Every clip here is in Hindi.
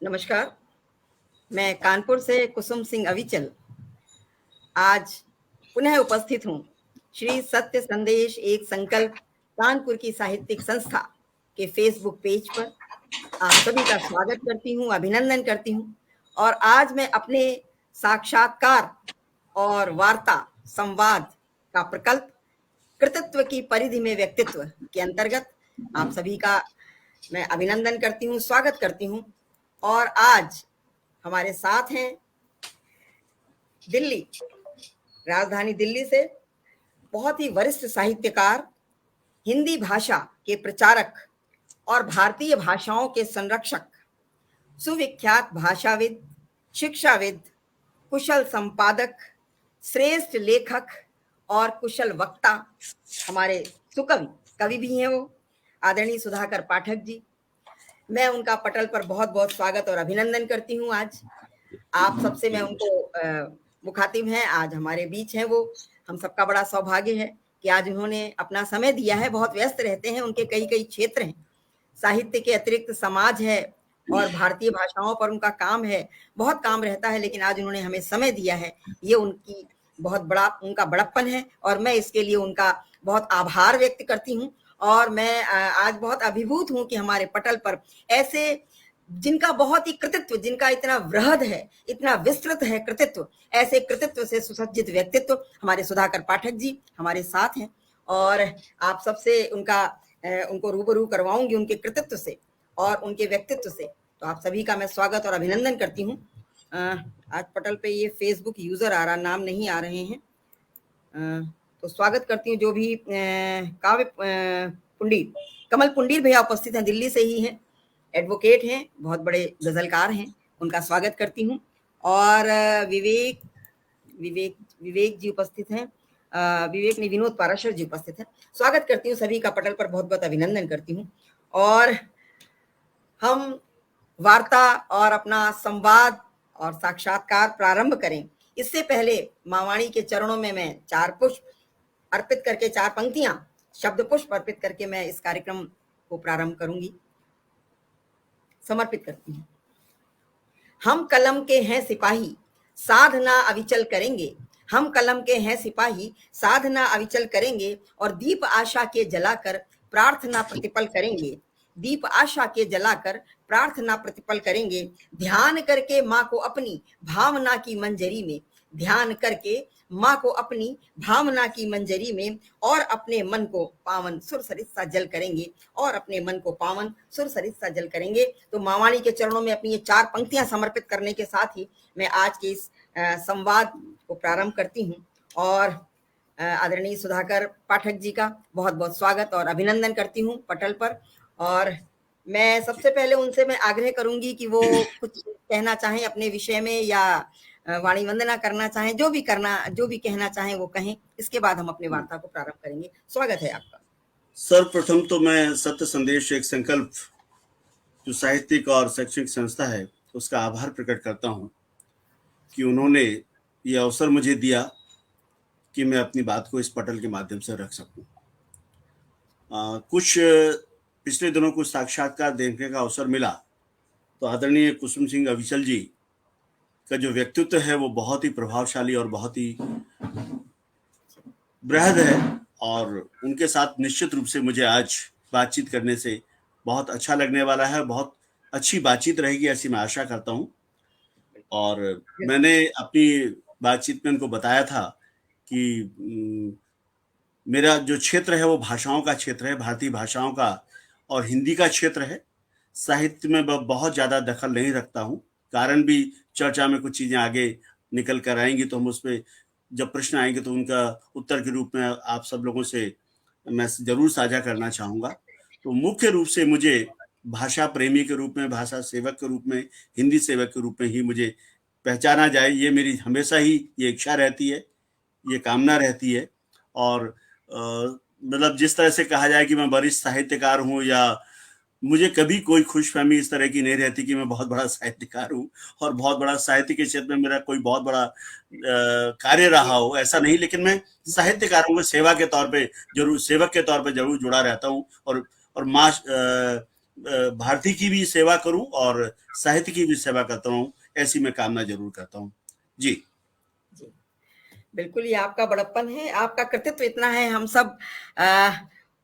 नमस्कार, मैं कानपुर से कुसुम सिंह अविचल आज पुनः उपस्थित हूँ श्री सत्य संदेश एक संकल्प कानपुर की साहित्यिक संस्था के फेसबुक पेज पर। आप सभी का स्वागत करती हूँ, अभिनंदन करती हूँ। और आज मैं अपने साक्षात्कार और वार्ता संवाद का प्रकल्प कृतित्व की परिधि में व्यक्तित्व के अंतर्गत आप सभी का मैं अभिनंदन करती हूँ, स्वागत करती हूँ। और आज हमारे साथ हैं दिल्ली, राजधानी दिल्ली से बहुत ही वरिष्ठ साहित्यकार, हिंदी भाषा के प्रचारक और भारतीय भाषाओं के संरक्षक, सुविख्यात भाषाविद, शिक्षाविद, कुशल संपादक, श्रेष्ठ लेखक और कुशल वक्ता, हमारे सुकवि, कवि भी हैं वो, आदरणीय सुधाकर पाठक जी। मैं उनका पटल पर बहुत बहुत स्वागत और अभिनंदन करती हूँ। आज आप सबसे मैं उनको मुखातिब हैं, आज हमारे बीच हैं वो। हम सबका बड़ा सौभाग्य है कि आज उन्होंने अपना समय दिया है। बहुत व्यस्त रहते हैं, उनके कई कई क्षेत्र हैं, साहित्य के अतिरिक्त समाज है और भारतीय भाषाओं पर उनका काम है, बहुत काम रहता है, लेकिन आज उन्होंने हमें समय दिया है। ये उनकी बहुत बड़ा उनका बड़प्पन है और मैं इसके लिए उनका बहुत आभार व्यक्त करती हूँ। और मैं आज बहुत अभिभूत हूँ कि हमारे पटल पर ऐसे जिनका बहुत ही कृतित्व, जिनका इतना वृहद है, इतना विस्तृत है कृतित्व, ऐसे कृतित्व से सुसज्जित व्यक्तित्व हमारे सुधाकर पाठक जी हमारे साथ हैं। और आप सबसे उनको रूबरू करवाऊंगी उनके कृतित्व से और उनके व्यक्तित्व से। तो आप सभी का मैं स्वागत और अभिनंदन करती हूँ। आज पटल पे ये फेसबुक यूजर आ रहा, नाम नहीं आ रहे हैं, तो स्वागत करती हूँ जो भी काव्य पुंडीर, कमल पुंडीर भैया उपस्थित हैं, दिल्ली से ही हैं, एडवोकेट हैं, बहुत बड़े गजलकार हैं, उनका स्वागत करती हूँ। और विवेक जी उपस्थित हैं, विवेक नहीं, विनोद पाराशर जी उपस्थित हैं। स्वागत करती हूँ सभी का, पटल पर बहुत बहुत अभिनंदन करती हूँ। और हम वार्ता और अपना संवाद और साक्षात्कार प्रारंभ करें इससे पहले मावाणी के चरणों में मैं 4 पुष्प अर्पित करके, 4 पंक्तियां शब्द पुष्प अर्पित करके मैं इस कार्यक्रम को प्रारंभ करूंगी, समर्पित करती हूँ। हम कलम के हैं सिपाही, साधना अविचल करेंगे। हम कलम के हैं सिपाही, साधना अविचल करेंगे और दीप आशा के जलाकर प्रार्थना प्रतिपल करेंगे। दीप आशा के जलाकर प्रार्थना प्रतिपल करेंगे। ध्यान करके माँ को अपनी भावना की मंजरी में, ध्यान करके माँ को अपनी भावना की मंजरी में और अपने मन को पावन सुरसरित सा जल करेंगे, और अपने मन को पावन सुरसरित सा जल करेंगे। तो मावाणी के चरणों में अपनी ये 4 पंक्तियां समर्पित करने के साथ ही मैं आज के इस संवाद को प्रारंभ करती हूँ। और आदरणीय सुधाकर पाठक जी का बहुत बहुत स्वागत और अभिनंदन करती हूँ पटल पर। और मैं सबसे पहले उनसे मैं आग्रह करूंगी कि वो कुछ कहना चाहें अपने विषय में, या वाणी वंदना करना चाहें, जो भी कहना चाहें वो कहें। इसके बाद हम अपने वार्ता को प्रारंभ करेंगे। स्वागत है आपका। सर्वप्रथम तो मैं सत्य संदेश एक संकल्प जो साहित्यिक और शैक्षणिक संस्था है उसका आभार प्रकट करता हूं कि उन्होंने ये अवसर मुझे दिया कि मैं अपनी बात को इस पटल के माध्यम से रख सकूं। कुछ पिछले दिनों कुछ साक्षात्कार देखने का अवसर मिला तो आदरणीय कुसुम सिंह अविचल जी का जो व्यक्तित्व है वो बहुत ही प्रभावशाली और बहुत ही बृहद है, और उनके साथ निश्चित रूप से मुझे आज बातचीत करने से बहुत अच्छा लगने वाला है। बहुत अच्छी बातचीत रहेगी ऐसी मैं आशा करता हूं। और मैंने अपनी बातचीत में उनको बताया था कि मेरा जो क्षेत्र है वो भाषाओं का क्षेत्र है, भारतीय भाषाओं का और हिंदी का क्षेत्र है। साहित्य में बहुत ज़्यादा दखल नहीं रखता हूँ, कारण भी चर्चा में कुछ चीज़ें आगे निकल कर आएंगी तो हम उस पर जब प्रश्न आएंगे तो उनका उत्तर के रूप में आप सब लोगों से मैं जरूर साझा करना चाहूँगा। तो मुख्य रूप से मुझे भाषा प्रेमी के रूप में, भाषा सेवक के रूप में, हिंदी सेवक के रूप में ही मुझे पहचाना जाए, ये मेरी हमेशा ही ये इच्छा रहती है, ये कामना रहती है। और मतलब जिस तरह से कहा जाए कि मैं वरिष्ठ साहित्यकार हूँ, या मुझे कभी कोई खुशफहमी इस तरह की नहीं रहती कि मैं बहुत बड़ा साहित्यकार हूँ और बहुत बड़ा साहित्य के क्षेत्र में मेरा कोई बहुत बड़ा कार्य रहा हो, ऐसा नहीं। लेकिन मैं साहित्यकारों के सेवा के तौर पे जरूर, सेवक के तौर पे जरूर जुड़ा रहता हूँ। और भारती की भी सेवा करूं और साहित्य की भी सेवा करता हूं, ऐसी मैं कामना जरूर करता हूं। जी जी, बिल्कुल ये आपका बड़प्पन है, आपका कृतित्व इतना है, हम सब अ,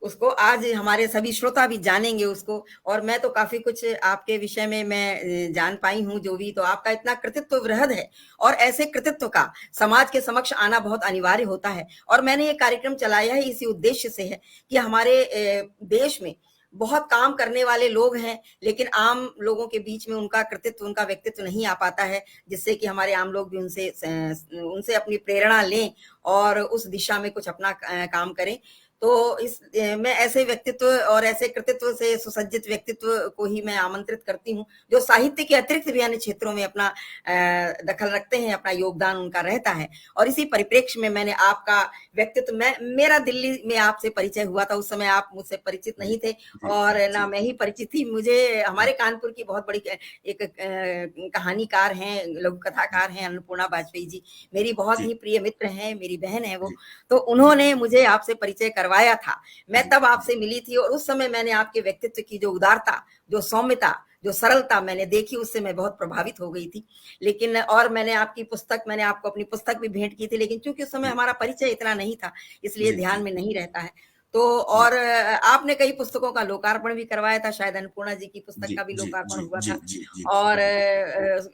उसको आज हमारे सभी श्रोता भी जानेंगे उसको। और मैं तो काफ़ी कुछ आपके विषय में मैं जान पाई हूँ जो भी, तो आपका इतना कृतित्व वृहद है और ऐसे कृतित्व का समाज के समक्ष आना बहुत अनिवार्य होता है। और मैंने ये कार्यक्रम चलाया है इसी उद्देश्य से है कि हमारे देश में बहुत काम करने वाले लोग हैं, लेकिन आम लोगों के बीच में उनका कृतित्व, उनका व्यक्तित्व नहीं आ पाता है, जिससे कि हमारे आम लोग भी उनसे अपनी प्रेरणा लें और उस दिशा में कुछ अपना काम करें। तो मैं ऐसे व्यक्तित्व और ऐसे कृतित्व से सुसज्जित व्यक्तित्व को ही मैं आमंत्रित करती हूँ, जो साहित्य के अतिरिक्त भी अन्य क्षेत्रों में अपना दखल रखते हैं, अपना योगदान उनका रहता है। और इसी परिप्रेक्ष्य में मैंने आपका व्यक्तित्व, मेरा दिल्ली में आपसे परिचय हुआ था, उस समय आप मुझसे परिचित नहीं थे और ना मैं ही परिचित थी। मुझे हमारे कानपुर की बहुत बड़ी एक कहानीकार हैं, लघु कथाकार हैं अन्नपूर्णा वाजपेयी जी, मेरी बहुत ही प्रिय मित्र हैं, मेरी बहन है वो। तो उन्होंने मुझे आपसे परिचय करवाया था, मैं तब आपसे मिली थी और उस समय मैंने आपके व्यक्तित्व की जो उदारता, जो सौम्यता, जो सरलता मैंने देखी, उससे मैं बहुत प्रभावित हो गई थी। लेकिन और मैंने आपको अपनी पुस्तक भी भेंट की थी, लेकिन चूंकि उस समय हमारा परिचय इतना नहीं था, इसलिए ध्यान में नहीं रहता है। तो और आपने कई पुस्तकों का लोकार्पण भी करवाया था, शायद अन्नपूर्णा जी की पुस्तक का भी लोकार्पण हुआ था और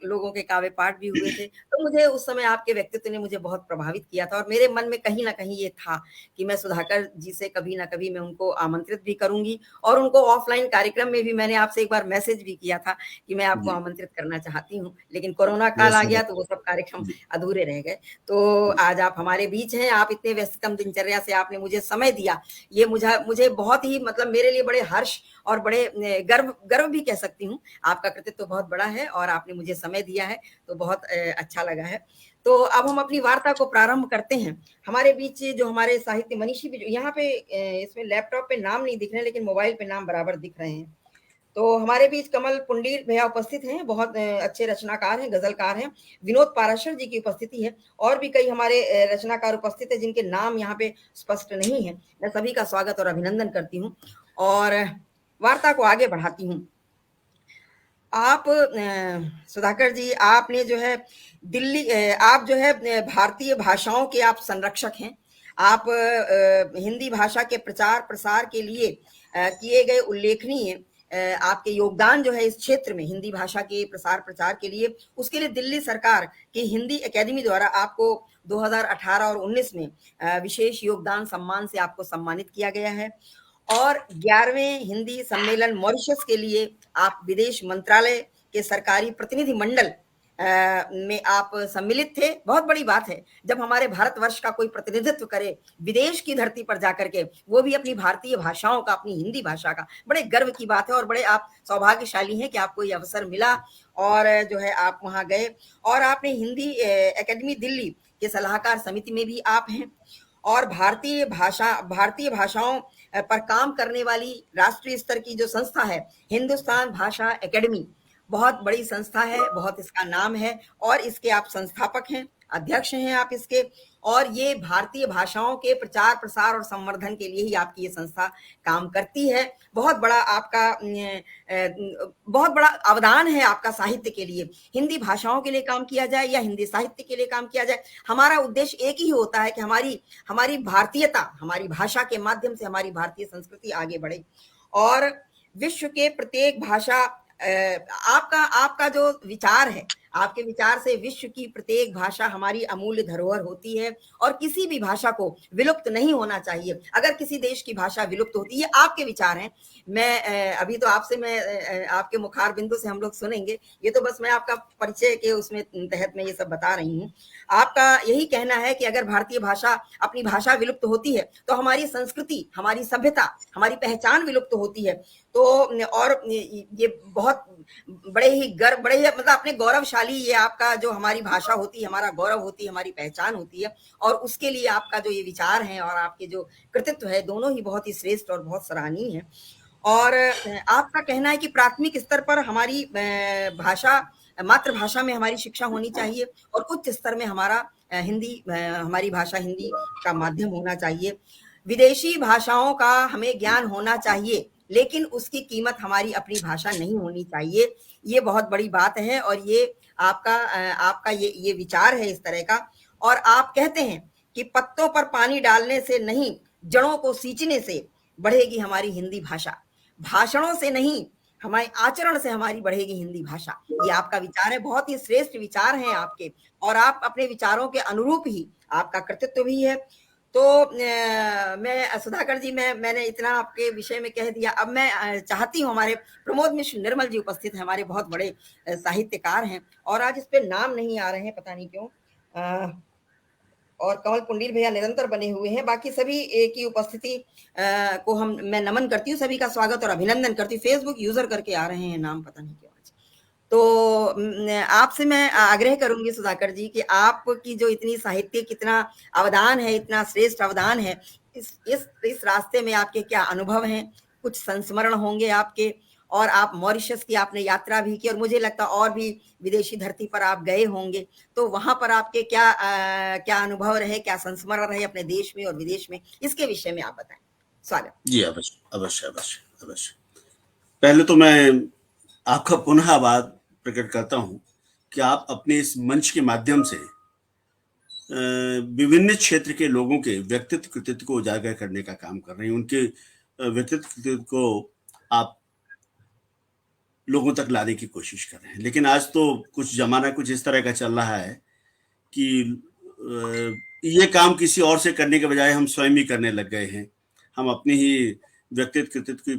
लोगों के काव्य पाठ भी हुए थे। तो मुझे उस समय आपके व्यक्तित्व ने मुझे बहुत प्रभावित किया था और मेरे मन में कहीं न कहीं ये था कि मैं सुधाकर जी से कभी न कभी मैं उनको आमंत्रित भी करूँगी और उनको ऑफ़लाइन कार्यक्रम में भी मैंने आपसे एक बार मैसेज भी किया था कि मैं आपको आमंत्रित करना चाहती हूँ। लेकिन कोरोना काल आ गया तो वो सब कार्यक्रम अधूरे रह गए। तो आज आप हमारे बीच हैं, आप इतने व्यस्ततम दिनचर्या से आपने मुझे समय दिया। ये मुझे बहुत ही, मतलब मेरे लिए बड़े हर्ष और बड़े गर्व भी कह सकती हूँ। आपका कृतित्व तो बहुत बड़ा है और आपने मुझे समय दिया है, तो बहुत अच्छा लगा है। तो अब हम अपनी वार्ता को प्रारंभ करते हैं। हमारे बीच जो हमारे साहित्य मनीषी भी यहाँ पे इसमें लैपटॉप पे नाम नहीं दिख रहे हैं, लेकिन मोबाइल पे नाम बराबर दिख रहे हैं। तो हमारे बीच कमल पुंडीर भैया उपस्थित हैं, बहुत अच्छे रचनाकार हैं, गजलकार हैं। विनोद पाराशर जी की उपस्थिति है और भी कई हमारे रचनाकार उपस्थित हैं जिनके नाम यहाँ पे स्पष्ट नहीं है। मैं सभी का स्वागत और अभिनंदन करती हूँ और वार्ता को आगे बढ़ाती हूँ। आप सुधाकर जी, आपने जो है आप जो है भारतीय भाषाओं के आप संरक्षक हैं। आप हिंदी भाषा के प्रचार प्रसार के लिए किए गए उल्लेखनीय आपके योगदान जो है इस क्षेत्र में हिंदी भाषा के प्रसार प्रचार के लिए, उसके लिए दिल्ली सरकार की हिंदी एकेडमी द्वारा आपको 2018 और 19 में विशेष योगदान सम्मान से आपको सम्मानित किया गया है। और 11वें हिंदी सम्मेलन मॉरिशस के लिए आप विदेश मंत्रालय के सरकारी प्रतिनिधि मंडल में आप सम्मिलित थे। बहुत बड़ी बात है जब हमारे भारतवर्ष का कोई प्रतिनिधित्व करे विदेश की धरती पर जाकर के, वो भी अपनी भारतीय भाषाओं का, अपनी हिंदी भाषा का, बड़े गर्व की बात है और बड़े आप सौभाग्यशाली हैं कि आपको ये अवसर मिला और जो है आप वहाँ गए और आपने हिंदी एकेडमी दिल्ली के सलाहकार समिति में भी आप हैं और भारतीय भाषाओं पर काम करने वाली राष्ट्रीय स्तर की जो संस्था है, हिंदुस्तान भाषा एकेडमी, बहुत बड़ी संस्था है, बहुत इसका नाम है और इसके आप संस्थापक हैं, अध्यक्ष हैं आप इसके। और ये भारतीय भाषाओं के प्रचार प्रसार और संवर्धन के लिए ही आपकी ये संस्था काम करती है। बहुत बड़ा आपका बहुत बड़ा अवदान है आपका साहित्य के लिए। हिंदी भाषाओं के लिए काम किया जाए या हिंदी साहित्य के लिए काम किया जाए, हमारा उद्देश्य एक ही होता है कि हमारी भारतीयता, हमारी भाषा के माध्यम से हमारी भारतीय संस्कृति आगे बढ़े और विश्व के प्रत्येक भाषा आपका जो विचार है, आपके विचार से विश्व की प्रत्येक भाषा हमारी अमूल्य धरोहर होती है और किसी भी भाषा को विलुप्त नहीं होना चाहिए। अगर किसी देश की भाषा विलुप्त होती है, आपके विचार हैं। मैं अभी तो आपसे मैं आपके मुखार बिंदु से हम लोग सुनेंगे, ये तो बस मैं आपका परिचय के उसमें तहत मैं ये सब बता रही हूँ। आपका यही कहना है कि अगर भारतीय भाषा, अपनी भाषा विलुप्त होती है तो हमारी संस्कृति, हमारी सभ्यता, हमारी पहचान विलुप्त होती है। तो और ये बहुत बड़े ही मतलब अपने गौरवशाली, ये आपका जो हमारी भाषा होती है, हमारा गौरव होती है, हमारी पहचान होती है और उसके लिए आपका जो ये विचार है और आपके जो कृतित्व है, दोनों ही बहुत ही श्रेष्ठ और बहुत सराहनीय है। और आपका कहना है कि प्राथमिक स्तर पर हमारी भाषा, मातृभाषा में हमारी शिक्षा होनी चाहिए और उच्च स्तर में हमारी भाषा हिंदी का माध्यम होना चाहिए। विदेशी भाषाओं का हमें ज्ञान होना चाहिए लेकिन उसकी कीमत हमारी अपनी भाषा नहीं होनी चाहिए। ये बहुत बड़ी बात है और ये आपका ये विचार है इस तरह का। और आप कहते हैं कि पत्तों पर पानी डालने से नहीं, जड़ों को सींचने से बढ़ेगी हमारी हिंदी भाषा। भाषणों से नहीं, हमारे आचरण से हमारी बढ़ेगी हिंदी भाषा। ये आपका विचार है, बहुत ही श्रेष्ठ विचार हैं आपके और आप अपने विचारों के अनुरूप ही आपका कृतित्व भी है। तो मैं सुधाकर जी, मैंने इतना आपके विषय में कह दिया। अब मैं चाहती हूँ, हमारे प्रमोद मिश्र निर्मल जी उपस्थित हैं, हमारे बहुत बड़े साहित्यकार हैं और आज इस पे नाम नहीं आ रहे हैं, पता नहीं क्यों। और कमल कुंडील भैया निरंतर बने हुए हैं। बाकी सभी की उपस्थिति को मैं नमन करती हूँ, सभी का स्वागत और अभिनंदन करती हूँ। फेसबुक यूजर करके आ रहे हैं नाम, पता नहीं क्यों आज। तो आपसे मैं आग्रह करूंगी सुधाकर जी कि आपकी जो इतनी साहित्यिक इतना अवदान है, इतना श्रेष्ठ अवदान है, इस रास्ते में आपके क्या अनुभव हैं? कुछ संस्मरण होंगे आपके। और आप मॉरिशस की आपने यात्रा भी की और मुझे लगता और भी विदेशी धरती पर आप गए होंगे, तो वहां पर आपके क्या अनुभव रहे, क्या संस्मरण रहे अपने देश में और विदेश में, इसके विषय में आप बताएं। स्वागत। जी, अवश्य अवश्य अवश्य अवश्य। पहले तो मैं आपका पुनः आभार प्रकट करता हूं कि आप अपने इस मंच के माध्यम से विभिन्न क्षेत्र के लोगों के व्यक्तित्व कृतित्व को उजागर करने का काम कर रहे हैं। उनके व्यक्तित्व कृतित्व को आप लोगों तक लाने की कोशिश कर रहे हैं। लेकिन आज तो कुछ जमाना कुछ इस तरह का चल रहा है कि ये काम किसी और से करने के बजाय हम स्वयं ही करने लग गए हैं। हम अपनी ही व्यक्तित्व कृतित्व की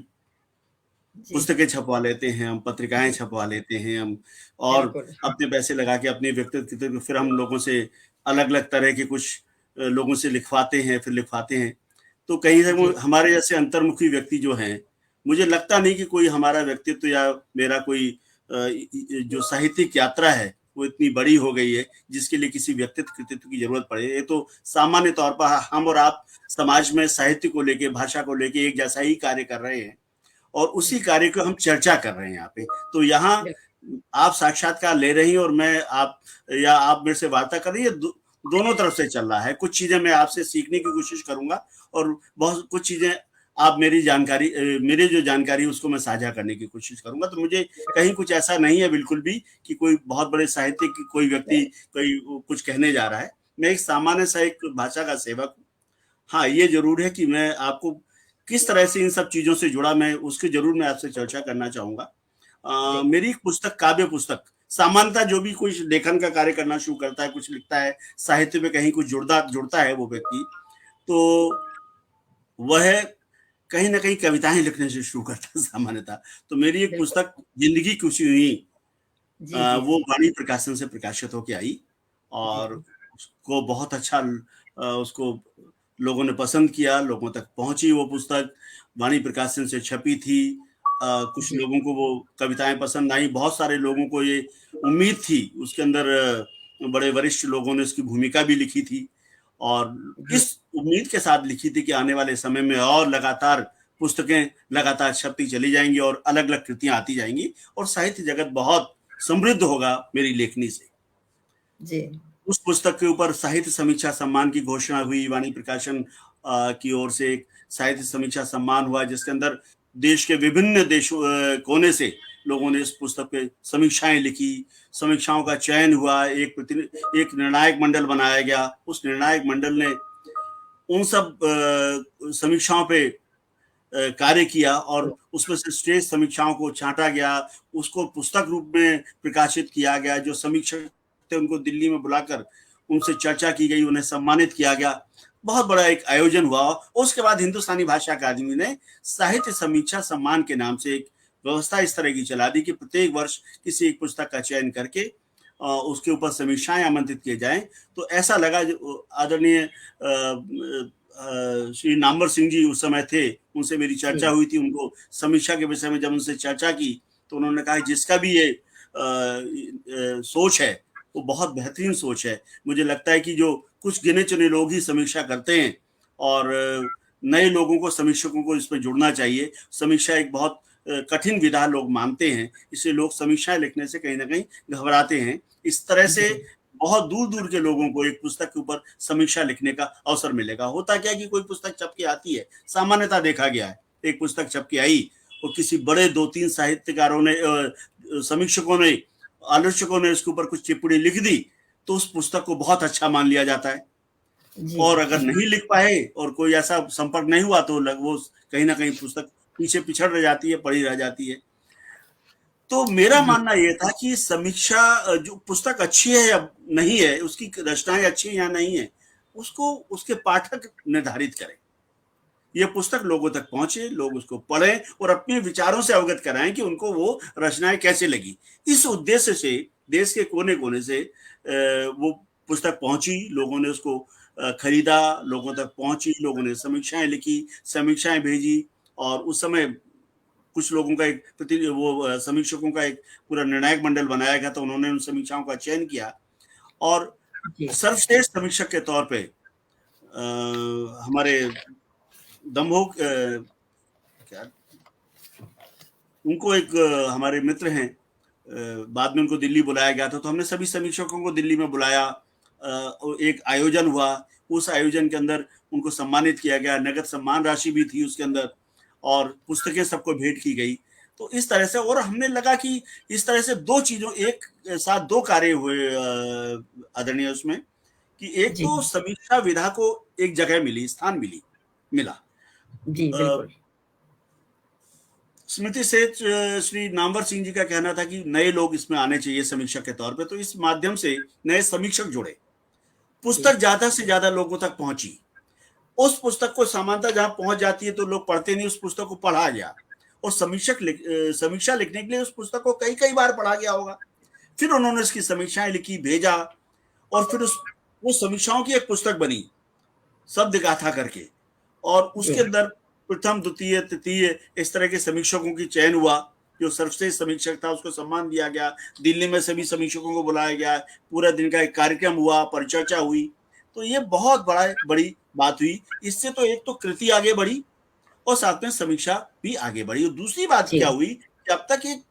पुस्तकें छपवा लेते हैं, हम पत्रिकाएं छपवा लेते हैं, हम और अपने पैसे लगा के अपने व्यक्तित्व कृतित्व फिर हम लोगों से अलग अलग तरह के कुछ लोगों से लिखवाते हैं, फिर लिखवाते हैं। तो कहीं से हमारे जैसे अंतर्मुखी व्यक्ति जो हैं, मुझे लगता नहीं कि कोई हमारा व्यक्तित्व या मेरा कोई जो साहित्यिक यात्रा है वो इतनी बड़ी हो गई है जिसके लिए किसी व्यक्तित्व कृतित्व की जरूरत पड़े। ये तो सामान्य तौर पर हम और आप समाज में साहित्य को लेके, भाषा को लेके एक जैसा ही कार्य कर रहे हैं और उसी कार्य को हम चर्चा कर रहे हैं यहाँ पे। तो यहाँ आप साक्षात्कार ले रही हैं और मैं आप या आप मेरे से वार्ता कर रही है, दोनों तरफ से चल रहा है। कुछ चीजें मैं आपसे सीखने की कोशिश करूंगा और बहुत कुछ चीजें आप मेरी जो जानकारी उसको मैं साझा करने की कोशिश करूंगा। तो मुझे कहीं कुछ ऐसा नहीं है बिल्कुल भी कि कोई बहुत बड़े साहित्य की कोई व्यक्ति कोई कुछ कहने जा रहा है। मैं एक सामान्य सा एक भाषा का सेवक हूँ। हाँ, ये जरूर है कि मैं आपको किस तरह से इन सब चीजों से जुड़ा, मैं उसके जरूर मैं आपसे चर्चा करना चाहूंगा। मेरी एक पुस्तक, काव्य पुस्तक, सामान्यतः जो भी कुछ लेखन का कार्य करना शुरू करता है, कुछ लिखता है, साहित्य में कहीं कुछ जुड़ता है वो व्यक्ति, तो वह कहीं ना कहीं कविताएं लिखने से शुरू करता है सामान्यतः। तो मेरी एक पुस्तक जिंदगी खुशी हुई, वो वाणी प्रकाशन से प्रकाशित होके आई और उसको बहुत अच्छा उसको लोगों ने पसंद किया, लोगों तक पहुंची वो पुस्तक। वाणी प्रकाशन से छपी थी। कुछ लोगों को वो कविताएं पसंद आई, बहुत सारे लोगों को ये उम्मीद थी, उसके अंदर बड़े वरिष्ठ लोगों ने उसकी भूमिका भी लिखी थी और इस उम्मीद के साथ लिखी थी कि आने वाले समय में और लगातार पुस्तकें लगातार छपती चली जाएंगी और अलग अलग कृतियां आती जाएंगी और साहित्य जगत बहुत समृद्ध होगा मेरी लेखनी से। जी। उस पुस्तक के ऊपर साहित्य समीक्षा सम्मान की घोषणा हुई। वाणी प्रकाशन की ओर से एक साहित्य समीक्षा सम्मान हुआ जिसके अंदर देश के विभिन्न देशों कोने से लोगों ने इस पुस्तक पे समीक्षाएं लिखी। समीक्षाओं का चयन हुआ, एक निर्णायक मंडल बनाया गया। उस निर्णायक मंडल ने उन सब समीक्षाओं पे कार्य किया और उसमें से श्रेष्ठ समीक्षाओं को छांटा गया, उसको पुस्तक रूप में प्रकाशित किया गया। जो समीक्षक थे उनको दिल्ली में बुलाकर उनसे चर्चा की गई, उन्हें सम्मानित किया गया। बहुत बड़ा एक आयोजन हुआ। उसके बाद हिंदुस्तानी भाषा अकादमी ने साहित्य समीक्षा सम्मान के नाम से एक व्यवस्था इस तरह की चला दी कि प्रत्येक वर्ष किसी एक पुस्तक का चयन करके उसके ऊपर समीक्षाएं आमंत्रित किए जाएं। तो ऐसा लगा, आदरणीय श्री नामवर सिंह जी उस समय थे, उनसे मेरी चर्चा हुई थी। उनको समीक्षा के विषय में जब उनसे चर्चा की तो उन्होंने कहा जिसका भी ये सोच है वो बहुत बेहतरीन सोच है। मुझे लगता है कि जो कुछ गिने चुने लोग ही समीक्षा करते हैं और नए लोगों को, समीक्षकों को इसमें जुड़ना चाहिए। समीक्षा एक बहुत कठिन विधा लोग मानते हैं, इसलिए लोग समीक्षाएं लिखने से कहीं ना कहीं घबराते हैं। इस तरह से बहुत दूर दूर के लोगों को एक पुस्तक के ऊपर समीक्षा लिखने का अवसर मिलेगा। होता क्या है कि कोई पुस्तक छप के आती है, सामान्यतः देखा गया है एक पुस्तक छप के आई और किसी बड़े 2-3 साहित्यकारों ने, समीक्षकों ने, आलोचकों ने उसके ऊपर कुछ टिप्पणी लिख दी, तो उस पुस्तक को बहुत अच्छा मान लिया जाता है। जी और अगर नहीं लिख पाए और कोई ऐसा संपर्क नहीं हुआ तो वो कहीं ना कहीं पुस्तक पीछे पिछड़ रह जाती है, पड़ी रह जाती है। तो मेरा जी मानना ये था कि समीक्षा, जो पुस्तक अच्छी है या नहीं है, उसकी रचनाएं अच्छी है या नहीं है, उसको उसके पाठक निर्धारित करें। ये पुस्तक लोगों तक पहुंचे, लोग उसको पढ़ें और अपने विचारों से अवगत कराएं कि उनको वो रचनाएं कैसे लगी। इस उद्देश्य से देश के कोने कोने से वो पुस्तक पहुंची, लोगों ने उसको खरीदा, लोगों तक पहुंची, लोगों ने समीक्षाएं लिखी, समीक्षाएं भेजी। और उस समय कुछ लोगों का एक समीक्षकों का एक पूरा निर्णायक मंडल बनाया गया था, उन्होंने उन समीक्षाओं का चयन किया और जी सर्वश्रेष्ठ समीक्षक के तौर पे हमारे दम्भोग क्या उनको एक हमारे मित्र हैं, बाद में उनको दिल्ली बुलाया गया था, तो हमने सभी समीक्षकों को दिल्ली में बुलाया। एक आयोजन हुआ, उस आयोजन के अंदर उनको सम्मानित किया गया, नगद सम्मान राशि भी थी उसके अंदर और पुस्तकें सबको भेंट की गई। तो इस तरह से, और हमने लगा कि इस तरह से दो चीजों एक साथ दो कार्य हुए आदरणीय उसमें, कि एक जी तो समीक्षा विधा को एक जगह मिली, स्थान मिला। जी बिल्कुल स्मृति से श्री नामवर सिंह जी का कहना था कि नए लोग इसमें आने चाहिए समीक्षक के तौर पे, तो इस माध्यम से नए समीक्षक जुड़े, जी पुस्तक ज्यादा से ज्यादा लोगों तक पहुंची। उस पुस्तक को सामान्यतः जहां पहुंच जाती है तो लोग पढ़ते नहीं, उस पुस्तक को पढ़ा गया और समीक्षा लिखने के लिए उस पुस्तक को कई कई बार पढ़ा गया होगा। फिर उन्होंने उसकी समीक्षाएं लिखी, भेजा और फिर वो समीक्षाओं की एक पुस्तक बनी, शब्द गाथा करके। और उसके जी अंदर प्रथम, द्वितीय, तृतीय इस तरह के समीक्षकों की चयन हुआ। जो सर्वश्रेष्ठ समीक्षक था उसको सम्मान दिया गया, दिल्ली में सभी समीक्षकों को बुलाया गया, पूरा दिन का एक कार्यक्रम हुआ, परिचर्चा हुई। तो ये बहुत बड़ी बात हुई। इससे तो एक तो कृति आगे बढ़ी और साथ में समीक्षा भी आगे बढ़ी। और दूसरी बात जी क्या हुई कि अब तक एक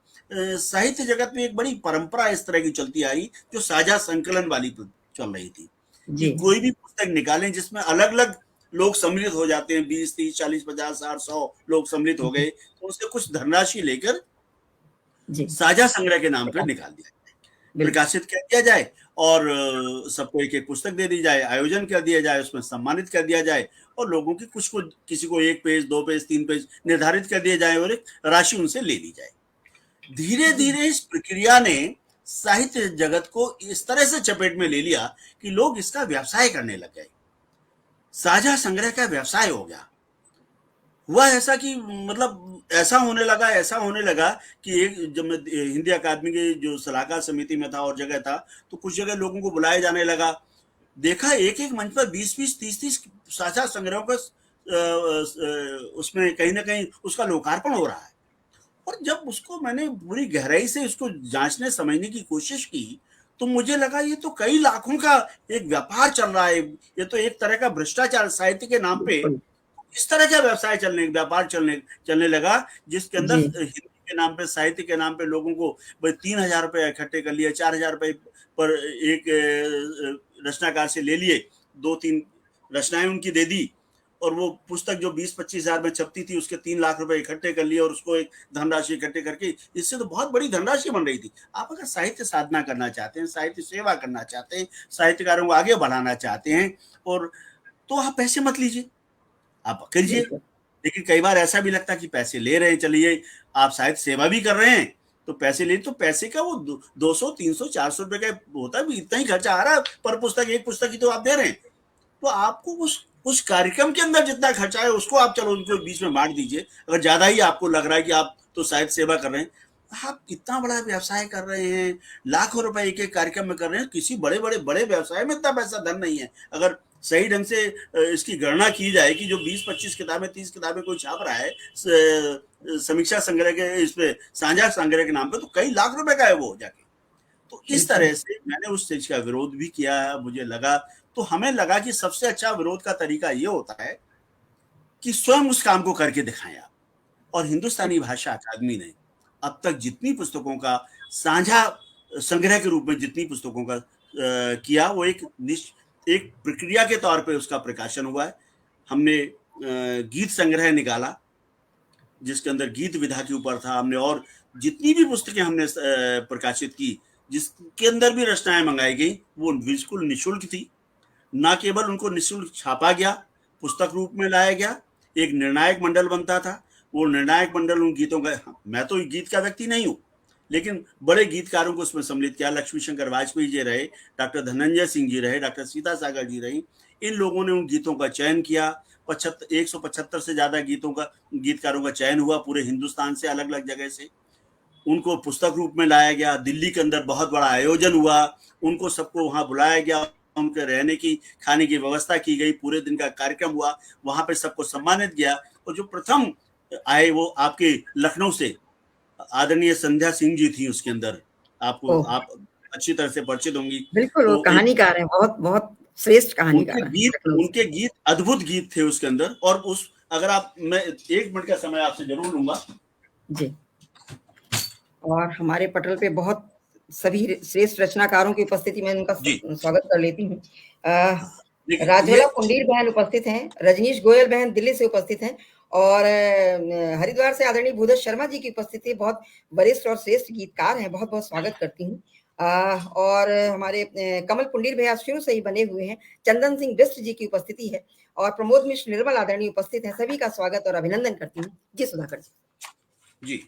साहित्य जगत में एक बड़ी परंपरा इस तरह की चलती आई, जो साझा संकलन वाली चल रही थी, कि जी कोई भी पुस्तक निकालें जिसमें अलग अलग लोग सम्मिलित हो जाते हैं, 20, 30, 40, 50, 60, 100 लोग सम्मिलित हो गए, तो उससे कुछ धनराशि लेकर जी साझा संग्रह के नाम पर निकाल दिया, बिल्कुल प्रकाशित कर दिया जाए और सबको एक एक पुस्तक दे दी जाए, आयोजन कर दिया जाए, उसमें सम्मानित कर दिया जाए और लोगों की कुछ को, किसी को 1 पेज, 2 पेज, 3 पेज निर्धारित कर दिए जाए और एक राशि उनसे ले ली जाए। धीरे जी धीरे इस प्रक्रिया ने साहित्य जगत को इस तरह से चपेट में ले लिया कि लोग इसका व्यवसाय करने लग गए, साझा संग्रह का व्यवसाय हो गया। हुआ ऐसा कि मतलब ऐसा होने लगा कि एक, जब मैं हिंदी अकादमी के जो सलाहकार समिति में था और जगह था, तो कुछ जगह लोगों को बुलाया जाने लगा। देखा एक एक मंच पर 20-20, 30-30 साझा संग्रहों का उसमें कहीं ना कहीं उसका लोकार्पण हो रहा है। और जब उसको मैंने पूरी गहराई से उसको जांचने समझने की कोशिश की, तो मुझे लगा ये तो कई लाखों का एक व्यापार चल रहा है, ये तो एक तरह का भ्रष्टाचार साहित्य के नाम पे बिल्कुल इस तरह का व्यवसाय व्यापार चलने लगा, जिसके अंदर जी हिंदी के नाम पे, साहित्य के नाम पे लोगों को 3,000 रुपए इकट्ठे कर लिए, 4,000 रुपए पर एक रचनाकार से ले लिए, 2-3 रचनाएं उनकी दे दी और वो पुस्तक जो 20-25 हजार में छपती थी उसके 3 लाख रुपए इकट्ठे कर लिए और उसको एक धनराशि इकट्ठे करके, इससे तो बहुत बड़ी धनराशि बन रही थी। आप अगर साहित्य साधना करना चाहते हैं, साहित्य सेवा करना चाहते हैं, साहित्यकारों को आगे बढ़ाना चाहते हैं, और तो आप पैसे मत लीजिए, आप कीजिए। बिल्कुल लेकिन कई बार ऐसा भी लगता है कि पैसे ले रहे हैं, चलिए आप शायद सेवा भी कर रहे हैं तो पैसे ले, तो पैसे का वो 200, 300, 400 रुपए का होता है, इतना ही खर्चा आ रहा है पर पुस्तक, एक पुस्तक ही तो आप दे रहे हैं। तो आपको उस कार्यक्रम के अंदर जितना खर्चा है उसको आप चलो उनको बीच में बांट दीजिए। अगर ज्यादा ही आपको लग रहा है कि आप तो शायद सेवा कर रहे हैं, आप इतना बड़ा व्यवसाय कर रहे हैं, लाखों रुपए एक एक कार्यक्रम में कर रहे हैं, किसी बड़े बड़े बड़े व्यवसाय में इतना पैसा धन नहीं है। अगर सही ढंग से इसकी गणना की जाए कि जो 20-25 किताबें, 30 किताबें कोई छाप रहा है समीक्षा संग्रह के, इस पे साझा संग्रह के नाम पे, तो कई लाख रुपए का है वो जाके। तो इस बिल्कुल तरह से मैंने उस चीज का विरोध भी किया है। मुझे लगा, तो हमें लगा कि सबसे अच्छा विरोध का तरीका ये होता है कि स्वयं उस काम को करके दिखाएं आप। और हिंदुस्तानी भाषा अकादमी ने अब तक जितनी पुस्तकों का साझा संग्रह के रूप में जितनी पुस्तकों का किया, वो एक प्रक्रिया के तौर पे उसका प्रकाशन हुआ है। हमने गीत संग्रह निकाला, जिसके अंदर गीत विधा के ऊपर था। हमने और जितनी भी पुस्तकें हमने प्रकाशित की, जिसके अंदर भी रचनाएं मंगाई गई, वो बिल्कुल निःशुल्क थी। ना केवल उनको निःशुल्क छापा गया, पुस्तक रूप में लाया गया, एक निर्णायक मंडल बनता था। वो निर्णायक मंडल उन गीतों का, मैं तो गीत का व्यक्ति नहीं हूं, लेकिन बड़े गीतकारों को उसमें सम्मिलित किया। लक्ष्मी शंकर वाजपेयी जी रहे, डॉक्टर धनंजय सिंह जी रहे, डॉक्टर सीता सागर जी रही। इन लोगों ने उन गीतों का चयन किया। 175 से ज्यादा गीतकारों का चयन हुआ पूरे हिंदुस्तान से, अलग अलग जगह से। उनको पुस्तक रूप में लाया गया। दिल्ली के अंदर बहुत बड़ा आयोजन हुआ, उनको सबको वहां बुलाया गया, उनके रहने की खाने की व्यवस्था की गई, पूरे दिन का कार्यक्रम हुआ, वहां पे सबको सम्मानित किया। और जो प्रथम आए वो आपके लखनऊ से आदरणीय संध्या सिंह जी थी। उसके अंदर आप अच्छी तरह से परिचित होंगी। बिल्कुल, वो तो कहानीकार हैं, बहुत बहुत श्रेष्ठ कहानीकार हैं लखनऊ से। उनके गीत अद्भुत गीत थे उसके अंदर। और उस अगर आप, मैं 1 मिनट का समय आपसे जरूर लूंगा जी। और हमारे पटल पे बहुत सभी श्रेष्ठ रचनाकारों की उपस्थिति में उनका स्वागत कर लेती हूँ। राजवला पुंडीर बहन उपस्थित हैं, रजनीश गोयल बहन दिल्ली से उपस्थित हैं, और हरिद्वार से आदरणीय भूदेव शर्मा जी की उपस्थिति, बहुत वरिष्ठ और श्रेष्ठ गीतकार हैं, बहुत बहुत स्वागत करती हूँ। और हमारे कमल पुंडीर भैया शुरू से ही बने हुए हैं, चंदन सिंह बिष्ट जी की उपस्थिति है, और प्रमोद मिश्र निर्मल आदरणीय उपस्थित हैं। सभी का स्वागत और अभिनंदन करती हूँ। जी सुधाकर जी,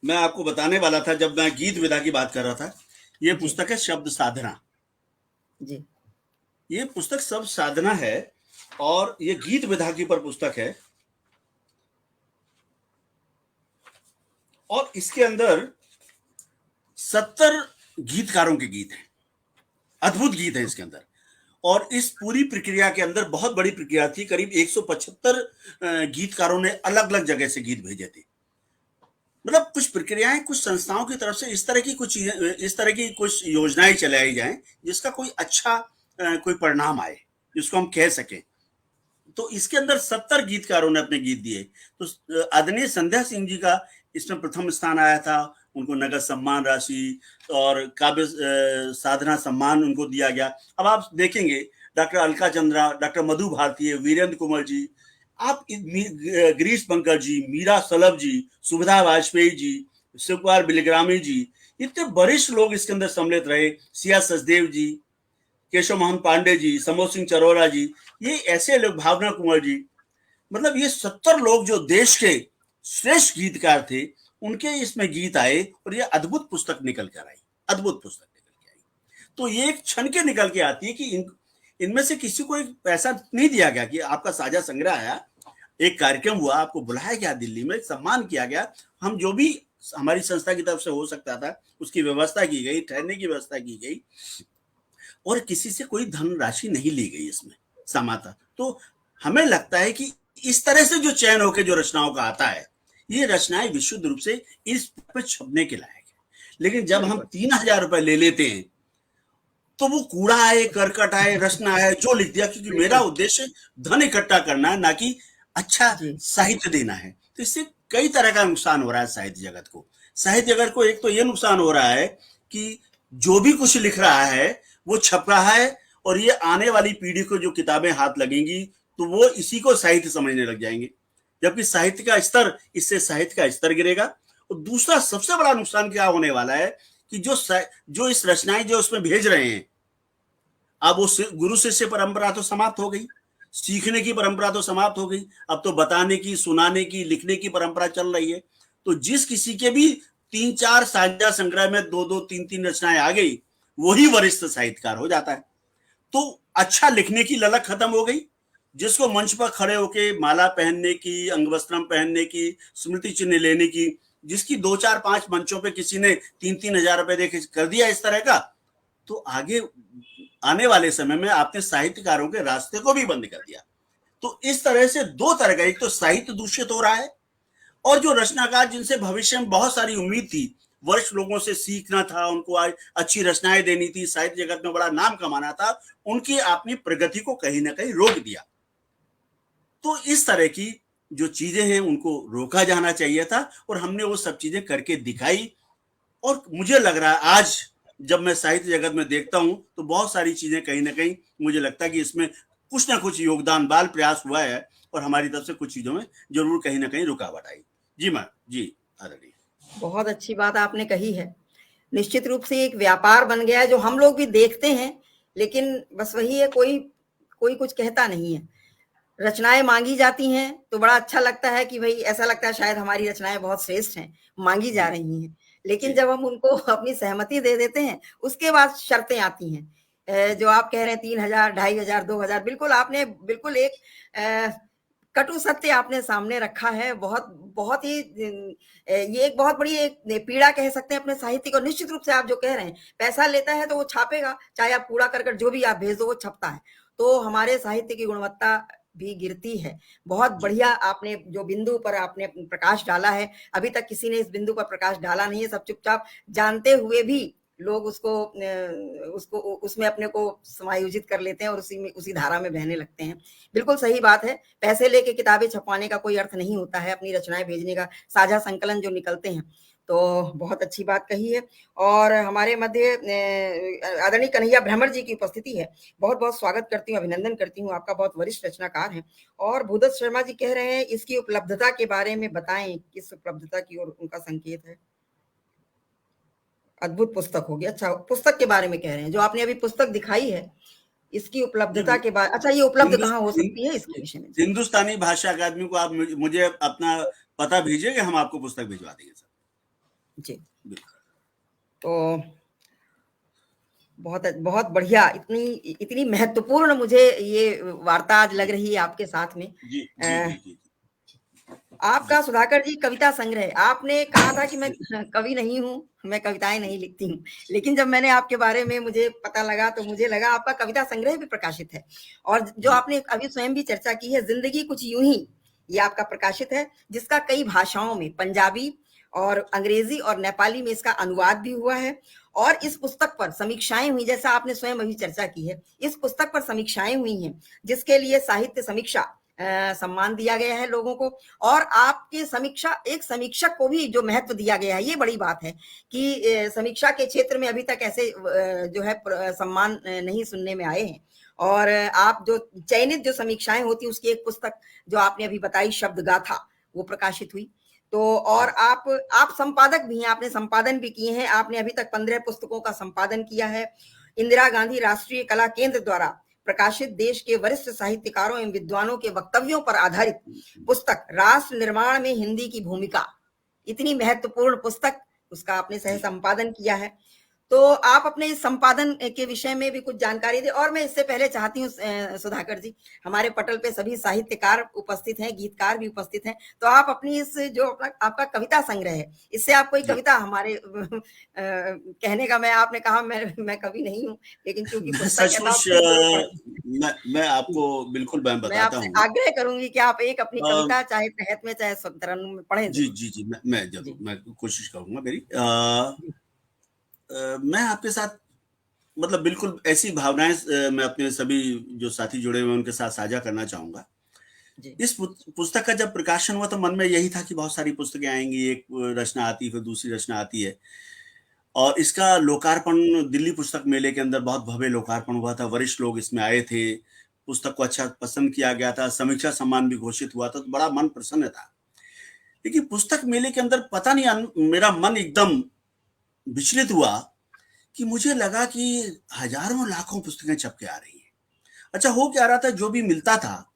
मैं आपको बताने वाला था जब मैं गीत विधा की बात कर रहा था, ये पुस्तक है शब्द साधना जी। ये पुस्तक शब्द साधना है, और ये गीत विधा की पर पुस्तक है। और इसके अंदर 70 गीतकारों के गीत हैं, अद्भुत गीत है इसके अंदर। और इस पूरी प्रक्रिया के अंदर बहुत बड़ी प्रक्रिया थी। करीब 175 गीतकारों ने अलग अलग जगह से गीत भेजे थे। मतलब कुछ प्रक्रियाएं, कुछ संस्थाओं की तरफ से इस तरह की कुछ योजनाएं चलाई जाएं जिसका कोई अच्छा कोई परिणाम आए, जिसको हम कह सकें। तो इसके अंदर 70 गीतकारों ने अपने गीत दिए। तो आदरणीय संध्या सिंह जी का इसमें प्रथम स्थान आया था। उनको नगद सम्मान राशि और काव्य साधना सम्मान उनको दिया गया। अब आप देखेंगे डॉक्टर अलका चंद्रा, डॉक्टर मधु भारती, वीरेंद्र कुंवर जी, आप गिरीश पंकज जी, मीरा सलभ जी, सुविधा वाजपेयी जी, शिव कुमार बिलग्रामी जी, इतने वरिष्ठ लोग इसके अंदर सम्मिलित रहे। सिया सचदेव जी, केशव मोहन पांडे जी, समोद सिंह चरोरा जी, ये ऐसे लोग, भावना कुंवर जी, मतलब ये 70 लोग जो देश के श्रेष्ठ गीतकार थे, उनके इसमें गीत आए और ये अद्भुत पुस्तक निकल कर आई, अद्भुत पुस्तक निकल के आई। तो ये एक क्षण के निकल के आती है कि इनमें से किसी को एक पैसा नहीं दिया गया कि आपका साझा संग्रह आया, एक कार्यक्रम हुआ, आपको बुलाया गया, दिल्ली में सम्मान किया गया, हम जो भी हमारी संस्था की तरफ से हो सकता था उसकी व्यवस्था की गई, ठहरने की व्यवस्था की गई, और किसी से कोई धनराशि नहीं ली गई इसमें समाता। तो हमें लगता है कि इस तरह से जो चयन होकर जो रचनाओं का आता है, ये रचनाएं विशुद्ध रूप से इस पर छपने के लायक है। लेकिन जब हम 3000 रुपए ले लेते हैं तो वो कूड़ा आए, करकट आए, रचना आए, जो लिख दिया, क्योंकि मेरा उद्देश्य धन इकट्ठा करना है, ना कि अच्छा साहित्य देना है। तो इससे कई तरह का नुकसान हो रहा है साहित्य जगत को। साहित्य जगत को एक तो ये नुकसान हो रहा है कि जो भी कुछ लिख रहा है वो छप रहा है, और ये आने वाली पीढ़ी को जो किताबें हाथ लगेंगी तो वो इसी को साहित्य समझने लग जाएंगे, जबकि साहित्य का स्तर, इससे साहित्य का स्तर गिरेगा। और दूसरा सबसे बड़ा नुकसान क्या होने वाला है कि जो इस रचनाएं जो उसमें भेज रहे हैं, अब वो गुरु शिष्य परंपरा तो समाप्त हो गई, सीखने की परंपरा तो समाप्त हो गई, अब तो बताने की, सुनाने की, लिखने की परंपरा चल रही है। तो जिस किसी के भी 3-4 साझा संग्रह में 2-2, 3-3 रचनाएं आ गई, वही वरिष्ठ साहित्यकार हो जाता है। तो अच्छा लिखने की ललक खत्म हो गई। जिसको मंच पर खड़े होके माला पहनने की, अंगवस्त्रम पहनने की, स्मृति चिन्ह लेने की, जिसकी 2-4-5 मंचों पे किसी ने 3-3 हजार रुपए देके कर दिया इस तरह का, तो आगे आने वाले समय में आपने साहित्यकारों के रास्ते को भी बंद कर दिया। तो इस तरह से दो तरह का, एक तो साहित्य दूषित हो रहा है, और जो रचनाकार जिनसे भविष्य में बहुत सारी उम्मीद थी, वर्ष लोगों से सीखना था, उनको आज अच्छी रचनाएं देनी थी, साहित्य जगत में बड़ा नाम कमाना था, उनकी अपनी प्रगति को कहीं ना कहीं रोक दिया। तो इस तरह की जो चीजें हैं उनको रोका जाना चाहिए था, और हमने वो सब चीजें करके दिखाई। और मुझे लग रहा है आज जब मैं साहित्य जगत में देखता हूं तो बहुत सारी चीजें कहीं ना कहीं मुझे लगता है कि इसमें कुछ ना कुछ योगदान, बाल प्रयास हुआ है, और हमारी तरफ से कुछ चीजों में जरूर कहीं ना कहीं रुकावट आई। जी मैम, जी आदरणीय। बहुत अच्छी बात आपने कही है। निश्चित रूप से एक व्यापार बन गया है जो हम लोग भी देखते हैं, लेकिन बस वही है, कोई कोई कुछ कहता नहीं है। रचनाएं मांगी जाती हैं तो बड़ा अच्छा लगता है कि भाई ऐसा लगता है शायद हमारी रचनाएं बहुत श्रेष्ठ हैं, मांगी जा जी रही हैं। लेकिन जी जब हम उनको अपनी सहमति दे देते हैं, उसके बाद शर्तें आती हैं। जो आप कह रहे हैं 3,000, 2,500, 2,000, बिल्कुल आपने बिल्कुल एक कटु सत्य आपने सामने रखा है। बहुत बहुत ही ये एक बहुत बड़ी एक पीड़ा कह सकते हैं अपने साहित्य को। निश्चित रूप से आप जो कह रहे हैं, पैसा लेता है तो वो छापेगा, चाहे आप कूड़ा करकट जो भी आप भेज दो वो छपता है, तो हमारे साहित्य की गुणवत्ता भी गिरती है। बहुत जी बढ़िया आपने जो बिंदु पर आपने प्रकाश डाला है, अभी तक किसी ने इस बिंदु पर प्रकाश डाला नहीं है। सब चुपचाप जानते हुए भी लोग उसको उसमें अपने को समायोजित कर लेते हैं और उसी में उसी धारा में बहने लगते हैं। बिल्कुल सही बात है, पैसे लेके किताबें छपवाने का कोई अर्थ नहीं होता है, अपनी रचनाएं भेजने का, साझा संकलन जो निकलते हैं। तो बहुत अच्छी बात कही है। और हमारे मध्य आदरणीय कन्हैया भ्रमर जी की उपस्थिति है। बहुत बहुत स्वागत करती हूँ, अभिनंदन करती हूँ, आपका बहुत वरिष्ठ रचनाकार हैं। और भूदत्त शर्मा जी कह रहे हैं इसकी उपलब्धता के बारे में बताएं, किस उपलब्धता की ओर उनका संकेत है। अद्भुत पुस्तक होगी। अच्छा, पुस्तक के बारे में कह रहे हैं, जो आपने अभी पुस्तक दिखाई है, इसकी जी उपलब्धता के बाद। अच्छा, ये उपलब्ध हिंदुस, कहाँ हो हिं, सकती है, इसके विषय में? हिंदुस्तानी भाषा अकादमी को आप मुझे अपना पता भेजिएगा, हम आपको पुस्तक भिजवा देंगे सर। जी, बिल्कुल। तो बहुत बहुत बढ़िया। इतनी इतनी महत्वपूर्ण मुझे ये वार्ता आज लग रही है आपके साथ में। जी जी जी जी आपका जी सुधाकर जी कविता संग्रह, आपने कहा था कि मैं कवि नहीं हूँ, मैं कविताएं नहीं लिखती हूँ, लेकिन जब मैंने आपके बारे में मुझे पता लगा तो मुझे लगा आपका कविता संग्रह भी प्रकाशित है। और जो जी आपने अभी स्वयं भी चर्चा की है, जिंदगी कुछ यूं ही, ये आपका प्रकाशित है, जिसका कई भाषाओं में, पंजाबी और अंग्रेजी और नेपाली में इसका अनुवाद भी हुआ है। और इस पुस्तक पर समीक्षाएं हुई, जैसा आपने स्वयं अभी चर्चा की है। इस पुस्तक पर समीक्षाएं हुई हैं, जिसके लिए साहित्य समीक्षा सम्मान दिया गया है लोगों को। और आपके समीक्षा, एक समीक्षक को भी जो महत्व दिया गया है, ये बड़ी बात है कि समीक्षा के क्षेत्र में अभी तक ऐसे जो है सम्मान नहीं सुनने में आए हैं। और आप जो चयनित जो समीक्षाएं होती, उसकी एक पुस्तक जो आपने अभी बताई, शब्द गाथा, वो प्रकाशित हुई। तो और आप संपादक भी हैं, आपने संपादन भी किए हैं। आपने अभी तक 15 पुस्तकों का संपादन किया है। इंदिरा गांधी राष्ट्रीय कला केंद्र द्वारा प्रकाशित देश के वरिष्ठ साहित्यकारों एवं विद्वानों के वक्तव्यों पर आधारित पुस्तक राष्ट्र निर्माण में हिंदी की भूमिका, इतनी महत्वपूर्ण पुस्तक, उसका आपने सह जी संपादन किया है। तो आप अपने इस संपादन के विषय में भी कुछ जानकारी दें। और मैं इससे पहले चाहती हूँ सुधाकर जी, हमारे पटल पे सभी साहित्यकार उपस्थित हैं, गीतकार भी उपस्थित हैं, तो आप अपनी इस जो आपका कविता संग्रह है, इससे आप कोई जी कविता हमारे कहने का, मैं आपने कहा मैं कवि नहीं हूँ, लेकिन चूंकि मैं पुस्तक है तो आप सचमुच खुद जरूर पढ़ें। मैं आपको बिल्कुल मैं मैं बताता आपसे हूँ। आग्रह करूंगी कि आप एक अपनी अ, कविता, चाहे तहत में चाहे तरन्नुम में, पढ़ें जी जरूर। जी जी मैं जरूर, जी मैं कोशिश करूंगा मेरी। जी मैं आपके साथ मतलब बिल्कुल ऐसी भावनाएं मैं अपने सभी जो साथी जुड़े हुए हैं उनके साथ साझा करना चाहूंगा। जी इस पुस्तक का जब प्रकाशन हुआ तो मन में यही था कि बहुत सारी पुस्तकें आएंगी, एक रचना आती फिर दूसरी रचना आती है। और इसका लोकार्पण दिल्ली पुस्तक मेले के अंदर बहुत भव्य लोकार्पण हुआ था, वरिष्ठ लोग इसमें आए थे, पुस्तक को अच्छा पसंद किया गया था, समीक्षा सम्मान भी घोषित हुआ था, तो बड़ा मन प्रसन्न था। लेकिन पुस्तक मेले के अंदर पता नहीं मेरा मन एकदम विचलित हुआ कि मुझे लगा कि हजारों लाखों पुस्तकें छप के आ रही हैं। अच्छा, हो क्या रहा था, जो भी मिलता था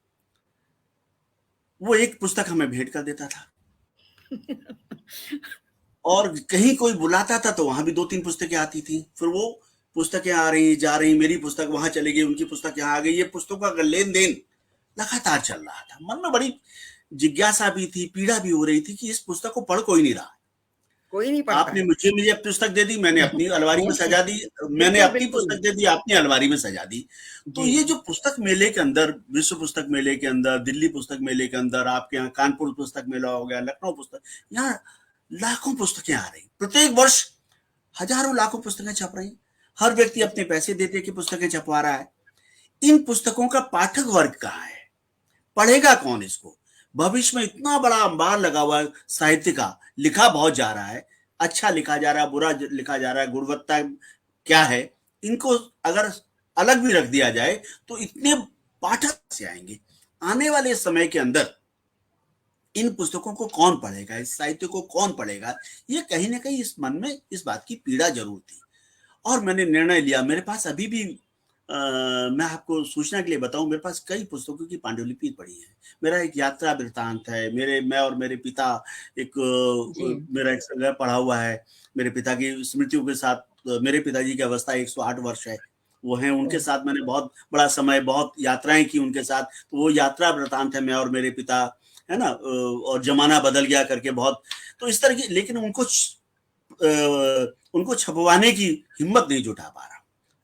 वो एक पुस्तक हमें भेंट कर देता था, और कहीं कोई बुलाता था तो वहां भी 2-3 पुस्तकें आती थी। फिर वो पुस्तकें आ रही जा रही, मेरी पुस्तक वहां चली गई, उनकी पुस्तक यहाँ आ गई, ये पुस्तकों का लेन देन लगातार चल रहा था। मन में बड़ी जिज्ञासा भी थी, पीड़ा भी हो रही थी कि इस पुस्तक को पढ़ कोई नहीं रहा। कोई नहीं पढ़ता आपने है। मुझे मुझे पुस्तक दे दी, मैंने अपनी अलमारी में सजा दी, मैंने बिल्कुल अपनी बिल्कुल। पुस्तक दे दी, आपने अलमारी में सजा दी। तो जी ये जो पुस्तक मेले के अंदर, विश्व पुस्तक मेले के अंदर, दिल्ली पुस्तक मेले के अंदर, आपके यहाँ कानपुर पुस्तक मेला हो गया, लखनऊ पुस्तक, यहाँ लाखों पुस्तकें आ रही, प्रत्येक वर्ष हजारों लाखों पुस्तकें छप रही। हर व्यक्ति अपने पैसे देते कि पुस्तकें छपवा रहा है। इन पुस्तकों का पाठक वर्ग कहाँ है, पढ़ेगा कौन इसको? भविष्य में इतना बड़ा अंबार लगा हुआ है साहित्य का, लिखा बहुत जा रहा है, अच्छा लिखा जा रहा है, बुरा लिखा जा रहा है, गुणवत्ता क्या है, इनको अगर अलग भी रख दिया जाए तो इतने पाठक से आएंगे। आने वाले समय के अंदर इन पुस्तकों को कौन पढ़ेगा, इस साहित्य को कौन पढ़ेगा, ये कहीं ना कहीं इस मन में इस बात की पीड़ा जरूर थी। और मैंने निर्णय लिया, मेरे पास अभी भी मैं आपको सूचना के लिए बताऊं, मेरे पास कई पुस्तकों की पांडुलिपि पड़ी है। मेरा एक यात्रा वृत्तांत है, मैं और मेरे पिता एक मेरा एक संग्रह पढ़ा हुआ है। मेरे पिता की स्मृतियों के साथ, मेरे पिताजी की अवस्था 108 वर्ष है, वो हैं, उनके साथ मैंने बहुत बड़ा समय, बहुत यात्राएं की उनके साथ, तो वो यात्रा वृत्तांत है, मैं और मेरे पिता, है ना। और जमाना बदल गया करके बहुत, तो इस तरह की, लेकिन उनको छपवाने की हिम्मत नहीं जुटा पा रहा।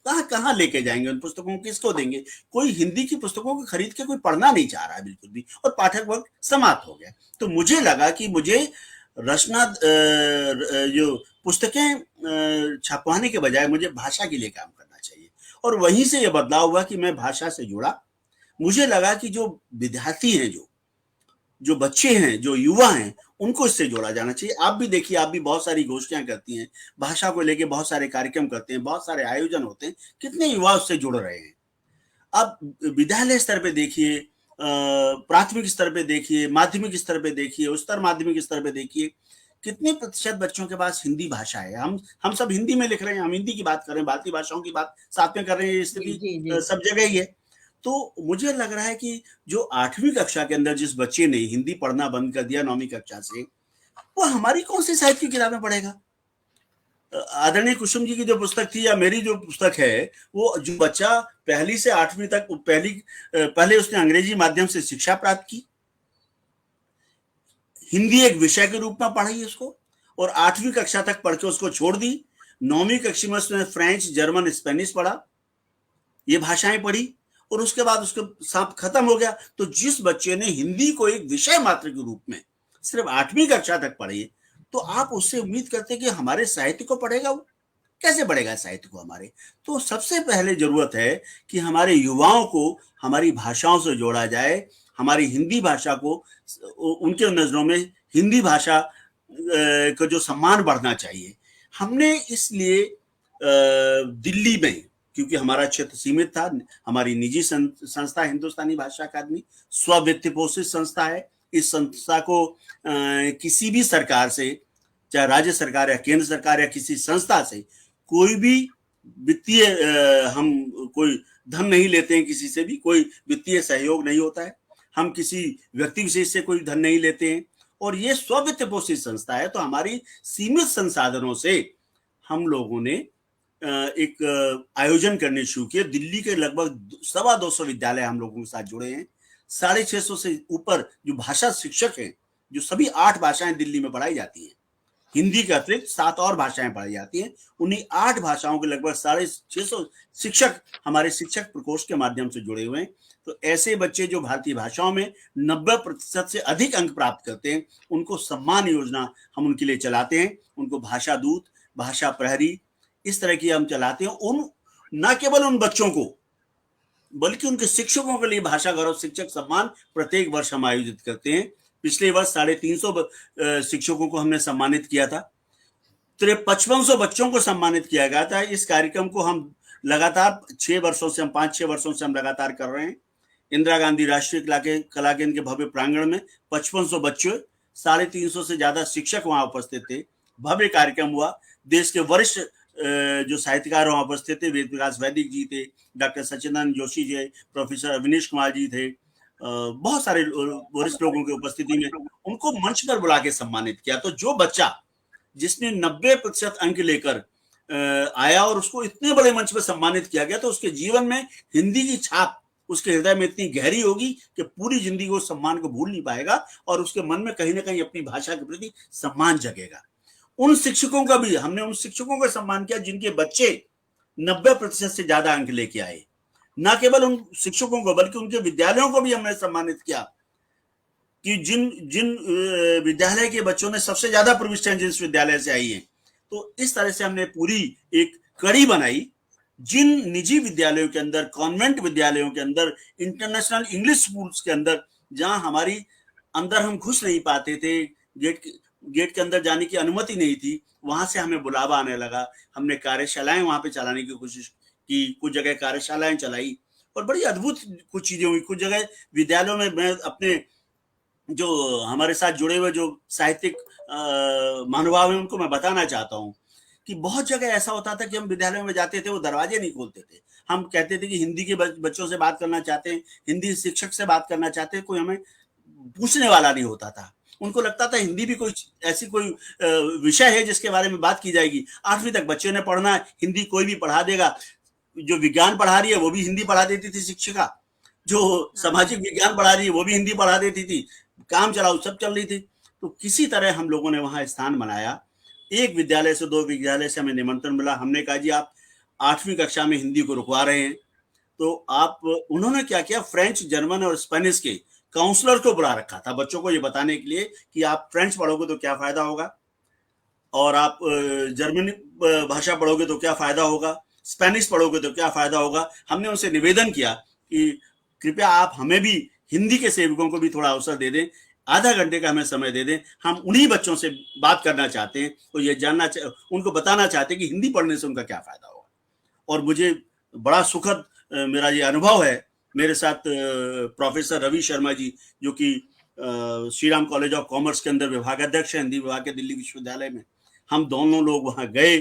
कहाँ कहाँ लेके जाएंगे उन पुस्तकों को, किसको देंगे? कोई हिंदी की पुस्तकों को खरीद के कोई पढ़ना नहीं चाह रहा है बिल्कुल भी, और पाठक वर्ग समाप्त हो गया। तो मुझे लगा कि मुझे रचना जो पुस्तकें छपवाने के बजाय मुझे भाषा के लिए काम करना चाहिए। और वहीं से यह बदलाव हुआ कि मैं भाषा से जुड़ा। मुझे लगा कि जो विद्यार्थी हैं, जो बच्चे हैं, जो युवा हैं, उनको इससे जोड़ा जाना चाहिए। आप भी देखिए, आप भी बहुत सारी गोष्ठियां करती हैं, भाषा को लेके बहुत सारे कार्यक्रम करते हैं, बहुत सारे आयोजन होते हैं, कितने युवा उससे जुड़ रहे हैं। आप विद्यालय स्तर पे देखिए, प्राथमिक स्तर पे देखिए, माध्यमिक स्तर पे देखिए, उच्चतर माध्यमिक स्तर पे देखिए, कितने प्रतिशत बच्चों के पास हिंदी भाषा है। हम सब हिंदी में लिख रहे हैं, हम हिंदी की बात कर रहे हैं, भारतीय भाषाओं की बात साथ में कर रहे हैं, ये स्थिति सब जगह ही है। तो मुझे लग रहा है कि जो 8वीं कक्षा के अंदर जिस बच्चे ने हिंदी पढ़ना बंद कर दिया 9वीं कक्षा से, वो हमारी कौन सी साहित्य की किताबें पढ़ेगा? आदरणीय कुसुम जी की जो पुस्तक थी या मेरी जो पुस्तक है, वो जो बच्चा पहली से 8वीं तक, पहले उसने अंग्रेजी माध्यम से शिक्षा प्राप्त की, हिंदी एक विषय के रूप में पढ़ी उसको, और 8वीं कक्षा तक पढ़ के उसको छोड़ दी। 9वीं कक्षा में उसने फ्रेंच, जर्मन, स्पेनिश पढ़ा, ये भाषाएं पढ़ी, और उसके बाद उसके साथ खत्म हो गया। तो जिस बच्चे ने हिंदी को एक विषय मात्र के रूप में सिर्फ 8वीं कक्षा तक पढ़ी, तो आप उससे उम्मीद करते कि हमारे साहित्य को पढ़ेगा? वो कैसे पढ़ेगा साहित्य को हमारे? तो सबसे पहले जरूरत है कि हमारे युवाओं को हमारी भाषाओं से जोड़ा जाए, हमारी हिंदी भाषा को, उनके नजरों में हिंदी भाषा का जो सम्मान बढ़ना चाहिए। हमने इसलिए दिल्ली में, क्योंकि हमारा क्षेत्र सीमित था, हमारी निजी संस्था हिंदुस्तानी भाषा अकादमी स्व-वित्त पोषित संस्था है। इस संस्था को किसी भी सरकार से, चाहे राज्य सरकार या केंद्र सरकार या किसी संस्था से, कोई भी वित्तीय हम कोई धन नहीं लेते हैं, किसी से भी कोई वित्तीय सहयोग नहीं होता है, हम किसी व्यक्ति विशेष से कोई धन नहीं लेते हैं, और ये स्व-वित्त पोषित संस्था है। तो हमारी सीमित संसाधनों से हम लोगों ने एक आयोजन करने शुरू किए। दिल्ली के लगभग 225 विद्यालय हम लोगों के साथ जुड़े हैं। 650 से ऊपर जो भाषा शिक्षक हैं, जो सभी 8 भाषाएं दिल्ली में पढ़ाई जाती हैं, हिंदी के अतिरिक्त 7 और भाषाएं पढ़ाई जाती हैं। उन्हीं 8 भाषाओं के लगभग 650 शिक्षक हमारे शिक्षक प्रकोष्ठ के माध्यम से जुड़े हुए हैं। तो ऐसे बच्चे जो भारतीय भाषाओं में 90% से अधिक अंक प्राप्त करते हैं, उनको सम्मान योजना हम उनके लिए चलाते हैं। उनको भाषा दूत, भाषा प्रहरी, इस तरह की हम चलाते हैं। न केवल उन बच्चों को, बल्कि उनके शिक्षकों के लिए भाषा गौरव शिक्षक सम्मान प्रत्येक वर्ष हम आयोजित करते हैं। पिछले वर्ष 350 शिक्षकों को हमने सम्मानित किया था। 5500 बच्चों को सम्मानित किया गया था। इस कार्यक्रम को हम लगातार 5-6 वर्षों से हम लगातार कर रहे हैं। इंदिरा गांधी राष्ट्रीय कला केंद्र के भव्य प्रांगण में 5500 बच्चे, 350 से ज्यादा शिक्षक वहां उपस्थित थे। भव्य कार्यक्रम हुआ। देश के वरिष्ठ जो साहित्यकार वहां उपस्थित थे, वेद प्रकाश वैदिक जी थे, डॉक्टर सच्चिदानंद जोशी जी, प्रोफेसर अविनीश कुमार जी थे, बहुत सारे वरिष्ठ लोगों की उपस्थिति में उनको मंच पर बुला के सम्मानित किया। तो जो बच्चा जिसने 90% अंक लेकर आया और उसको इतने बड़े मंच पर सम्मानित किया गया, तो उसके जीवन में हिंदी की छाप उसके हृदय में इतनी गहरी होगी कि पूरी जिंदगी वो सम्मान को भूल नहीं पाएगा, और उसके मन में कहीं ना कहीं अपनी भाषा के प्रति सम्मान जगेगा। उन शिक्षकों का भी हमने उन शिक्षकों का सम्मान किया जिनके बच्चे 90% से ज्यादा अंक लेके आए। न केवल उन शिक्षकों को, बल्कि उनके विद्यालयों को भी हमने सम्मानित किया कि जिन विद्यालय के बच्चों ने सबसे ज्यादा प्रविष्टियां जिस विद्यालय से आई हैं। तो इस तरह से हमने पूरी एक कड़ी बनाई। जिन निजी विद्यालयों के अंदर, कॉन्वेंट विद्यालयों के अंदर, इंटरनेशनल इंग्लिश स्कूल्स के अंदर, जहां हमारी अंदर हम घुस नहीं पाते थे, गेट के अंदर जाने की अनुमति नहीं थी, वहां से हमें बुलावा आने लगा। हमने कार्यशालाएं वहां पे चलाने की कोशिश की, कुछ जगह कार्यशालाएं चलाई, और बड़ी अद्भुत कुछ चीजें हुई। कुछ जगह विद्यालयों में मैं अपने जो हमारे साथ जुड़े हुए जो साहित्यिक महानुभाव हैं उनको मैं बताना चाहता हूँ कि बहुत जगह ऐसा होता था कि हम विद्यालयों में जाते थे, वो दरवाजे नहीं खोलते थे। हम कहते थे कि हिंदी के बच्चों से बात करना चाहते हैं, हिंदी शिक्षक से बात करना चाहते हैं, कोई हमें पूछने वाला नहीं होता था। उनको लगता था हिंदी भी कोई ऐसी कोई विषय है जिसके बारे में बात की जाएगी। 8वीं तक बच्चे ने पढ़ना है, हिंदी कोई भी पढ़ा देगा। जो विज्ञान पढ़ा रही है वो भी हिंदी पढ़ा देती थी शिक्षिका, जो सामाजिक विज्ञान पढ़ा रही है वो भी हिंदी पढ़ा देती थी, काम चलाओ सब चल रही थी। तो किसी तरह हम लोगों ने वहां स्थान बनाया। एक विद्यालय से 2 विद्यालय से हमें निमंत्रण मिला। हमने कहा जी आप 8वीं कक्षा में हिंदी को रुकवा रहे हैं, तो आप, उन्होंने क्या किया, फ्रेंच, जर्मन और स्पेनिश के काउंसलर को बुला रखा था बच्चों को ये बताने के लिए कि आप फ्रेंच पढ़ोगे तो क्या फायदा होगा, और आप जर्मनी भाषा पढ़ोगे तो क्या फायदा होगा, स्पेनिश पढ़ोगे तो क्या फायदा होगा। हमने उनसे निवेदन किया कि कृपया आप हमें भी, हिंदी के सेवकों को भी थोड़ा अवसर दे दें, आधा घंटे का हमें समय दे दें। हम उन्हीं बच्चों से बात करना चाहते हैं, तो ये उनको बताना चाहते हैं कि हिंदी पढ़ने से उनका क्या फायदा होगा। और मुझे बड़ा सुखद मेरा ये अनुभव है। मेरे साथ प्रोफेसर रवि शर्मा जी, जो कि Shri Ram college of commerce के अंदर विभागाध्यक्ष है हिंदी विभाग के दिल्ली विश्वविद्यालय में, हम दोनों लोग वहां गए।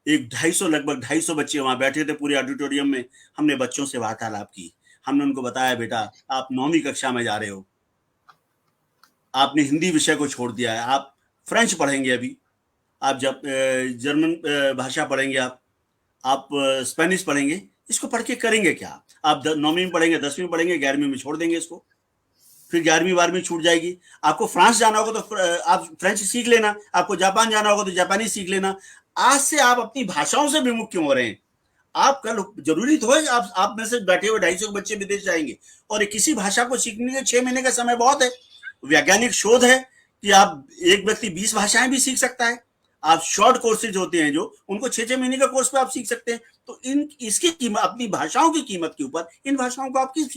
लगभग 250 बच्चे वहां बैठे थे पूरे ऑडिटोरियम में। हमने बच्चों से वार्तालाप की। हमने उनको बताया, बेटा आप 9वीं कक्षा में जा रहे हो, आपने हिंदी विषय को छोड़ दिया है, आप फ्रेंच पढ़ेंगे, अभी आप जब जर्मन भाषा पढ़ेंगे, आप स्पेनिश पढ़ेंगे, इसको पढ़ के करेंगे क्या? आप 9वीं में पढ़ेंगे, 10वीं में पढ़ेंगे, 11वीं में छोड़ देंगे इसको, फिर 11वीं 12वीं छूट जाएगी। आपको फ्रांस जाना होगा तो आप फ्रेंच सीख लेना, आपको जापान जाना होगा तो जापानी सीख लेना। आज से आप अपनी भाषाओं से विमुख क्यों हो रहे हैं? आप कल जरूरी तो है, आप में से बैठे हुए 250 बच्चे विदेश जाएंगे, और किसी भाषा को सीखने के 6 महीने का समय बहुत है। वैज्ञानिक शोध है कि आप, एक व्यक्ति 20 भाषाएं भी सीख सकता है। आप शॉर्ट कोर्सेज होते हैं जो, उनको 6-6 महीने का कोर्स पे आप सीख सकते हैं। तो इसकी कीमत, अपनी भाषाओं की कीमत के ऊपर इन भाषाओं को आप किस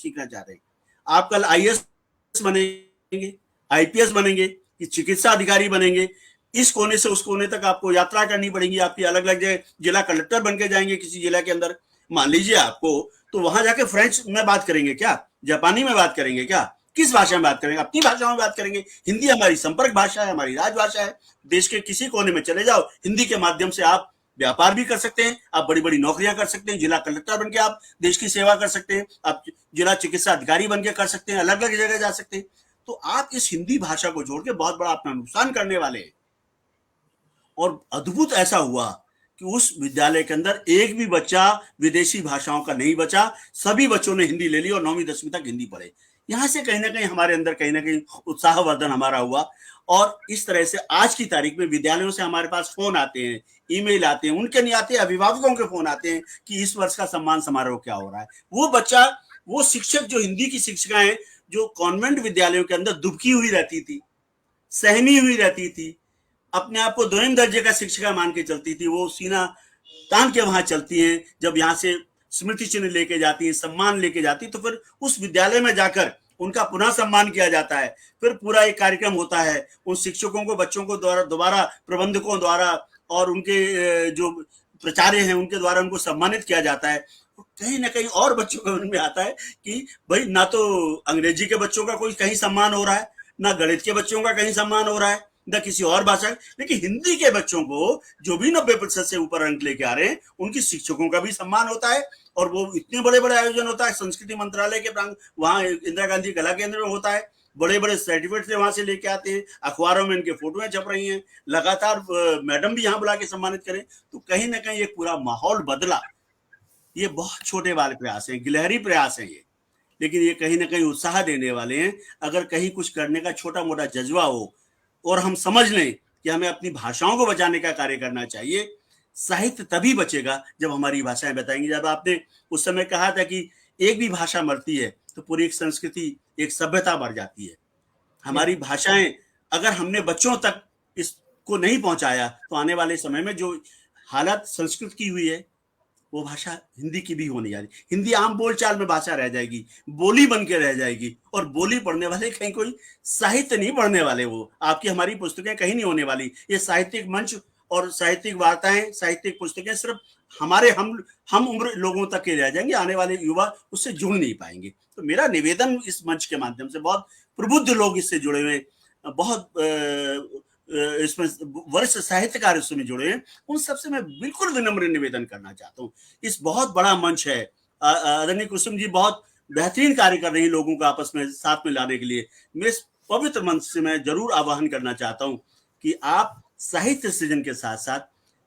सीखना चाह रहे हैं? आप कल IAS बनेंगे, IPS बनेंगे, कि चिकित्सा अधिकारी बनेंगे, इस कोने से उस कोने तक आपको यात्रा करनी पड़ेगी, आपकी अलग अलग जगह जिला कलेक्टर बन के जाएंगे किसी जिला के अंदर, मान लीजिए आपको, तो वहां जाके फ्रेंच में बात करेंगे क्या, जापानी में बात करेंगे क्या, किस भाषा में बात करेंगे? अपनी भाषाओं में बात करेंगे। हिंदी हमारी संपर्क भाषा है, हमारी राजभाषा है। देश के किसी कोने में चले जाओ, हिंदी के माध्यम से आप व्यापार भी कर सकते हैं, आप बड़ी बड़ी नौकरियां कर सकते हैं, जिला कलेक्टर बन के आप देश की सेवा कर सकते हैं, आप जिला चिकित्सा अधिकारी बन के कर सकते हैं, अलग अलग जगह जा सकते हैं। तो आप इस हिंदी भाषा को छोड़ के बहुत बड़ा अपना नुकसान करने वाले हैं। और अद्भुत ऐसा हुआ कि उस विद्यालय के अंदर एक भी बच्चा विदेशी भाषाओं का नहीं बचा, सभी बच्चों ने हिंदी ले ली और 9वीं 10वीं तक हिंदी पढ़े। यहां से कहीं ना कहीं हमारे अंदर कहीं ना कहीं उत्साहवर्धन हमारा हुआ। और इस तरह से आज की तारीख में विद्यालयों से हमारे पास फोन आते हैं, ईमेल आते हैं, उनके नहीं आते, अभिभावकों के फोन आते हैं कि इस वर्ष का सम्मान समारोह क्या हो रहा है। वो बच्चा, वो शिक्षक, जो हिंदी की शिक्षिकाएं जो कॉन्वेंट विद्यालयों के अंदर दुबकी हुई रहती थी, सहमी हुई रहती थी, अपने आप को 2वीं दर्जे का शिक्षिका मान के चलती थी, वो सीना तान के वहां चलती हैं। जब यहाँ से स्मृति चिन्ह लेके जाती है, सम्मान लेके जाती, तो फिर उस विद्यालय में जाकर उनका पुनः सम्मान किया जाता है। फिर पूरा एक कार्यक्रम होता है, उन शिक्षकों को, बच्चों को दोबारा प्रबंधकों द्वारा और उनके जो प्राचार्य हैं उनके द्वारा उनको सम्मानित किया जाता है। कहीं ना कहीं और बच्चों के मन में आता है कि भाई, ना तो अंग्रेजी के बच्चों का कोई कहीं सम्मान हो रहा है, ना गणित के बच्चों का कहीं सम्मान हो रहा है, न किसी और भाषा, लेकिन हिंदी के बच्चों को जो भी 90% से ऊपर अंक लेके आ रहे हैं, उनकी शिक्षकों का भी सम्मान होता है। और वो इतने बड़े बड़े आयोजन होता है, संस्कृति मंत्रालय के प्रांगण, वहां इंदिरा गांधी कला केंद्र में होता है, बड़े बड़े सर्टिफिकेट वहां से लेके आते हैं, अखबारों में इनके फोटोएं छप रही हैं, लगातार मैडम भी यहाँ बुला के सम्मानित करें। तो कहीं ना कहीं एक पूरा माहौल बदला। ये बहुत छोटे वाले प्रयास हैं, गिलहरी प्रयास हैं ये, लेकिन ये कहीं ना कहीं उत्साह देने वाले हैं। अगर कहीं कुछ करने का छोटा मोटा जज्बा हो और हम समझ लें कि हमें अपनी भाषाओं को बचाने का कार्य करना चाहिए, साहित्य तभी बचेगा जब हमारी भाषाएं बताएंगी। जब आपने उस समय कहा था कि एक भी भाषा मरती है तो पूरी एक संस्कृति, एक सभ्यता मर जाती है। हमारी भाषाएं, अगर हमने बच्चों तक इसको नहीं पहुंचाया, तो आने वाले समय में जो हालत संस्कृत की हुई है, वो भाषा हिंदी की भी होने जा रही। हिंदी आम बोलचाल में भाषा रह जाएगी, बोली बन के रह जाएगी, और बोली पढ़ने वाले कहीं कोई साहित्य नहीं पढ़ने वाले, वो आपकी हमारी पुस्तकें कहीं नहीं होने वाली। ये साहित्यिक मंच और साहित्यिक वार्ताएं, साहित्यिक पुस्तकें सिर्फ हम उम्र लोगों तक के रह जाएंगे, आने वाले युवा उससे जुड़ नहीं पाएंगे। तो मेरा निवेदन इस मंच के माध्यम से, बहुत प्रबुद्ध लोग इससे जुड़े हुए, बहुत इसमें वरिष्ठ साहित्यकार इसमें जुड़े हैं, उन सबसे मैं बिल्कुल विनम्र निवेदन करना चाहता हूँ। इस बहुत बड़ा मंच है, आदरणीय कुसुम जी बहुत बेहतरीन कार्य कर रही है लोगों को आपस में साथ में लाने के लिए। मैं इस पवित्र मंच से मैं जरूर आह्वान करना चाहता हूँ कि आप साहित्य सृजन के साथ साथ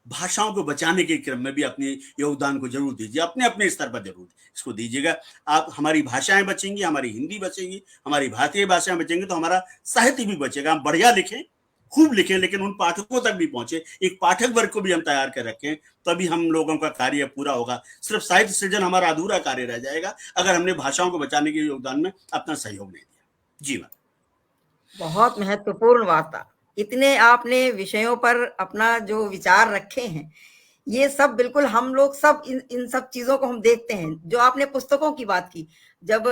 भाषाओं को बचाने के क्रम में भी अपने योगदान को जरूर दीजिए, अपने अपने स्तर पर जरूर इसको दीजिएगा। आप, हमारी भाषाएं बचेंगी, हमारी हिंदी बचेगी, हमारी भारतीय भाषाएं बचेंगी, तो हमारा साहित्य भी बचेगा। हम बढ़िया लिखें, खूब लिखें, लेकिन उन पाठकों तक भी पहुंचे, एक पाठक वर्ग को भी हम तैयार कर रखें, तभी हम लोगों का कार्य पूरा होगा। सिर्फ साहित्य सृजन हमारा अधूरा कार्य रह जाएगा अगर हमने भाषाओं को बचाने के योगदान में अपना सहयोग नहीं दिया। जी मैम। बहुत महत्वपूर्ण वार्ता, इतने आपने विषयों पर अपना जो विचार रखे हैं, ये सब बिल्कुल हम लोग सब इन सब चीजों को हम देखते हैं। जो आपने पुस्तकों की बात की, जब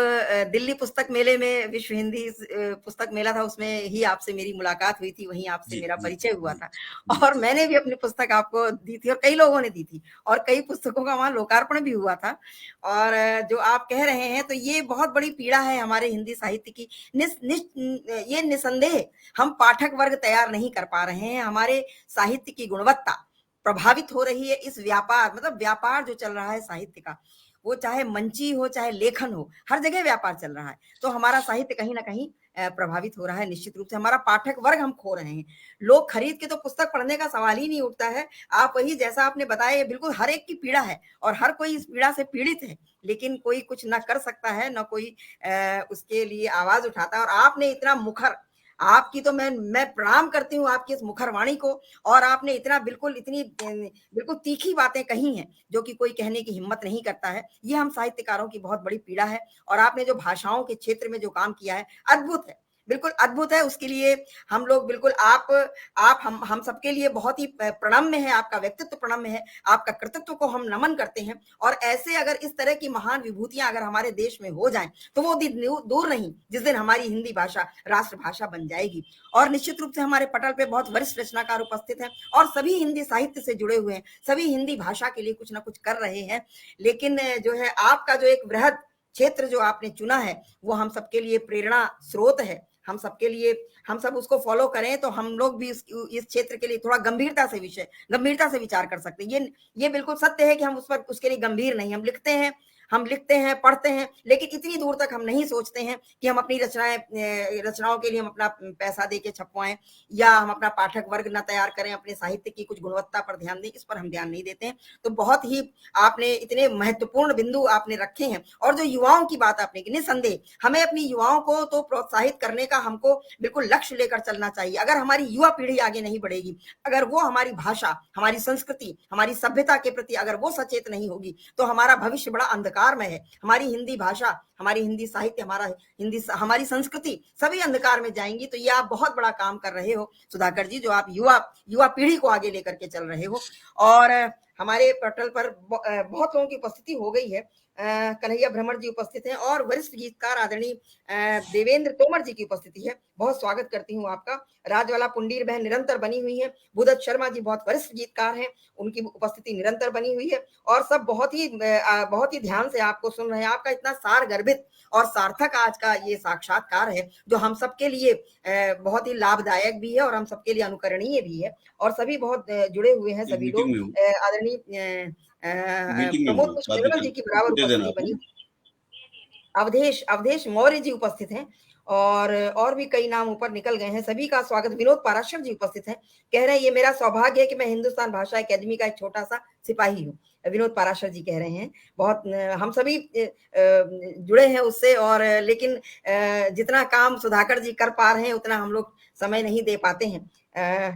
दिल्ली पुस्तक मेले में, विश्व हिंदी पुस्तक मेला था, उसमें ही आपसे मेरी मुलाकात हुई थी, वहीं आपसे जी मेरा जी परिचय हुआ जी था। जी और जी मैंने भी अपनी पुस्तक आपको दी थी और कई लोगों ने दी थी, और कई पुस्तकों का वहां लोकार्पण भी हुआ था। और जो आप कह रहे हैं, तो ये बहुत बड़ी पीड़ा है हमारे हिंदी साहित्य की। ये निसंदेह हम पाठक वर्ग तैयार नहीं कर पा रहे हैं। हमारे साहित्य की गुणवत्ता प्रभावित हो रही है इस व्यापार, मतलब व्यापार जो चल रहा है साहित्य का, वो चाहे मंची हो चाहे लेखन हो, हर जगह व्यापार चल रहा है। तो हमारा साहित्य कहीं ना कहीं प्रभावित हो रहा है। निश्चित रूप से हमारा पाठक वर्ग हम खो रहे हैं। लोग खरीद के तो पुस्तक पढ़ने का सवाल ही नहीं उठता है। आप वही जैसा आपने बताया, ये बिल्कुल हर एक की पीड़ा है और हर कोई इस पीड़ा से पीड़ित है, लेकिन कोई कुछ ना कर सकता है, ना कोई उसके लिए आवाज उठाता है। और आपने इतना मुखर, आपकी तो मैं प्रणाम करती हूँ आपकी इस मुखर वाणी को। और आपने इतना बिल्कुल इतनी बिल्कुल तीखी बातें कही हैं, जो कि कोई कहने की हिम्मत नहीं करता है। ये हम साहित्यकारों की बहुत बड़ी पीड़ा है। और आपने जो भाषाओं के क्षेत्र में जो काम किया है, अद्भुत है, बिल्कुल अद्भुत है। उसके लिए हम लोग बिल्कुल आप हम सबके लिए बहुत ही प्रणम्य है, आपका व्यक्तित्व प्रणम्य है, आपका कृतित्व को हम नमन करते हैं। और ऐसे अगर इस तरह की महान विभूतियां अगर हमारे देश में हो जाएं, तो वो दिन दूर नहीं जिस दिन हमारी हिंदी भाषा राष्ट्रभाषा बन जाएगी। और निश्चित रूप से हमारे पटल पे बहुत वरिष्ठ रचनाकार उपस्थित हैं और सभी हिंदी साहित्य से जुड़े हुए हैं, सभी हिंदी भाषा के लिए कुछ ना कुछ कर रहे हैं। लेकिन जो है आपका जो एक वृहद क्षेत्र जो आपने चुना है, वो हम सबके लिए प्रेरणा स्रोत है। हम सबके लिए, हम सब उसको फॉलो करें तो हम लोग भी इस क्षेत्र के लिए थोड़ा गंभीरता से विचार कर सकते हैं। ये बिल्कुल सत्य है कि हम उस पर उसके लिए गंभीर नहीं। हम लिखते हैं, पढ़ते हैं, लेकिन इतनी दूर तक हम नहीं सोचते हैं कि हम अपनी रचनाओं के लिए हम अपना पैसा दे के छपवाएं, या हम अपना पाठक वर्ग न तैयार करें, अपने साहित्य की कुछ गुणवत्ता पर ध्यान दें, इस पर हम ध्यान नहीं देते हैं। तो बहुत ही आपने इतने महत्वपूर्ण बिंदु आपने रखे हैं। और जो युवाओं की बात आपने की, निसंदेह हमें अपनी युवाओं को तो प्रोत्साहित करने का हमको बिल्कुल लक्ष्य लेकर चलना चाहिए। अगर हमारी युवा पीढ़ी आगे नहीं बढ़ेगी, अगर वो हमारी भाषा, हमारी संस्कृति, हमारी सभ्यता के प्रति अगर वो सचेत नहीं होगी, तो हमारा भविष्य बड़ा अंधकार में है। हमारी हिंदी भाषा, हमारी हिंदी साहित्य, हमारी संस्कृति सभी अंधकार में जाएंगी। तो ये आप बहुत बड़ा काम कर रहे हो सुधाकर जी, जो आप युवा पीढ़ी को आगे लेकर के चल रहे हो। और हमारे पटल पर बहुत लोगों की उपस्थिति हो गई है। कन्हैया भ्रमर जी उपस्थित हैं और वरिष्ठ गीतकार आदरणीय देवेंद्र तोमर जी की उपस्थिति है। बहुत स्वागत करती हूँ आपका। राजवाला पुंडीर बहन निरंतर बनी हुई है। बुदत शर्मा जी बहुत वरिष्ठ गीतकार हैं, उनकी उपस्थिति निरंतर बनी हुई है। और सब बहुत ही ध्यान से आपको सुन रहे हैं। आपका इतना सार गर्भित और सार्थक आज का ये साक्षात्कार है, जो हम सबके लिए बहुत ही लाभदायक भी है और हम सबके लिए अनुकरणीय भी है। और सभी बहुत जुड़े हुए हैं, सभी मीटिंग लोग। में हूँ, आदरणीय मीटिंग में प्रमोद हूँ, पुष्प बाद निर्मल जी की बराबर दे देना उपस्थिति आप बनी। ना। अवधेश मौर्य जी उपस्थित हैं। और भी कई नाम ऊपर निकल गए हैं। सभी का स्वागत। विनोद पाराशर जी उपस्थित हैं, कह रहे हैं ये मेरा सौभाग्य है कि मैं हिंदुस्तान भाषा अकेदमी का एक छोटा सा सिपाही हूँ। विनोद पाराशर जी कह रहे हैं। बहुत हम सभी जुड़े हैं उससे। और लेकिन जितना काम सुधाकर जी कर पा रहे हैं, उतना हम लोग समय नहीं दे पाते हैं,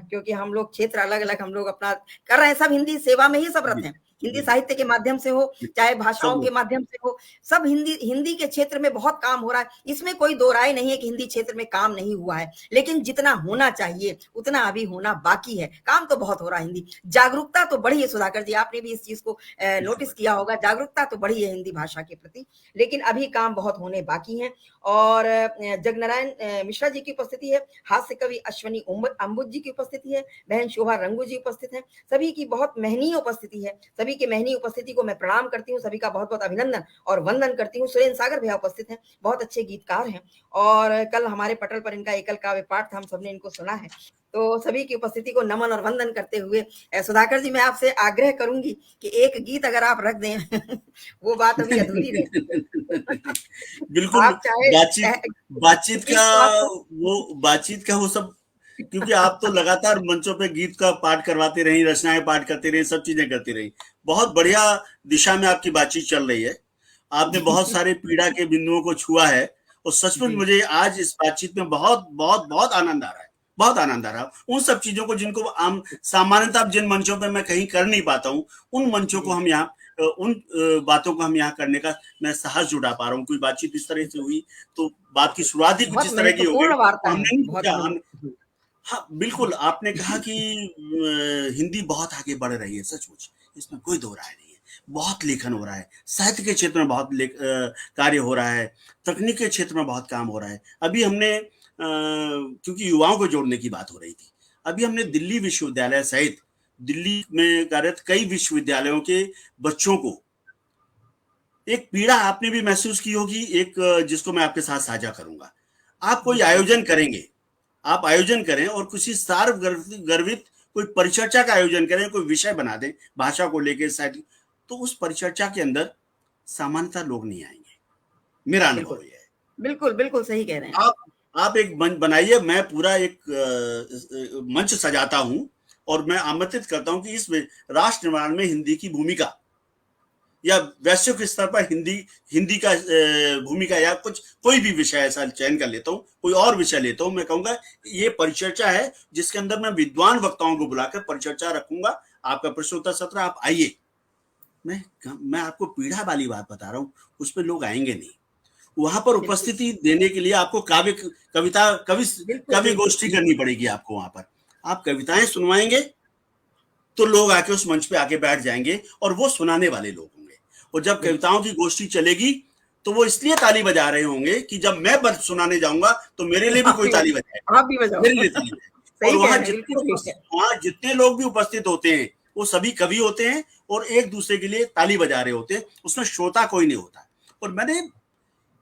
क्योंकि हम लोग क्षेत्र अलग अलग हम लोग अपना कर रहे हैं। सब हिंदी सेवा में ही सब रत जी हैं। हिंदी जी साहित्य के माध्यम से हो, जी, चाहे सब भाषाओं के लोग। माध्यम से हो, सब हिंदी के क्षेत्र में बहुत काम हो रहा है। इसमें कोई दो राय नहीं है कि हिंदी क्षेत्र में काम नहीं हुआ है, लेकिन जितना होना चाहिए उतना अभी होना बाकी है। काम तो बहुत हो रहा है। हिंदी जागरूकता तो बढ़ी है सुधाकर जी, आपने भी इस चीज को नोटिस किया होगा। जागरूकता तो बढ़ी है हिंदी भाषा के प्रति, लेकिन अभी काम बहुत होने बाकी है। और जगनारायण मिश्रा जी की उपस्थिति है। हास्य कवि अश्वनी अम्बुज जी की उपस्थिति है। बहन शोभा रंगू जी उपस्थित हैं। सभी की बहुत महनीय उपस्थिति है। सभी सभी की मेहनी उपस्थिति को मैं प्रणाम करती हूँ, सभी का बहुत-बहुत अभिनंदन और वंदन करती हूँ। सुरेंद्र सागर भैया उपस्थित हैं, बहुत अच्छे गीतकार हैं और कल हमारे पटल पर इनका एकल काव्य पाठ था, हम सबने इनको सुना है। तो सभी की उपस्थिति को नमन और वंदन करते हुए सुधाकर जी, मैं आपसे आग्रह करूँगी कि एक गीत अगर आप रख दें वो बात अभी अधूरी रहती। बिल्कुल। आप चाहे बातचीत बातचीत गीत का तो आपको बातचीत का वो सब, क्योंकि आप तो लगातार मंचों पे गीत का पाठ करवाते रही, रचनाएं पाठ करते रही, सब चीजें करती रही। बहुत बढ़िया दिशा में आपकी बातचीत चल रही है। आपने बहुत सारे पीड़ा के बिंदुओं को छुआ है और सचमुच जी, मुझे आज इस बातचीत में बहुत बहुत बहुत आनंद आ रहा है। बहुत आनंद आ रहा है उन सब चीजों को जिनको आम सामान्यतः जिन मंचों पे मैं कहीं कर नहीं पाता हूँ, उन मंचों को जी। हम यहाँ उन बातों को हम यहाँ करने का मैं साहस जुटा पा रहा हूँ। कोई बातचीत इस तरह से हुई तो बात की शुरुआत ही कुछ बहुत इस तरह की हो गई। महत्वपूर्ण वार्ता है, हमने नहीं बहुत सोचा महत्व हम। हाँ बिल्कुल, आपने कहा कि हिंदी बहुत आगे बढ़ रही है, सचमुच इसमें कोई दो राय नहीं है। बहुत लेखन हो रहा है, साहित्य के क्षेत्र में बहुत कार्य हो रहा है, तकनीक के क्षेत्र में बहुत काम हो रहा है। अभी हमने क्योंकि युवाओं को जोड़ने की बात हो रही थी, अभी हमने दिल्ली विश्वविद्यालय सहित दिल्ली में कार्यरत कई विश्वविद्यालयों के बच्चों को, एक पीड़ा आपने भी महसूस की होगी, एक जिसको मैं आपके साथ साझा करूंगा। आप कोई बिल्कुल, आयोजन करेंगे, आप आयोजन करें और किसी गर्वित कोई परिचर्चा का आयोजन करें, कोई विषय बना दें भाषा को लेकर साहित्य, तो उस परिचर्चा के अंदर सामान्यतः लोग नहीं आएंगे। मेरा बिल्कुल, अनुभव यह है। बिल्कुल, बिल्कुल सही कह रहे हैं आप। आप आप एक मंच बनाइए, मैं पूरा एक मंच सजाता हूं और मैं आमंत्रित करता हूं कि इस राष्ट्र निर्माण में हिंदी की भूमिका या वैश्विक स्तर पर हिंदी हिंदी का भूमिका या कुछ कोई भी विषय ऐसा चयन कर लेता हूँ, कोई और विषय लेता हूँ। मैं कहूंगा ये परिचर्चा है जिसके अंदर मैं विद्वान वक्ताओं को बुलाकर परिचर्चा रखूंगा। आपका प्रश्नोत्तर सत्र, आप आइए। मैं आपको पीड़ा वाली बात बता रहा हूँ, उस पर लोग आएंगे नहीं। वहां पर बिल्कुल, उपस्थिति देने के लिए आपको बिल्कुल, कवि बिल्कुल। गोष्ठी करनी पड़ेगी आपको। वहां पर आप कविताएं सुनवाएंगे तो लोग आके उस मंच पे आके बैठ जाएंगे और वो सुनाने वाले लोग होंगे। और जब बिल्कुल, कविताओं की गोष्ठी चलेगी तो वो इसलिए ताली बजा रहे होंगे कि जब मैं सुनाने जाऊंगा तो मेरे लिए भी कोई ताली बजाएगा, आप भी बजाओ। मेरे लिए ताली बजाएगा। और सही कह रहे हैं, बिल्कुल ठीक है। वहां जितने लोग भी उपस्थित होते हैं वो सभी कवि होते हैं और एक दूसरे के लिए ताली बजा रहे होते हैं, उसमें श्रोता कोई नहीं होता। और मैंने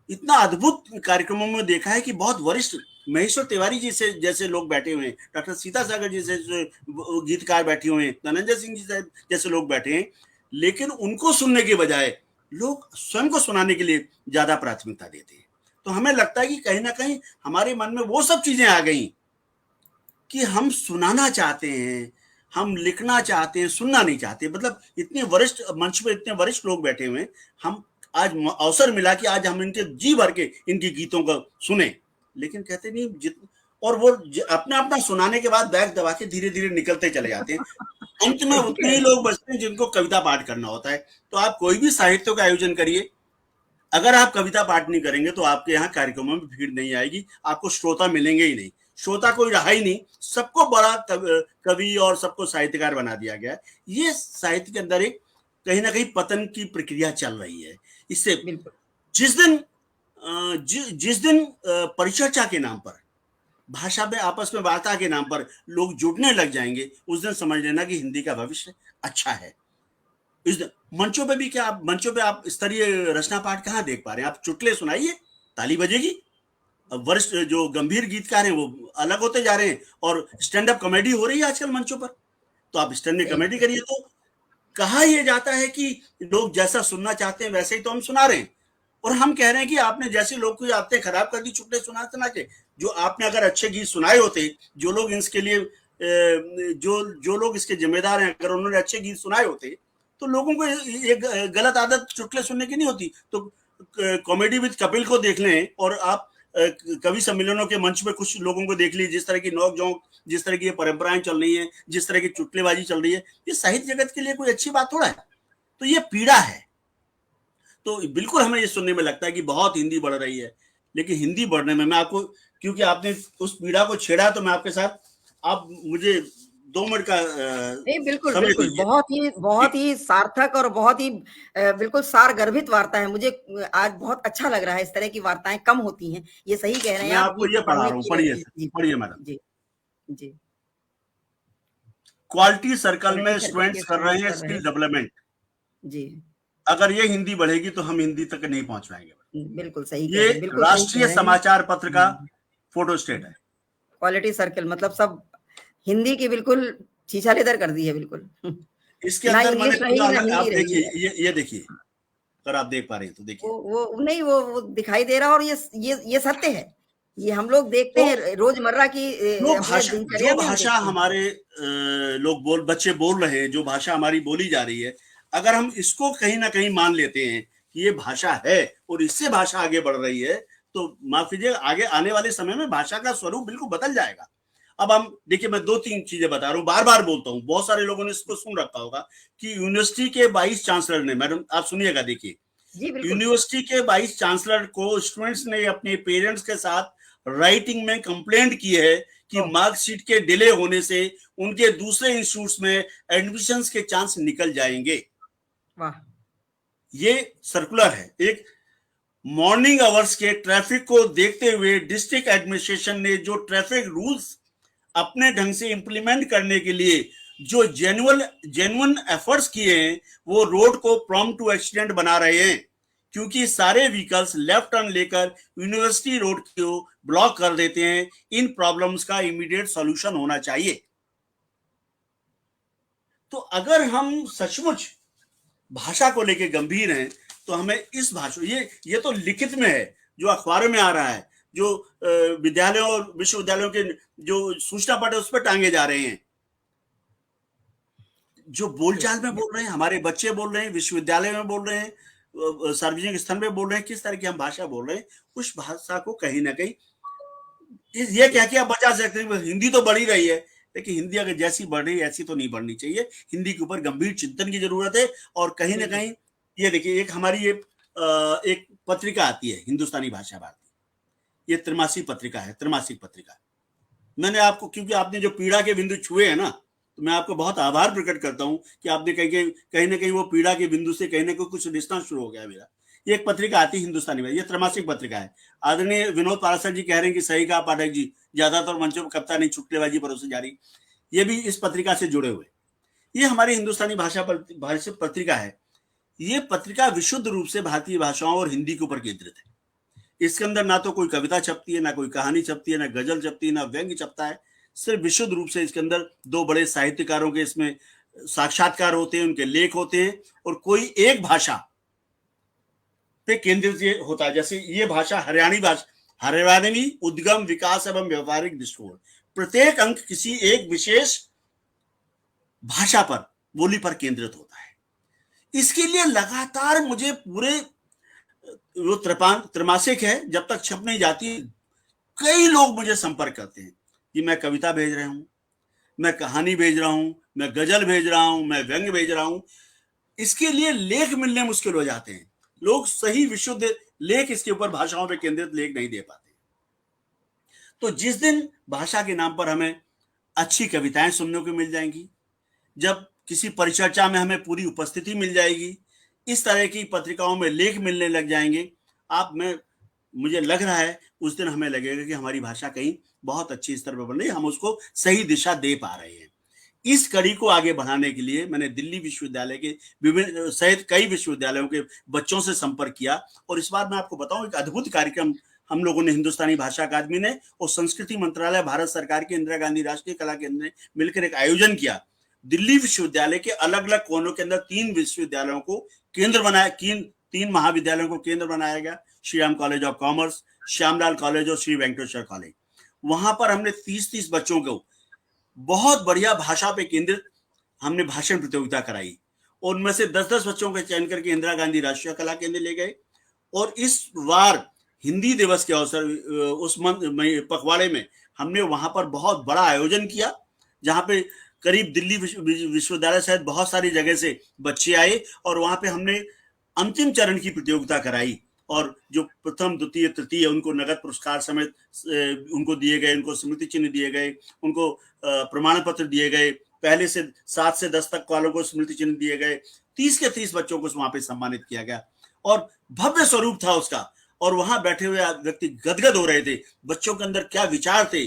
इतना अद्भुत कार्यक्रमों में देखा है कि बहुत वरिष्ठ महेश्वर तिवारी जी से जैसे लोग बैठे हुए हैं, डॉक्टर सीता सागर जी से गीतकार बैठे हुए हैं, धनंजय सिंह जी जैसे लोग बैठे हैं, लेकिन उनको सुनने के बजाय लोग स्वयं को सुनाने के लिए ज्यादा प्राथमिकता देते हैं। तो हमें लगता है कि कहीं ना कहीं हमारे मन में वो सब चीजें आ गई कि हम सुनाना चाहते हैं, हम लिखना चाहते हैं, सुनना नहीं चाहते। मतलब इतने वरिष्ठ मंच पे इतने वरिष्ठ लोग बैठे हुए हैं, हम आज अवसर मिला कि आज हम इनके जी भर के इनके गीतों को सुने, लेकिन कहते नहीं और वो अपना अपना सुनाने के बाद बैग दबा के धीरे धीरे निकलते चले जाते हैं। अंत में सही उतने कह ही रहे लोग बचते हैं जिनको कविता पाठ करना होता है। तो आप कोई भी साहित्य का आयोजन करिए, अगर आप कविता पाठ नहीं करेंगे तो आपके यहाँ कार्यक्रमों में भीड़ नहीं आएगी, आपको श्रोता मिलेंगे ही नहीं। श्रोता कोई रहा ही नहीं, सबको बड़ा कवि और सबको साहित्यकार बना दिया गया। ये साहित्य के अंदर एक कहीं ना कहीं पतन की प्रक्रिया चल रही है। इससे हैं। बिल्कुल, जिस दिन जिस दिन परिचर्चा के नाम पर, भाषा में आपस में वार्ता के नाम पर लोग जुड़ने लग जाएंगे, उस दिन समझ लेना कि हिंदी का भविष्य अच्छा है। इस मंचों पे भी क्या, आप मंचों पे आप स्तरीय रचना पाठ कहाँ देख पा रहे हैं? आप चुटकुले सुनाइए, ताली बजेगी। वरिष्ठ जो गंभीर गीतकार हैं वो अलग होते जा रहे हैं और स्टैंड अप कॉमेडी हो रही है आजकल मंचों पर, तो आप स्टैंड अप सही कॉमेडी कह रहे करिए। तो कहा यह जाता है कि लोग जैसा सुनना चाहते हैं वैसे ही तो हम सुना रहे हैं, और हम कह रहे हैं कि आपने जैसे लोग की आदतें खराब कर दी चुटकुले सुना सुना के। जो आपने अगर अच्छे गीत सुनाए होते, जो लोग इसके लिए जो लोग इसके जिम्मेदार हैं, अगर उन्होंने अच्छे गीत सुनाए होते तो लोगों को ये गलत आदत चुटकुले सुनने की नहीं होती। तो कॉमेडी विद कपिल को देख लें और आप कवि सम्मेलनों के मंच पे कुछ लोगों को देख लीजिए, जिस तरह की नोक झोंक, जिस तरह की ये परंपराएं चल रही हैं, जिस तरह की चुटकुलेबाजी चल रही है, ये साहित्य जगत के लिए कोई अच्छी बात थोड़ा है। तो ये पीड़ा है। तो बिल्कुल हमें ये सुनने में लगता है कि बहुत हिंदी बढ़ रही है, लेकिन हिंदी बढ़ने में मैं आपको, क्योंकि आपने उस पीड़ा को छेड़ा, तो मैं आपके साथ, आप मुझे 2 मिनट का नहीं, बिल्कुल, समय बिल्कुल। दीजिए। बहुत ही सार्थक और बहुत ही बिल्कुल सारगर्भित वार्ता है। मुझे आज बहुत अच्छा लग रहा है, इस तरह की वार्ताएँ कम होती हैं। ये सही कह रहे हैं मैं आप, आपको गीत ये तो पढ़ा पढ़ने रहा हूँ, ही पढ़िए रहते हैं। सर, जी, पढ़िए मैडम। जी, जी। क्वालिटी सर्कल क्वालिटी में सर्कल स्टूडेंट्स के कर रहे स्टूडेंट्स हैं कर रहे स्किल हैं। डेवलपमेंट। जी। अगर ये हिंदी बढ़ेगी तो हम हिंदी तक नहीं पहुंच पाएंगे। बिल्कुल सही कह ये रहे हैं, बिल्कुल सही कह राष्ट्रीय रहे हैं। समाचार पत्र का फोटोस्टेट है। क्वालिटी सर्कल मतलब सब हिंदी की बिल्कुल छीछा लेदर कर दी है बिल्कुल। इसके ना अंदर मैंने इंग्लिश रही पूरा ना अलग, हिंदी आप रही देखिए, है। ये देखिए, अगर आप देख पा रहे हैं तो देखिए, वो नहीं, वो दिखाई दे रहा, और ये सत्य है। ये हम लोग देखते तो हैं रोजमर्रा की, अपने जो दिनचर्या में हम भाषा देखते हैं। हमारे लोग बच्चे बोल रहे हैं, जो भाषा हमारी बोली जा रही है, अगर हम इसको कहीं ना कहीं मान लेते हैं कि ये भाषा है और इससे भाषा आगे बढ़ रही है, तो माफ कीजिए, आगे आने वाले समय में भाषा का स्वरूप बिल्कुल बदल जाएगा। अब हम देखिए, मैं 2-3 चीजें बता रहा हूँ, बार बार बोलता हूँ, बहुत सारे लोगों ने इसको सुन रखा होगा कि यूनिवर्सिटी के 22 चांसलर ने, मैडम आप सुनिएगा, देखिए, जी बिल्कुल। यूनिवर्सिटी के 22 चांसलर को स्टूडेंट्स ने अपने पेरेंट्स के साथ राइटिंग में कंप्लेंट की है कि ओह, मार्कशीट के डिले होने से उनके दूसरे इंस्टीट्यूट्स में एडमिशंस के चांस निकल जाएंगे। वाह। ये सर्कुलर है। एक मॉर्निंग आवर्स के ट्रैफिक को देखते हुए डिस्ट्रिक्ट एडमिनिस्ट्रेशन ने जो ट्रैफिक रूल्स अपने ढंग से इंप्लीमेंट करने के लिए जो जेन्युइन एफर्ट्स किए हैं, वो रोड को प्रॉम्प्ट टू एक्सीडेंट बना रहे हैं, क्योंकि सारे व्हीकल्स लेफ्ट टर्न लेकर यूनिवर्सिटी रोड को ब्लॉक कर देते हैं। इन प्रॉब्लम्स का इमीडिएट सॉल्यूशन होना चाहिए। तो अगर हम सचमुच भाषा को लेकर गंभीर हैं, तो हमें इस भाषा, ये तो लिखित में है, जो अखबारों में आ रहा है, जो विद्यालयों और विश्वविद्यालयों के जो सूचना पट है उस पर टांगे जा रहे हैं, जो बोलचाल में बोल रहे हैं, हमारे बच्चे बोल रहे हैं, विश्वविद्यालय में बोल रहे हैं, सार्वजनिक स्थल में बोल रहे हैं, किस तरह की हम भाषा बोल रहे हैं, उस भाषा को कहीं ना कहीं ये क्या कि आप बचा सकते हैं। हिंदी तो बढ़ ही रही है, लेकिन हिंदी अगर जैसी बढ़ रही है ऐसी तो नहीं बढ़नी चाहिए। हिंदी के ऊपर गंभीर चिंतन की जरूरत है। और कहीं ना बिल्कुल। कहीं ये देखिए, एक हमारी ये एक पत्रिका आती है, हिंदुस्तानी भाषा भारती, ये त्रैमासिक पत्रिका है, त्रैमासिक पत्रिका। मैंने आपको, क्योंकि आपने जो पीड़ा के बिंदु छुए हैं ना, तो मैं आपको बहुत आभार प्रकट करता हूं कि आपने कहीं ना कहीं वो पीड़ा के बिंदु से कहीं ना कहीं कुछ रिश्ता शुरू हो गया मेरा। ये एक पत्रिका आती है हिंदुस्तानी में, ये त्रैमासिक पत्रिका है। आदरणीय विनोद पाराशर जी कह रहे हैं कि सही कहा पाठक जी, ज्यादातर मंचों में कविता नहीं, चुटकुलेबाजी परोसी जा रही। ये भी इस पत्रिका से जुड़े हुए, ये हमारी हिंदुस्तानी भाषा पत्रिका है। ये पत्रिका विशुद्ध रूप से भारतीय भाषाओं और हिंदी के ऊपर केंद्रित है। इसके अंदर ना तो कोई कविता छपती है, ना कोई कहानी छपती है, ना गजल छपती है, ना व्यंग्य छपता है। सिर्फ विशुद्ध रूप से इसके अंदर दो बड़े साहित्यकारों के इसमें साक्षात्कार होते हैं, उनके लेख होते हैं, और कोई एक भाषा पे केंद्रित ये होता है। जैसे ये भाषा हरियाणवी उद्गम, विकास एवं व्यवहारिक दृष्टिकोण, प्रत्येक अंक किसी एक विशेष भाषा पर, बोली पर केंद्रित होता है। इसके लिए लगातार मुझे पूरे, वो त्रैमासिक है, जब तक छप नहीं जाती, कई लोग मुझे संपर्क करते हैं कि मैं कविता भेज रहा हूं, मैं कहानी भेज रहा हूं, मैं गजल भेज रहा हूं, मैं व्यंग्य भेज रहा हूं। इसके लिए लेख मिलने मुश्किल हो जाते हैं। लोग सही विशुद्ध लेख, इसके ऊपर भाषाओं पर केंद्रित लेख नहीं दे पाते। तो जिस दिन भाषा के नाम पर हमें अच्छी कविताएं सुनने को मिल जाएंगी, जब किसी परिचर्चा में हमें पूरी उपस्थिति मिल जाएगी, इस तरह की पत्रिकाओं में लेख मिलने लग जाएंगे, मुझे लग रहा है उस दिन हमें लगेगा कि हमारी भाषा कहीं बहुत अच्छी स्तर पर बन रही है, हम उसको सही दिशा दे पा रहे हैं। इस कड़ी को आगे बढ़ाने के लिए मैंने दिल्ली विश्वविद्यालय के विभिन्न सहित कई विश्वविद्यालयों के बच्चों से संपर्क किया। और इस बार मैं आपको बताऊं, एक अद्भुत कार्यक्रम हम लोगों ने, हिंदुस्तानी भाषा अकादमी ने और संस्कृति मंत्रालय, भारत सरकार के इंदिरा गांधी राष्ट्रीय कला केंद्र ने मिलकर एक आयोजन किया। दिल्ली विश्वविद्यालय के अलग अलग कोनों के अंदर 3 विश्वविद्यालयों को केंद्र बनाया, 3 महाविद्यालयों को केंद्र बनाया गया। Shri Ram college of commerce, Shyamlal college और श्री वेंकटेश्वर कॉलेज। वहां पर हमने 30-30 बच्चों को बहुत बढ़िया भाषा पे केंद्रित हमने भाषण प्रतियोगिता कराई, और उनमें से 10-10 बच्चों का चयन करके इंदिरा गांधी राष्ट्रीय कला केंद्र ले गए। और इस बार हिंदी दिवस के अवसर, उस पखवाड़े में हमने वहां पर बहुत बड़ा आयोजन किया, जहां पे करीब दिल्ली विश्वविद्यालय सहित बहुत सारी जगह से बच्चे आए, और वहां पे हमने अंतिम चरण की प्रतियोगिता कराई। और जो प्रथम, द्वितीय, तृतीय, उनको नगद पुरस्कार समेत उनको दिए गए, उनको स्मृति चिन्ह दिए गए, उनको प्रमाण पत्र दिए गए। पहले से 7 से 10 तक वालों को स्मृति चिन्ह दिए गए। 30 के 30 बच्चों को वहां पे सम्मानित किया गया, और भव्य स्वरूप था उसका। और वहां बैठे हुए व्यक्ति गदगद हो रहे थे, बच्चों के अंदर क्या विचार थे।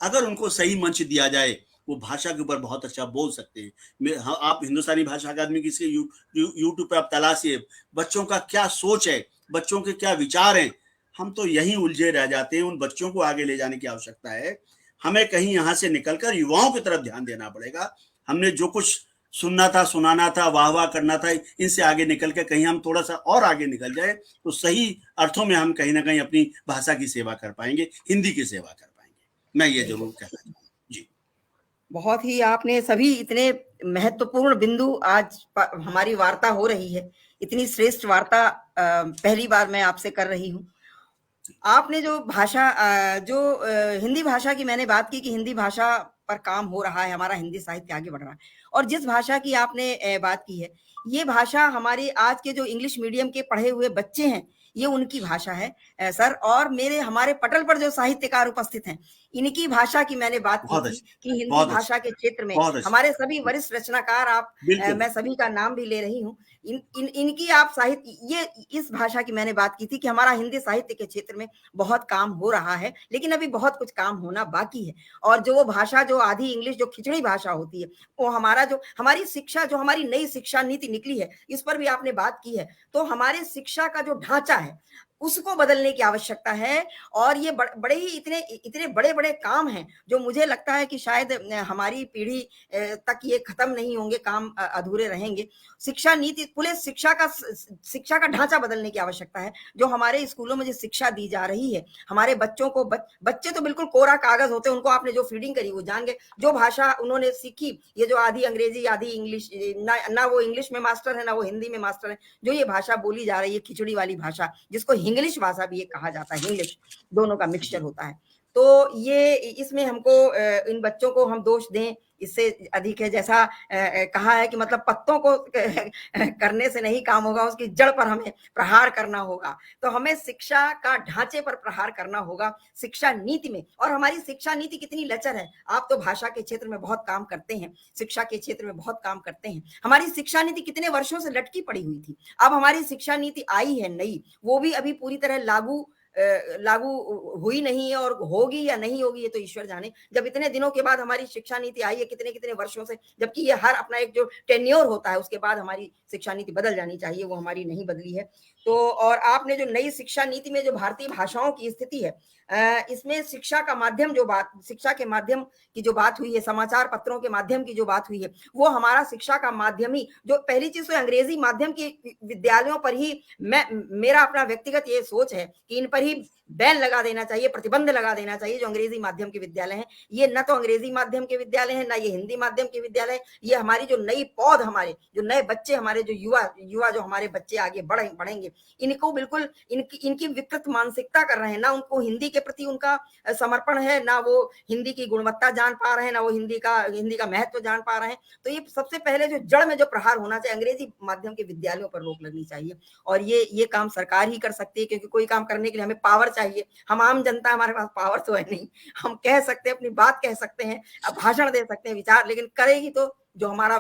अगर उनको सही मंच दिया जाए, वो भाषा के ऊपर बहुत अच्छा बोल सकते हैं। आप हिंदुस्तानी भाषा अकादमी की यूट्यूब पे आप तलाशिए, बच्चों का क्या सोच है, बच्चों के क्या विचार हैं, हम तो यहीं उलझे रह जाते हैं। उन बच्चों को आगे ले जाने की आवश्यकता है। हमें कहीं यहाँ से निकलकर युवाओं की तरफ ध्यान देना पड़ेगा। हमने जो कुछ सुनना था, सुनाना था, वाह वाह करना था, इनसे आगे निकल के कहीं हम थोड़ा सा और आगे निकल जाए तो सही अर्थों में हम कहीं ना कहीं अपनी भाषा की सेवा कर पाएंगे, हिंदी की सेवा कर पाएंगे। मैं ये जरूर कहना चाहूँगा जी। बहुत ही आपने सभी इतने महत्वपूर्ण बिंदु आज हमारी वार्ता हो रही है, इतनी श्रेष्ठ वार्ता पहली बार मैं आपसे कर रही हूँ। आपने जो भाषा हिंदी भाषा की मैंने बात की कि हिंदी भाषा पर काम हो रहा है, हमारा हिंदी साहित्य आगे बढ़ रहा है, और जिस भाषा की आपने बात की है, ये भाषा हमारी आज के जो इंग्लिश मीडियम के पढ़े हुए बच्चे हैं, ये उनकी भाषा है सर। और हमारे पटल पर जो साहित्यकार उपस्थित हैं, इनकी भाषा की मैंने बात की बहुत थी अच्छी, कि हिंदी बहुत अच्छी, भाषा के क्षेत्र में बहुत अच्छी। हमारे सभी वरिष्ठ रचनाकार बिल्कुल मैं सभी का नाम भी ले रही हूँ। इनकी आप साहित्य ये इस भाषा की मैंने बात की थी कि हमारा हिंदी साहित्य के क्षेत्र में बहुत काम हो रहा है, लेकिन अभी बहुत कुछ काम होना बाकी है। और जो वो भाषा जो आधी इंग्लिश जो खिचड़ी भाषा होती है, वो हमारी शिक्षा जो हमारी नई शिक्षा नीति निकली है, इस पर भी आपने बात की है। तो हमारे शिक्षा का जो ढांचा है, उसको बदलने की आवश्यकता है। और ये बड़े ही इतने इतने बड़े-बड़े काम हैं, जो मुझे लगता है कि शायद हमारी पीढ़ी तक ये खत्म नहीं होंगे, काम अधूरे रहेंगे। शिक्षा नीति पूरे शिक्षा का ढांचा बदलने की आवश्यकता है। जो हमारे स्कूलों में जो शिक्षा दी जा रही है, हमारे बच्चों को बच्चे तो बिल्कुल कोरा कागज होते हैं, उनको आपने जो फीडिंग करी वो जान गए। जो भाषा उन्होंने सीखी, ये जो आधी अंग्रेजी आधी इंग्लिश, ना वो इंग्लिश में मास्टर है ना वो हिंदी में मास्टर है, जो ये भाषा बोली जा रही है खिचड़ी वाली भाषा, जिसको हिंग्लिश भाषा भी ये कहा जाता है, हिंग्लिश दोनों का मिक्सचर होता है। तो ये इसमें हमको इन बच्चों को हम दोष दें इससे अधिक है। जैसा कहा है कि मतलब पत्तों को करने से नहीं काम होगा, उसकी जड़ पर हमें प्रहार करना होगा। तो हमें शिक्षा का ढांचे पर प्रहार करना होगा, शिक्षा नीति में। और हमारी शिक्षा नीति कितनी लचर है। आप तो भाषा के क्षेत्र में बहुत काम करते हैं, शिक्षा के क्षेत्र में बहुत काम करते हैं। हमारी शिक्षा नीति कितने वर्षों से लटकी पड़ी हुई थी, अब हमारी शिक्षा नीति आई है नई, वो भी अभी पूरी तरह लागू हुई नहीं है, और होगी या नहीं होगी ये तो ईश्वर जाने। जब इतने दिनों के बाद हमारी शिक्षा नीति आई है, कितने कितने वर्षों से, जबकि ये हर अपना एक जो टेन्योर होता है उसके बाद हमारी शिक्षा नीति बदल जानी चाहिए, वो हमारी नहीं बदली है। तो और आपने जो नई शिक्षा नीति में जो भारतीय भाषाओं की स्थिति है, इसमें शिक्षा के माध्यम की जो बात हुई है, समाचार पत्रों के माध्यम की जो बात हुई है, वो हमारा शिक्षा का माध्यम ही, जो पहली चीज तो अंग्रेजी माध्यम के विद्यालयों पर ही मेरा अपना व्यक्तिगत ये सोच है कि इन पर ही बैन लगा देना चाहिए, प्रतिबंध लगा देना चाहिए। जो अंग्रेजी माध्यम के विद्यालय हैं, ये न तो अंग्रेजी माध्यम के विद्यालय हैं, ना ये हिंदी माध्यम के विद्यालय हैं। ये हमारी जो नई पौध, हमारे जो नए बच्चे, हमारे जो युवा जो हमारे बच्चे आगे बढ़ेंगे, इनको बिल्कुल इनकी विकृत मानसिकता कर रहे हैं। ना उनको हिंदी के प्रति उनका समर्पण है, ना वो हिंदी की गुणवत्ता जान पा रहे हैं, ना वो हिंदी का महत्व जान पा रहे हैं। तो ये सबसे पहले जो जड़ में जो प्रहार होना चाहिए, अंग्रेजी माध्यम के विद्यालयों पर रोक लगनी चाहिए। और ये काम सरकार ही कर सकती है, क्योंकि कोई काम करने के लिए हमें पावर चाहिए। हम आम जनता, हमारे पास पावर तो है नहीं। हम कह सकते हैं, अपनी बात कह सकते हैं, भाषण दे सकते हैं, विचार, लेकिन करेगी तो जो हमारा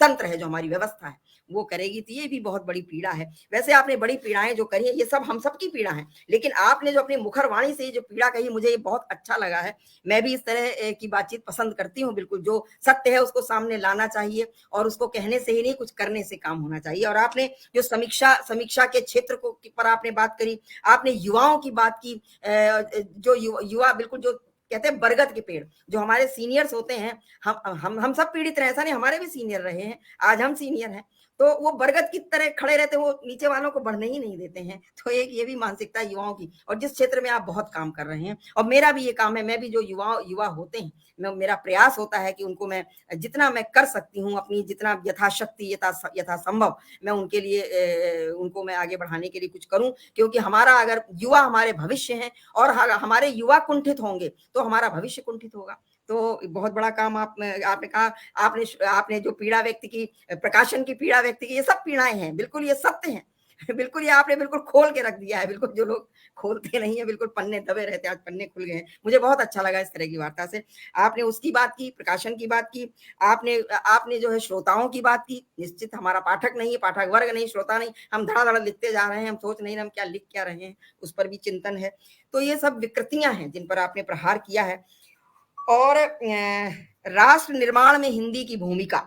तंत्र है, जो हमारी व्यवस्था है, वो करेगी। तो ये भी बहुत बड़ी पीड़ा है। वैसे आपने बड़ी पीड़ाएं जो करी है, ये सब हम सबकी पीड़ा है, लेकिन आपने जो अपनी मुखर वाणी से जो पीड़ा कही, मुझे ये बहुत अच्छा लगा है। मैं भी इस तरह की बातचीत पसंद करती हूँ। बिल्कुल जो सत्य है उसको सामने लाना चाहिए, और उसको कहने से ही नहीं, कुछ करने से काम होना चाहिए। और आपने जो समीक्षा के क्षेत्र को पर आपने बात करी, आपने युवाओं की बात की, जो युवा बिल्कुल जो कहते हैं बरगद के पेड़, जो हमारे सीनियर्स होते हैं, हम सब पीड़ित रहे, ऐसा नहीं, हमारे भी सीनियर रहे हैं, आज हम सीनियर हैं, तो वो बरगद की तरह खड़े रहते हैं, वो नीचे वालों को बढ़ने ही नहीं देते हैं। तो एक ये भी मानसिकता युवाओं की, और जिस क्षेत्र में आप बहुत काम कर रहे हैं, और मेरा भी ये काम है, मैं भी जो युवा होते हैं, मेरा प्रयास होता है कि उनको मैं जितना मैं कर सकती हूँ, अपनी जितना यथाशक्ति यथासंभव मैं उनके लिए उनको मैं आगे बढ़ाने के लिए कुछ करूं। क्योंकि हमारा अगर युवा हमारे भविष्य हैं, और हमारे युवा कुंठित होंगे तो हमारा भविष्य कुंठित होगा। तो बहुत बड़ा काम आपने कहा। आपने जो पीड़ा व्यक्त की, प्रकाशन की पीड़ा व्यक्त की, ये सब पीड़ाएं हैं, बिल्कुल ये सत्य हैं। बिल्कुल ये आपने बिल्कुल खोल के रख दिया है। बिल्कुल जो लोग खोलते नहीं है, बिल्कुल पन्ने दबे रहते हैं, आज पन्ने खुल गए हैं। मुझे बहुत अच्छा लगा इस तरह की वार्ता से। आपने उसकी बात की, प्रकाशन की बात की, आपने जो है श्रोताओं की बात की। निश्चित हमारा पाठक नहीं है, पाठक वर्ग नहीं, श्रोता नहीं, हम धड़ाधड़ लिखते जा रहे हैं, हम सोच नहीं रहे हम क्या लिख क्या रहे हैं, उस पर भी चिंतन है। तो ये सब विकृतियां हैं जिन पर आपने प्रहार किया है। और राष्ट्र निर्माण में हिंदी की भूमिका,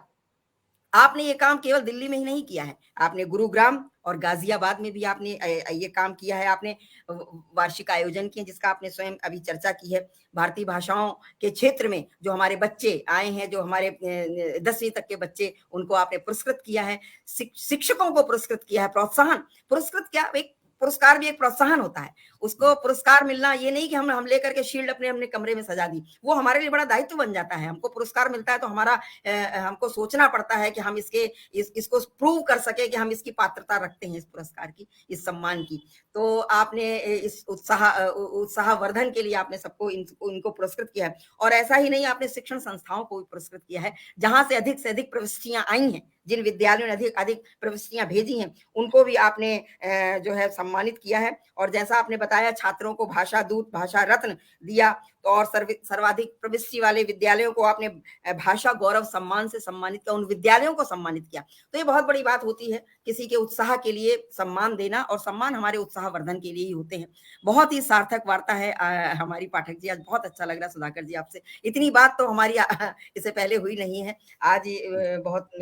आपने ये काम केवल दिल्ली में ही नहीं किया है, आपने गुरुग्राम और गाजियाबाद में भी आपने ये काम किया है। आपने वार्षिक आयोजन किए जिसका आपने स्वयं अभी चर्चा की है। भारतीय भाषाओं के क्षेत्र में जो हमारे बच्चे आए हैं, जो हमारे 10वीं तक के बच्चे, उनको आपने पुरस्कृत किया है, शिक्षकों को पुरस्कृत किया है। प्रोत्साहन, पुरस्कृत क्या, एक पुरस्कार भी एक प्रोत्साहन होता है। उसको पुरस्कार मिलना ये नहीं कि हम लेकर के शील्ड अपने अपने कमरे में सजा दी, वो हमारे लिए बड़ा दायित्व बन जाता है। हमको पुरस्कार मिलता है तो हमारा हमको सोचना पड़ता है कि हम इसको प्रूव कर सके कि हम इसकी पात्रता रखते हैं, इस पुरस्कार की, इस सम्मान की। तो आपने इस उत्साहवर्धन के लिए आपने सबको इनको पुरस्कृत किया है। और ऐसा ही नहीं, आपने शिक्षण संस्थाओं को भी पुरस्कृत किया है, जहां से अधिक प्रविष्टियां आई हैं, जिन विद्यालयों ने अधिक प्रविष्टियां भेजी हैं, उनको भी आपने जो है सम्मानित किया है। और जैसा आपने बताया, छात्रों को भाषा दूत, भाषा रत्न दिया, तो और सर्वाधिक प्रविष्टि वाले विद्यालयों को आपने भाषा गौरव सम्मान से सम्मानित किया, उन विद्यालयों को सम्मानित किया। तो ये बहुत बड़ी बात होती है, किसी के उत्साह के लिए सम्मान देना, और सम्मान हमारे उत्साहवर्धन के लिए ही होते हैं। बहुत ही सार्थक वार्ता है हमारी पाठक जी, आज बहुत अच्छा लग रहा है सुधाकर जी आपसे। इतनी बात तो हमारी इससे पहले हुई नहीं है, आज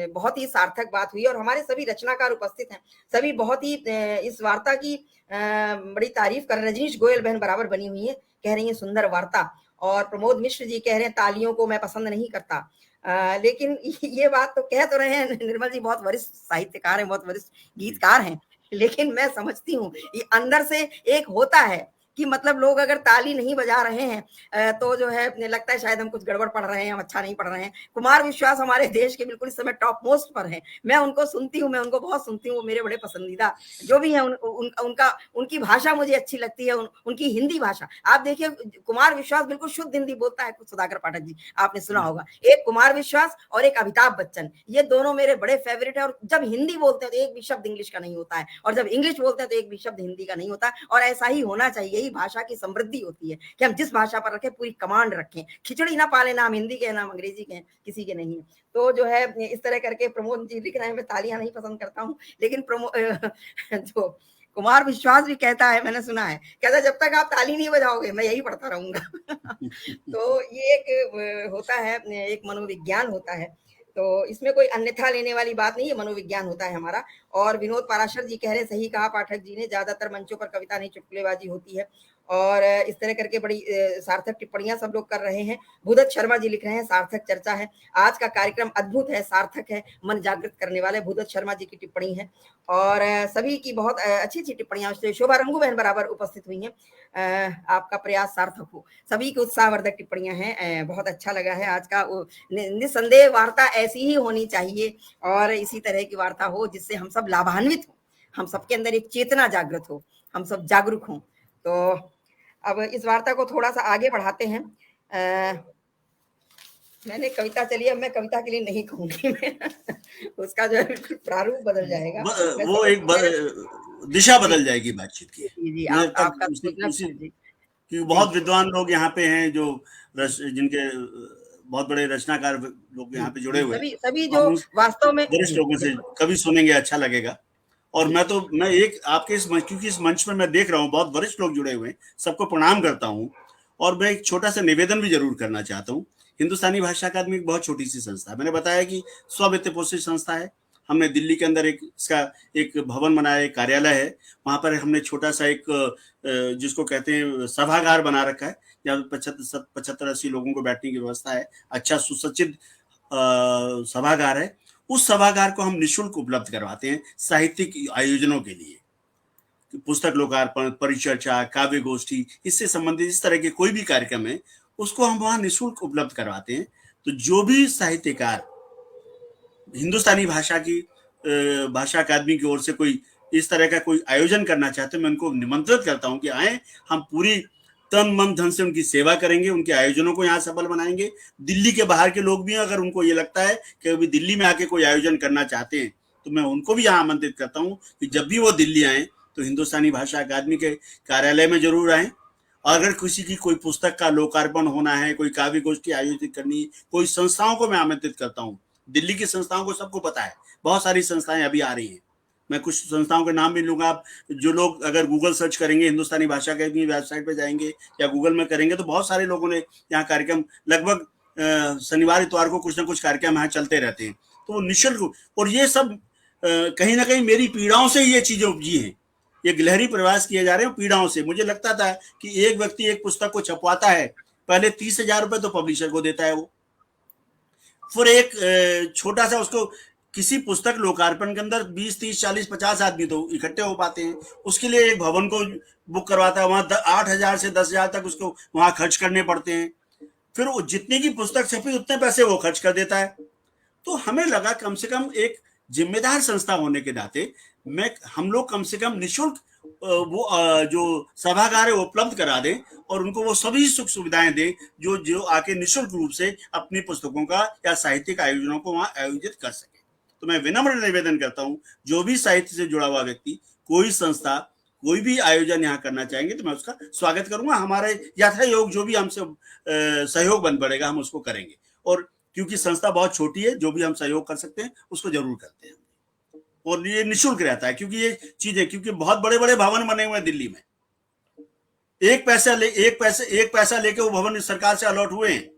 बहुत ही सार्थक बात हुई। और हमारे सभी रचनाकार उपस्थित हैं, सभी बहुत ही इस वार्ता की बड़ी तारीफ कर रहे हैं। रजनीश गोयल बहन बराबर बनी हुई है, कह रही है सुंदर वार्ता। और प्रमोद मिश्र जी कह रहे हैं तालियों को मैं पसंद नहीं करता, लेकिन ये बात तो कह तो रहे हैं निर्मल जी, बहुत वरिष्ठ साहित्यकार हैं, बहुत वरिष्ठ गीतकार हैं, लेकिन मैं समझती हूँ ये अंदर से एक होता है कि मतलब लोग अगर ताली नहीं बजा रहे हैं तो जो है लगता है शायद हम कुछ गड़बड़ पढ़ रहे हैं, हम अच्छा नहीं पढ़ रहे हैं। कुमार विश्वास हमारे देश के बिल्कुल इस समय टॉप मोस्ट पर हैं, मैं उनको सुनती हूँ, मैं उनको बहुत सुनती हूँ, वो मेरे बड़े पसंदीदा जो भी है। उनकी भाषा मुझे अच्छी लगती है, उनकी हिंदी भाषा। आप देखिए, कुमार विश्वास बिल्कुल शुद्ध हिंदी बोलता है, कुछ सुधाकर पाठक जी आपने सुना होगा, एक कुमार विश्वास और एक अमिताभ बच्चन, ये दोनों मेरे बड़े फेवरेट है। और जब हिंदी बोलते हैं तो एक भी शब्द इंग्लिश का नहीं होता है, और जब इंग्लिश बोलते हैं तो एक भी शब्द हिंदी का नहीं होता है। और ऐसा ही होना चाहिए, यही भाषा की समृद्धि होती है कि हम जिस भाषा पर रखें पूरी कमांड रखें, खिचड़ी ना पाले, ना हम हिंदी के ना हम अंग्रेजी के, किसी के नहीं है। तो जो है इस तरह करके प्रमोद जी लिख रहे हैं, मैं तालियां नहीं पसंद करता हूँ, लेकिन जो कुमार विश्वास भी कहता है, मैंने सुना है, कहता है जब तक आप ताली नहीं बजाओगे मैं यही पढ़ता रहूंगा। तो ये एक होता है, एक मनोविज्ञान होता है, तो इसमें कोई अन्यथा लेने वाली बात नहीं है, मनोविज्ञान होता है हमारा। और विनोद पाराशर जी कह रहे, सही कहा पाठक जी ने, ज्यादातर मंचों पर कविता नहीं चुटकुलेबाजी होती है। और इस तरह करके बड़ी सार्थक टिप्पणियां सब लोग कर रहे हैं। भूदत्त शर्मा जी लिख रहे हैं, सार्थक चर्चा है, आज का कार्यक्रम अद्भुत है, सार्थक है, मन जागृत करने वाले। भूदत्त शर्मा जी की टिप्पणी है। और सभी की बहुत अच्छी अच्छी टिप्पणियां, शोभा रंगू बहन बराबर उपस्थित हुई हैं, आपका प्रयास सार्थक हो, सभी की उत्साहवर्धक टिप्पणियां हैं, बहुत अच्छा लगा है आज का। निसंदेह वार्ता ऐसी ही होनी चाहिए, और इसी तरह की वार्ता हो जिससे हम सब लाभान्वित हो, हम सबके अंदर एक चेतना जागृत हो, हम सब जागरूक हों। तो अब इस वार्ता को थोड़ा सा आगे बढ़ाते हैं। मैंने कविता, चलिए अब मैं कविता के लिए नहीं कहूंगी, मैं उसका जो है बिल्कुल प्रारूप बदल जाएगा, वो एक दिशा बदल जाएगी बातचीत की। जी आपका क्योंकि बहुत विद्वान लोग यहाँ पे हैं, जो जिनके बहुत बड़े रचनाकार लोग यहाँ पे जुड़े हुए हैं, सभी जो वास्तव में वरिष्ठ लोगों से कभी सुनेंगे, अच्छा लगेगा। और मैं एक आपके क्योंकि इस मंच पर मैं देख रहा हूँ बहुत वरिष्ठ लोग जुड़े हुए हैं, सबको प्रणाम करता हूँ। और मैं एक छोटा सा निवेदन भी जरूर करना चाहता हूँ। हिंदुस्तानी भाषा अकादमी एक बहुत छोटी सी संस्था है, मैंने बताया कि स्व-वित्त पोषित संस्था है। हमने दिल्ली के अंदर इसका एक भवन बनाया, एक कार्यालय है, वहां पर हमने छोटा सा एक जिसको कहते हैं सभागार बना रखा है, जहाँ 75-80 लोगों को बैठने की व्यवस्था है, अच्छा सुसज्जित सभागार है। उस सभागार को हम निःशुल्क उपलब्ध करवाते हैं साहित्यिक आयोजनों के लिए, पुस्तक लोकार्पण, परिचर्चा, काव्य गोष्ठी, इससे संबंधित इस तरह के कोई भी कार्यक्रम है उसको हम वहां निःशुल्क उपलब्ध करवाते हैं। तो जो भी साहित्यकार हिंदुस्तानी भाषा की भाषा अकादमी की ओर से कोई इस तरह का कोई आयोजन करना चाहते हैं, मैं उनको निमंत्रित करता हूं कि आए, हम पूरी तन मन धन से उनकी सेवा करेंगे, उनके आयोजनों को यहाँ सफल बनाएंगे। दिल्ली के बाहर के लोग भी, अगर उनको ये लगता है कि अभी दिल्ली में आके कोई आयोजन करना चाहते हैं, तो मैं उनको भी यहाँ आमंत्रित करता हूँ कि जब भी वो दिल्ली आए तो हिंदुस्तानी भाषा अकादमी के कार्यालय में जरूर आए। और अगर किसी की कोई पुस्तक का लोकार्पण होना है, कोई काव्य गोष्ठी आयोजित करनी, कोई संस्थाओं को मैं आमंत्रित करता हूँ। दिल्ली की संस्थाओं को सबको पता है, बहुत सारी संस्थाएं अभी आ रही हैं, मैं कुछ संस्थाओं के नाम भी लूंगा। आप जो लोग अगर गूगल सर्च करेंगे, हिंदुस्तानी भाषा अकादमी वेबसाइट पे जाएंगे या गूगल में करेंगे, तो बहुत सारे लोगों ने यहाँ कार्यक्रम लगभग शनिवार इतवार को कुछ ना कुछ कार्यक्रम यहाँ चलते रहते हैं। तो निःशुल्क, और ये सब कहीं ना कहीं मेरी पीड़ाओं से ये चीजें उपजी हैं। ये गिलहरी प्रयास किए जा रहे हैं पीड़ाओं से। मुझे लगता था कि एक व्यक्ति एक पुस्तक को छपवाता है, पहले 30,000 रुपए तो पब्लिशर को देता है वो, फिर एक छोटा सा उसको किसी पुस्तक लोकार्पण के अंदर 20, 30, 40, 50 आदमी तो इकट्ठे हो पाते हैं, उसके लिए एक भवन को बुक करवाता है, वहां 8,000 से 10,000 तक उसको वहां खर्च करने पड़ते हैं, फिर वो जितने की पुस्तक छपी उतने पैसे वो खर्च कर देता है। तो हमें लगा कम से कम एक जिम्मेदार संस्था होने के नाते हम लोग कम से कम निःशुल्क वो जो सभागार है वो उपलब्ध करा दें और उनको वो सभी सुख सुविधाएं दें जो जो आके निःशुल्क रूप से अपनी पुस्तकों का या साहित्यिक आयोजनों को वहां आयोजित कर सके। तो मैं विनम्र निवेदन करता हूं, जो भी साहित्य से जुड़ा हुआ व्यक्ति, कोई संस्था, कोई भी आयोजन यहाँ करना चाहेंगे तो मैं उसका स्वागत करूंगा। हमारे यथायोग जो भी हमसे सहयोग बन पड़ेगा हम उसको करेंगे, और क्योंकि संस्था बहुत छोटी है, जो भी हम सहयोग कर सकते हैं उसको जरूर करते हैं, और ये निःशुल्क रहता है। क्योंकि ये चीजें, क्योंकि बहुत बड़े बड़े भवन बने हुए हैं दिल्ली में, एक पैसा लेके वो भवन सरकार से अलॉट हुए हैं,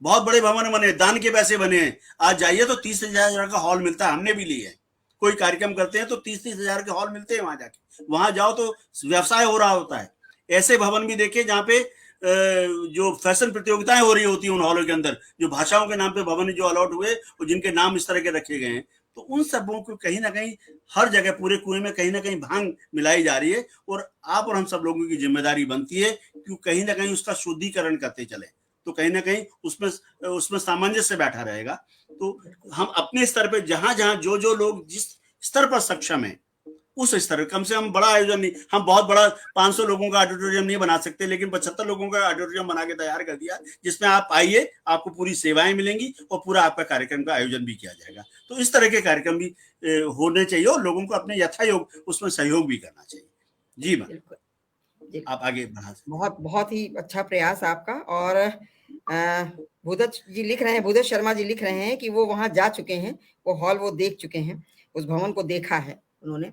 बहुत बड़े भवन बने, दान के पैसे बने हैं। आज जाइए तो 30,000 का हॉल मिलता है, हमने भी लिए है, कोई कार्यक्रम करते हैं तो 30,000 के हॉल मिलते हैं, वहां जाके वहां जाओ तो व्यवसाय हो रहा होता है। ऐसे भवन भी देखे जहाँ पे जो फैशन प्रतियोगिताएं हो रही होती है उन हॉलों के अंदर, जो भाषाओं के नाम पे भवन जो अलॉट हुए और जिनके नाम इस तरह के रखे गए हैं, तो उन सबों को कहीं ना कहीं हर जगह पूरे कुएं में कहीं ना कहीं भांग मिलाई जा रही है, और आप और हम सब लोगों की जिम्मेदारी बनती है कि कहीं ना कहीं उसका शुद्धिकरण करते चले, तो कहीं ना कहीं उसमें सामंजस्य बैठा रहेगा। तो हम अपने स्तर पे जहां जहां जो जो लोग जिस स्तर पर सक्षम है उस स्तर, कम से कम बड़ा आयोजन नहीं, हम बहुत बड़ा 500 लोगों का ऑडिटोरियम नहीं बना सकते, लेकिन 75 लोगों का ऑडिटोरियम बना के तैयार कर दिया, जिसमें आप आइए, आपको पूरी सेवाएं मिलेंगी और पूरा आपका कार्यक्रम का आयोजन भी किया जाएगा। तो इस तरह के कार्यक्रम भी होने चाहिए और लोगों को अपने यथायोग उसमें सहयोग भी करना चाहिए। जी मैम, आप आगे बढ़ा सकते। बहुत बहुत ही अच्छा प्रयास आपका। और भूदत्त जी लिख रहे हैं, भूदत्त शर्मा जी लिख रहे हैं कि वो वहां जा चुके हैं, वो हॉल वो देख चुके हैं, उस भवन को देखा है उन्होंने।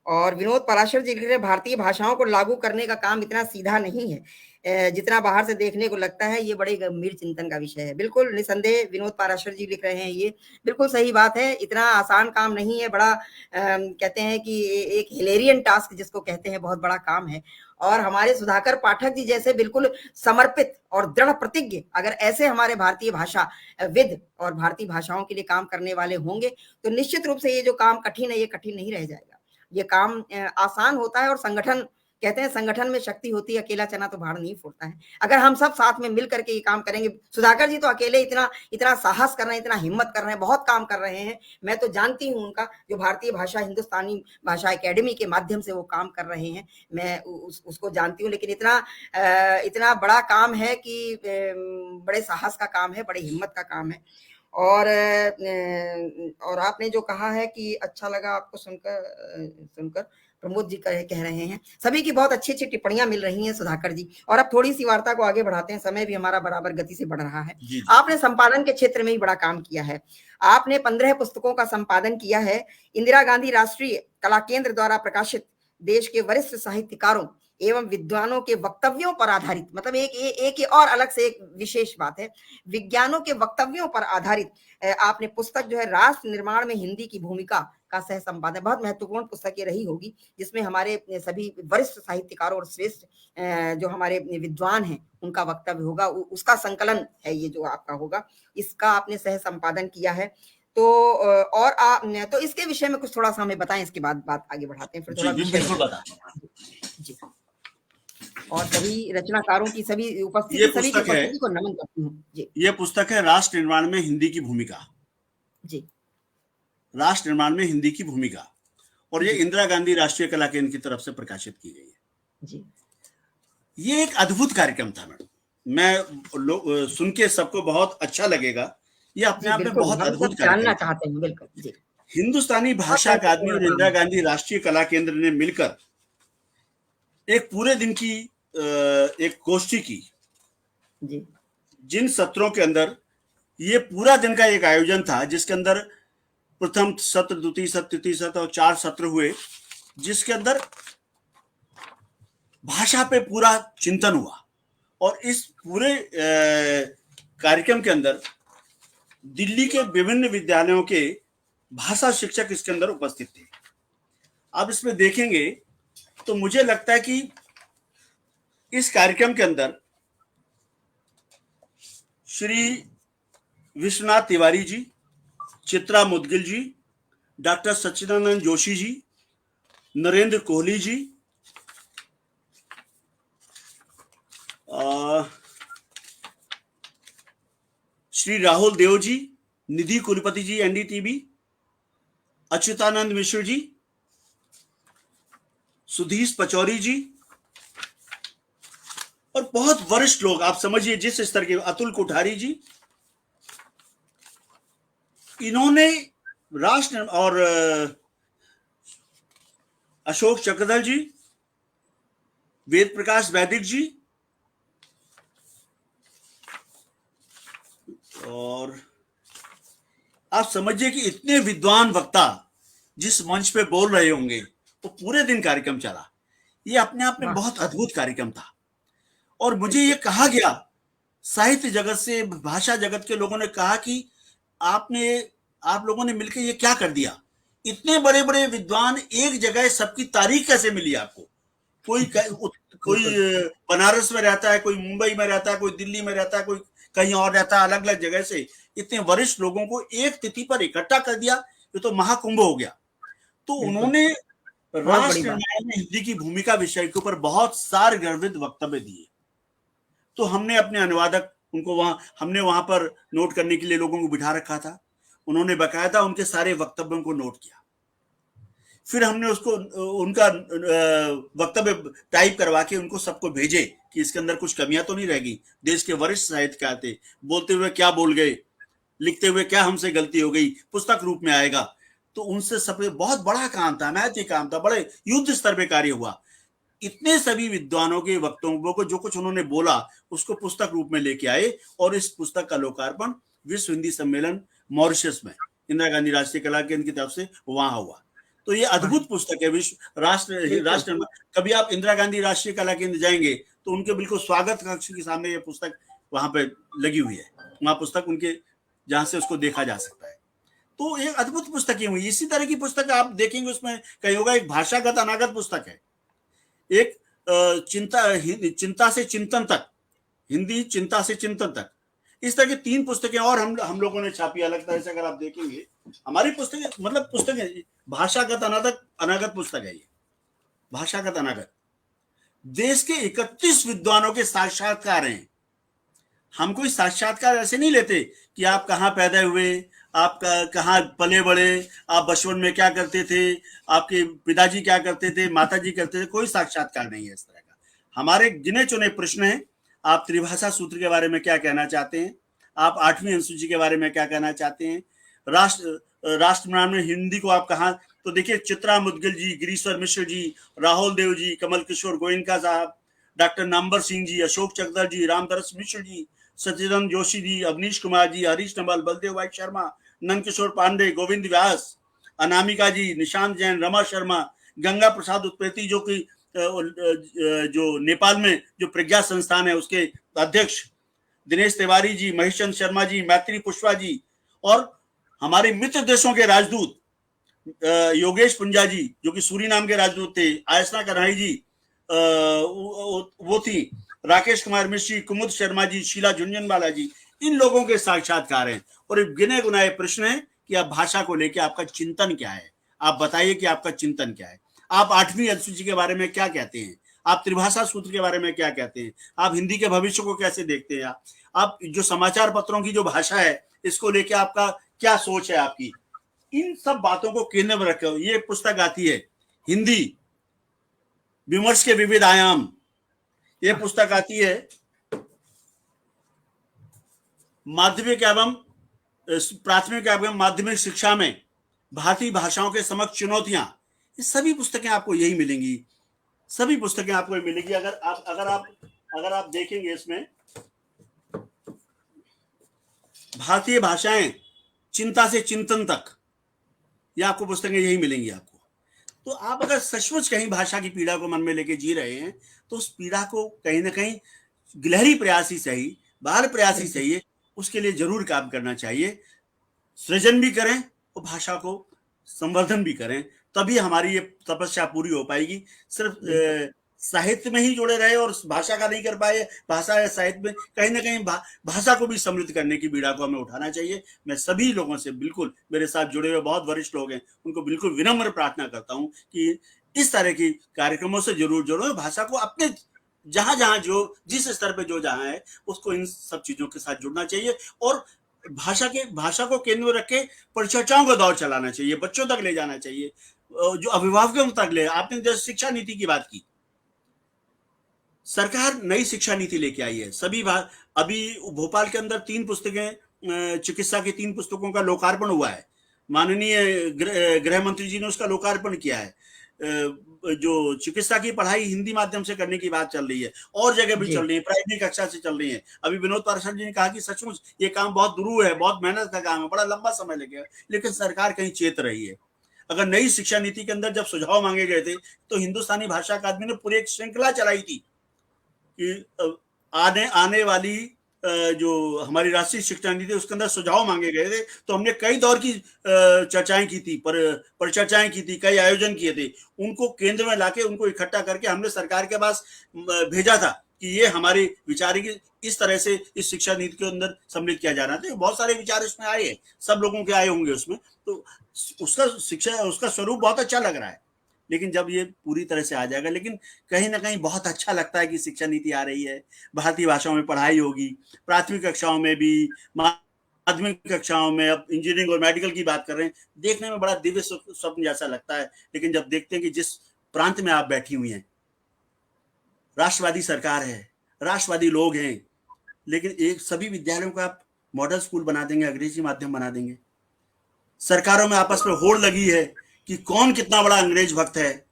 और विनोद पराशर जी लिख रहे हैं, भारतीय भाषाओं को लागू करने का काम इतना सीधा नहीं है जितना बाहर से देखने को लगता है, ये बड़े गंभीर चिंतन का विषय है। बिल्कुल निसंदेह विनोद पराशर जी लिख रहे हैं, ये बिल्कुल सही बात है, इतना आसान काम नहीं है, बड़ा कहते हैं कि एक हिलेरियन टास्क जिसको कहते हैं, बहुत बड़ा काम है। और हमारे सुधाकर पाठक जी जैसे बिल्कुल समर्पित और दृढ़ प्रतिज्ञ अगर ऐसे हमारे भारतीय भाषा विद और भारतीय भाषाओं के लिए काम करने वाले होंगे तो निश्चित रूप से ये जो काम कठिन है ये कठिन नहीं रह जाएगा, ये काम आसान होता है। और संगठन, कहते हैं संगठन में शक्ति होती है, अकेला चना तो भाड़ नहीं फोड़ता है। अगर हम सब साथ में मिल करके ये काम करेंगे, सुधाकर जी तो अकेले इतना साहस कर रहे हैं, इतना हिम्मत कर रहे हैं, बहुत काम कर रहे हैं। मैं तो जानती हूँ उनका जो भारतीय भाषा हिंदुस्तानी भाषा एकेडमी के माध्यम से वो काम कर रहे हैं, मैं उसको जानती हूँ। लेकिन इतना बड़ा काम है कि बड़े साहस का काम है, बड़े हिम्मत का काम है। और आपने जो कहा है कि अच्छा लगा आपको सुनकर प्रमोद जी कह रहे हैं, सभी की बहुत अच्छी अच्छी टिप्पणियां मिल रही हैं सुधाकर जी। और अब थोड़ी सी वार्ता को आगे बढ़ाते हैं, समय भी हमारा बराबर गति से बढ़ रहा है। जी। आपने संपादन के क्षेत्र में ही बड़ा काम किया है, आपने 15 पुस्तकों का संपादन किया है। इंदिरा गांधी राष्ट्रीय कला केंद्र द्वारा प्रकाशित देश के वरिष्ठ साहित्यकारों एवं विद्वानों के वक्तव्यों पर आधारित, मतलब एक और अलग से एक विशेष बात है, विज्ञानों के वक्तव्यों पर आधारित आपने पुस्तक जो है राष्ट्र निर्माण में हिंदी की भूमिका का सह संपादन, बहुत महत्वपूर्ण पुस्तक ये रही होगी, जिसमें हमारे सभी वरिष्ठ साहित्यकारों और श्रेष्ठ जो हमारे विद्वान हैं उनका वक्तव्य होगा, उसका संकलन है ये जो आपका होगा, इसका आपने सह संपादन किया है। तो और आप तो इसके विषय में कुछ थोड़ा सा हमें बताएं, इसके बाद बात आगे बढ़ाते हैं, फिर थोड़ा बिल्कुल बताता जी। और सभी रचनाकारों की सभी उपस्थिति को नमन करती हूँ जी। ये पुस्तक है राष्ट्र निर्माण में हिंदी की भूमिका जी, राष्ट्र निर्माण में हिंदी की भूमिका, और ये इंदिरा गांधी राष्ट्रीय कला केंद्र की तरफ से प्रकाशित की गई है जी। ये एक अद्भुत कार्यक्रम था मैडम, मैं सुन के सबको बहुत अच्छा लगेगा, ये अपने आप में बहुत अद्भुत जानना चाहते हैं। बिल्कुल जी। हिंदुस्तानी भाषा अकादमी और इंदिरा गांधी राष्ट्रीय कला केंद्र ने मिलकर एक पूरे दिन की एक गोष्ठी की जी। जिन सत्रों के अंदर ये पूरा दिन का एक आयोजन था, जिसके अंदर प्रथम सत्र, द्वितीय सत्र, तृतीय सत्र और 4 सत्र हुए, जिसके अंदर भाषा पे पूरा चिंतन हुआ। और इस पूरे कार्यक्रम के अंदर दिल्ली के विभिन्न विद्यालयों के भाषा शिक्षक इसके अंदर उपस्थित थे। आप इसमें देखेंगे तो मुझे लगता है कि इस कार्यक्रम के अंदर श्री विश्वनाथ तिवारी जी, चित्रा मुदगिल जी, डॉक्टर सच्चिदानंद जोशी जी, नरेंद्र कोहली जी, श्री राहुल देव जी, निधि कुलपति जी एनडीटीबी, अच्युतानंद मिश्र जी, सुधीश पचौरी जी, और बहुत वरिष्ठ लोग, आप समझिए जिस स्तर के, अतुल कोठारी जी, इन्होंने राष्ट्र और अशोक चक्रधर जी, वेद प्रकाश वैदिक जी, और आप समझिए कि इतने विद्वान वक्ता जिस मंच पे बोल रहे होंगे, तो पूरे दिन कार्यक्रम चला। ये अपने आप में बहुत अद्भुत कार्यक्रम था। और मुझे ये कहा गया, साहित्य जगत से, भाषा जगत के लोगों ने कहा कि आप लोगों ने मिलकर ये क्या कर दिया, इतने बड़े बड़े विद्वान एक जगह, सबकी तारीख कैसे मिली आपको? कोई बनारस में रहता है, कोई मुंबई में रहता है, कोई दिल्ली में रहता है, कोई कहीं और रहता है, अलग अलग जगह से इतने वरिष्ठ लोगों को एक तिथि पर इकट्ठा कर दिया। ये तो महाकुंभ हो गया। तो उन्होंने राष्ट्र निर्माण में हिंदी की भूमिका विषय के ऊपर बहुत सारगर्भित वक्तव्य दिए। तो हमने अपने अनुवादक हमने वहां पर नोट करने के लिए लोगों को बिठा रखा था। उन्होंने बकायदा उनके सारे वक्तव्यों को नोट किया। फिर हमने उनका वक्तव्य टाइप करवा के उनको सबको भेजे कि इसके अंदर कुछ कमियां तो नहीं रहेगी। देश के वरिष्ठ साहित्यकार थे, बोलते हुए क्या बोल गए, लिखते हुए क्या हमसे गलती हो गई, पुस्तक रूप में आएगा। तो उनसे सब बहुत बड़ा काम था, महत्वपूर्ण काम था, बड़े युद्ध स्तर पे कार्य हुआ। इतने सभी विद्वानों के वक्तव्यों को, जो कुछ उन्होंने बोला, उसको पुस्तक रूप में लेके आए और इस पुस्तक का लोकार्पण विश्व हिंदी सम्मेलन मॉरिशस में इंदिरा गांधी राष्ट्रीय कला केंद्र की तरफ से वहां हुआ। तो ये अद्भुत पुस्तक है। विश्व राष्ट्र कभी आप इंदिरा गांधी राष्ट्रीय कला केंद्र जाएंगे तो उनके बिल्कुल स्वागत कक्ष के सामने ये पुस्तक वहां पे लगी हुई है। वहां पुस्तक उनके, जहां से उसको देखा जा सकता है। तो एक अद्भुत पुस्तकें हुई। इसी तरह की पुस्तक आप देखेंगे, उसमें कहीं होगा एक भाषागत अनागत पुस्तक है, एक चिंता से चिंतन तक, हिंदी चिंता से चिंतन तक, इस तरह की 3 पुस्तकें और हम लोगों ने छापी अलग तरह से। अगर आप देखेंगे हमारी पुस्तकें, मतलब पुस्तकें भाषागत अनागत पुस्तक है ये, भाषागत अनागत। देश के 31 विद्वानों के साक्षात्कार हैं। हम कोई साक्षात्कार ऐसे नहीं लेते कि आप कहाँ पैदा हुए, आप कहाँ पले बड़े, आप बचपन में क्या करते थे, आपके पिताजी क्या करते थे, माताजी करते थे। कोई साक्षात्कार नहीं है इस तरह का। हमारे गिने चुने प्रश्न हैं। आप त्रिभाषा सूत्र के बारे में क्या कहना चाहते हैं, आप 8वीं अनुसूची के बारे में क्या कहना चाहते हैं, राष्ट्र निर्माण में हिंदी को आप कहाँ, तो देखिए चित्रा मुदगिल जी, गिरीश्वर मिश्र जी, राहुल देव जी, कमल किशोर गोयनका साहब, डॉक्टर नाम्बर सिंह जी, अशोक चक्रधर जी, रामदरस मिश्र जी, सचिदानंद जोशी जी, अवनीश कुमार जी, हरीश नवल, बलदेव भाई शर्मा, नंद किशोर पांडे, गोविंद व्यास, अनामिका जी, निशांत जैन, रमा शर्मा, गंगा प्रसाद उत्पेती, जो कि जो नेपाल में जो प्रज्ञा संस्थान है उसके अध्यक्ष, दिनेश तिवारी जी, महेश चंद्र शर्मा जी, मैत्री पुष्पा जी, और हमारे मित्र देशों के राजदूत योगेश पुंजा जी, जो कि सूरीनाम के राजदूत थे, आयसना कन्हई जी, वो थी, राकेश कुमार मिश्र जी, कुमुद शर्मा जी, शीला झुंझुनवाला जी। इन लोगों के साक्षात्कार हैं और गिने गुनाए प्रश्न है कि आप भाषा को लेकर आपका चिंतन क्या है, आप बताइए कि आपका चिंतन क्या है, आप 8वीं अनुसूची के बारे में क्या कहते हैं, आप त्रिभाषा सूत्र के बारे में क्या कहते हैं, आप हिंदी के भविष्य को कैसे देखते हैं, आप जो समाचार पत्रों की जो भाषा है इसको लेकर आपका क्या सोच है आपकी। इन सब बातों को केंद्र में रखे ये पुस्तक आती है, हिंदी विमर्श के विविध आयाम। ये पुस्तक आती है माध्यमिक एवं प्राथमिक एवं माध्यमिक शिक्षा में भारतीय भाषाओं के समक्ष चुनौतियां। ये सभी पुस्तकें आपको यही मिलेंगी, सभी पुस्तकें आपको मिलेंगी। अगर आप देखेंगे इसमें भारतीय भाषाएं चिंता से चिंतन तक, या आपको पुस्तकें यही मिलेंगी आपको। तो आप अगर सचमुच कहीं भाषा की पीड़ा को मन में लेके जी रहे हैं, तो उस पीड़ा को कहीं ना कहीं गिलहरी प्रयास ही सही, बाल प्रयास ही सही है, उसके लिए जरूर काम करना चाहिए। सृजन भी करें और भाषा को संवर्धन भी करें, तभी हमारी ये तपस्या पूरी हो पाएगी। सिर्फ साहित्य में ही जुड़े रहे और भाषा का नहीं कर पाए, भाषा या साहित्य में कहीं ना कहीं भाषा को भी समृद्ध करने की बीड़ा को हमें उठाना चाहिए। मैं सभी लोगों से, बिल्कुल मेरे साथ जुड़े हुए बहुत वरिष्ठ लोग हैं, उनको बिल्कुल विनम्र प्रार्थना करता हूं कि इस तरह की कार्यक्रमों से जरूर जुड़ो, भाषा को अपने जहां जहां जो जिस स्तर पे जो जहां है उसको इन सब चीजों के साथ जुड़ना चाहिए और भाषा को केंद्र में रख के परिचर्चाओं का दौर चलाना चाहिए, बच्चों तक ले जाना चाहिए, जो अभिभावकों तक ले। आपने जैसे शिक्षा नीति की बात की, सरकार नई शिक्षा नीति लेके आई है। अभी भोपाल के अंदर 3 पुस्तकें, चिकित्सा की 3 पुस्तकों का लोकार्पण हुआ है। माननीय गृह मंत्री जी ने उसका लोकार्पण किया है। जो चिकित्सा की पढ़ाई हिंदी माध्यम से करने की बात चल रही है, और जगह भी चल रही है, प्राइमरी कक्षा से चल रही है। अभी विनोद पार्षद जी ने कहा कि सचमुच ये काम बहुत दुरूह है, बहुत मेहनत का काम है, बड़ा लंबा समय लगेगा, लेकिन सरकार कहीं चेत रही है। अगर नई शिक्षा नीति के अंदर जब सुझाव मांगे गए थे, तो हिंदुस्तानी भाषा अकादमी ने पूरी एक श्रृंखला चलाई थी कि आने वाली जो हमारी राष्ट्रीय शिक्षा नीति उसके अंदर सुझाव मांगे गए थे, तो हमने कई दौर की चर्चाएं की थी, पर चर्चाएं की थी, कई आयोजन किए थे। उनको केंद्र में लाके उनको इकट्ठा करके हमने सरकार के पास भेजा था कि ये हमारी विचार की इस तरह से इस शिक्षा नीति के अंदर सम्मिलित किया जाना था। बहुत सारे विचार इसमें आए हैं, सब लोगों के आए होंगे उसमें, तो उसका स्वरूप बहुत अच्छा लग रहा है। लेकिन जब ये पूरी तरह से आ जाएगा, लेकिन कहीं ना कहीं बहुत अच्छा लगता है कि शिक्षा नीति आ रही है, भारतीय भाषाओं में पढ़ाई होगी, प्राथमिक कक्षाओं में भी, माध्यमिक कक्षाओं में, अब इंजीनियरिंग और मेडिकल की बात कर रहे हैं, देखने में बड़ा दिव्य स्वप्न जैसा लगता है। लेकिन जब देखते हैं कि जिस प्रांत में आप बैठी हुई हैं, राष्ट्रवादी सरकार है, राष्ट्रवादी लोग हैं, लेकिन एक सभी विद्यालयों को आप मॉडल स्कूल बना देंगे, अंग्रेजी माध्यम बना देंगे। सरकारों में आपस में होड़ लगी है कि कौन कितना बड़ा अंग्रेज भक्त है।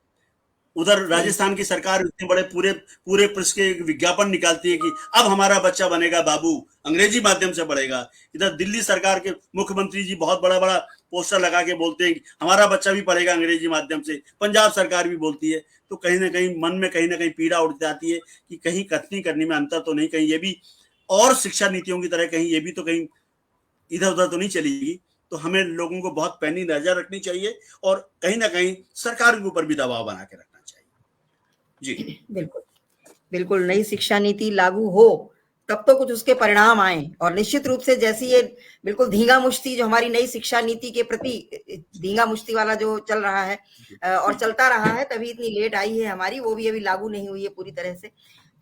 उधर राजस्थान की सरकार इतने बड़े पूरे पृष्ठ के विज्ञापन निकालती है कि अब हमारा बच्चा बनेगा बाबू, अंग्रेजी माध्यम से पढ़ेगा। इधर दिल्ली सरकार के मुख्यमंत्री जी बहुत बड़ा बड़ा पोस्टर लगा के बोलते हैं कि हमारा बच्चा भी पढ़ेगा अंग्रेजी माध्यम से। पंजाब सरकार भी बोलती है। तो कहीं ना कहीं मन में कहीं ना कहीं पीड़ा उठ जाती है कि कहीं कथनी करनी में अंतर तो नहीं, कहीं ये भी और शिक्षा नीतियों की तरह कहीं ये भी तो कहीं इधर उधर तो नहीं चलेगी। तो हमें लोगों को बहुत पैनी नजर रखनी चाहिए और कहीं ना कहीं सरकार के ऊपर भी दबाव बना के रखना चाहिए। जी बिल्कुल बिल्कुल, नई शिक्षा नीति लागू हो तब तो कुछ उसके परिणाम आए, और निश्चित रूप से जैसी ये बिल्कुल धींगा मुश्ती जो हमारी नई शिक्षा नीति के प्रति धींगा मुश्ती वाला जो चल रहा है और चलता रहा है, तभी इतनी लेट आई है हमारी, वो भी अभी लागू नहीं हुई है पूरी तरह से।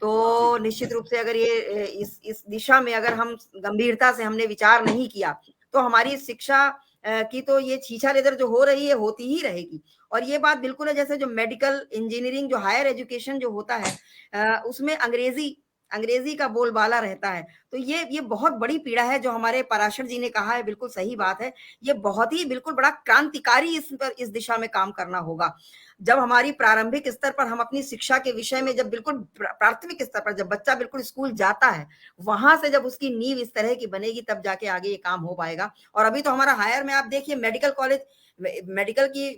तो निश्चित रूप से अगर ये इस दिशा में अगर हम गंभीरता से हमने विचार नहीं किया, तो हमारी शिक्षा की तो ये छीछा लेदर जो हो रही है होती ही रहेगी। और ये बात बिल्कुल है, जैसे जो मेडिकल इंजीनियरिंग जो हायर एजुकेशन जो होता है उसमें अंग्रेजी का बोलबाला रहता है। तो ये बहुत बड़ी पीड़ा है जो हमारे पराशर जी ने कहा है, बिल्कुल सही बात है। ये बहुत ही बिल्कुल बड़ा क्रांतिकारी इस दिशा में काम करना होगा। जब हमारी प्रारंभिक स्तर पर हम अपनी शिक्षा के विषय में, जब बिल्कुल प्राथमिक स्तर पर जब बच्चा बिल्कुल स्कूल जाता है, वहां से जब उसकी नींव इस तरह की बनेगी, तब जाके आगे ये काम हो पाएगा। और अभी तो हमारा हायर में आप देखिए मेडिकल कॉलेज, मेडिकल की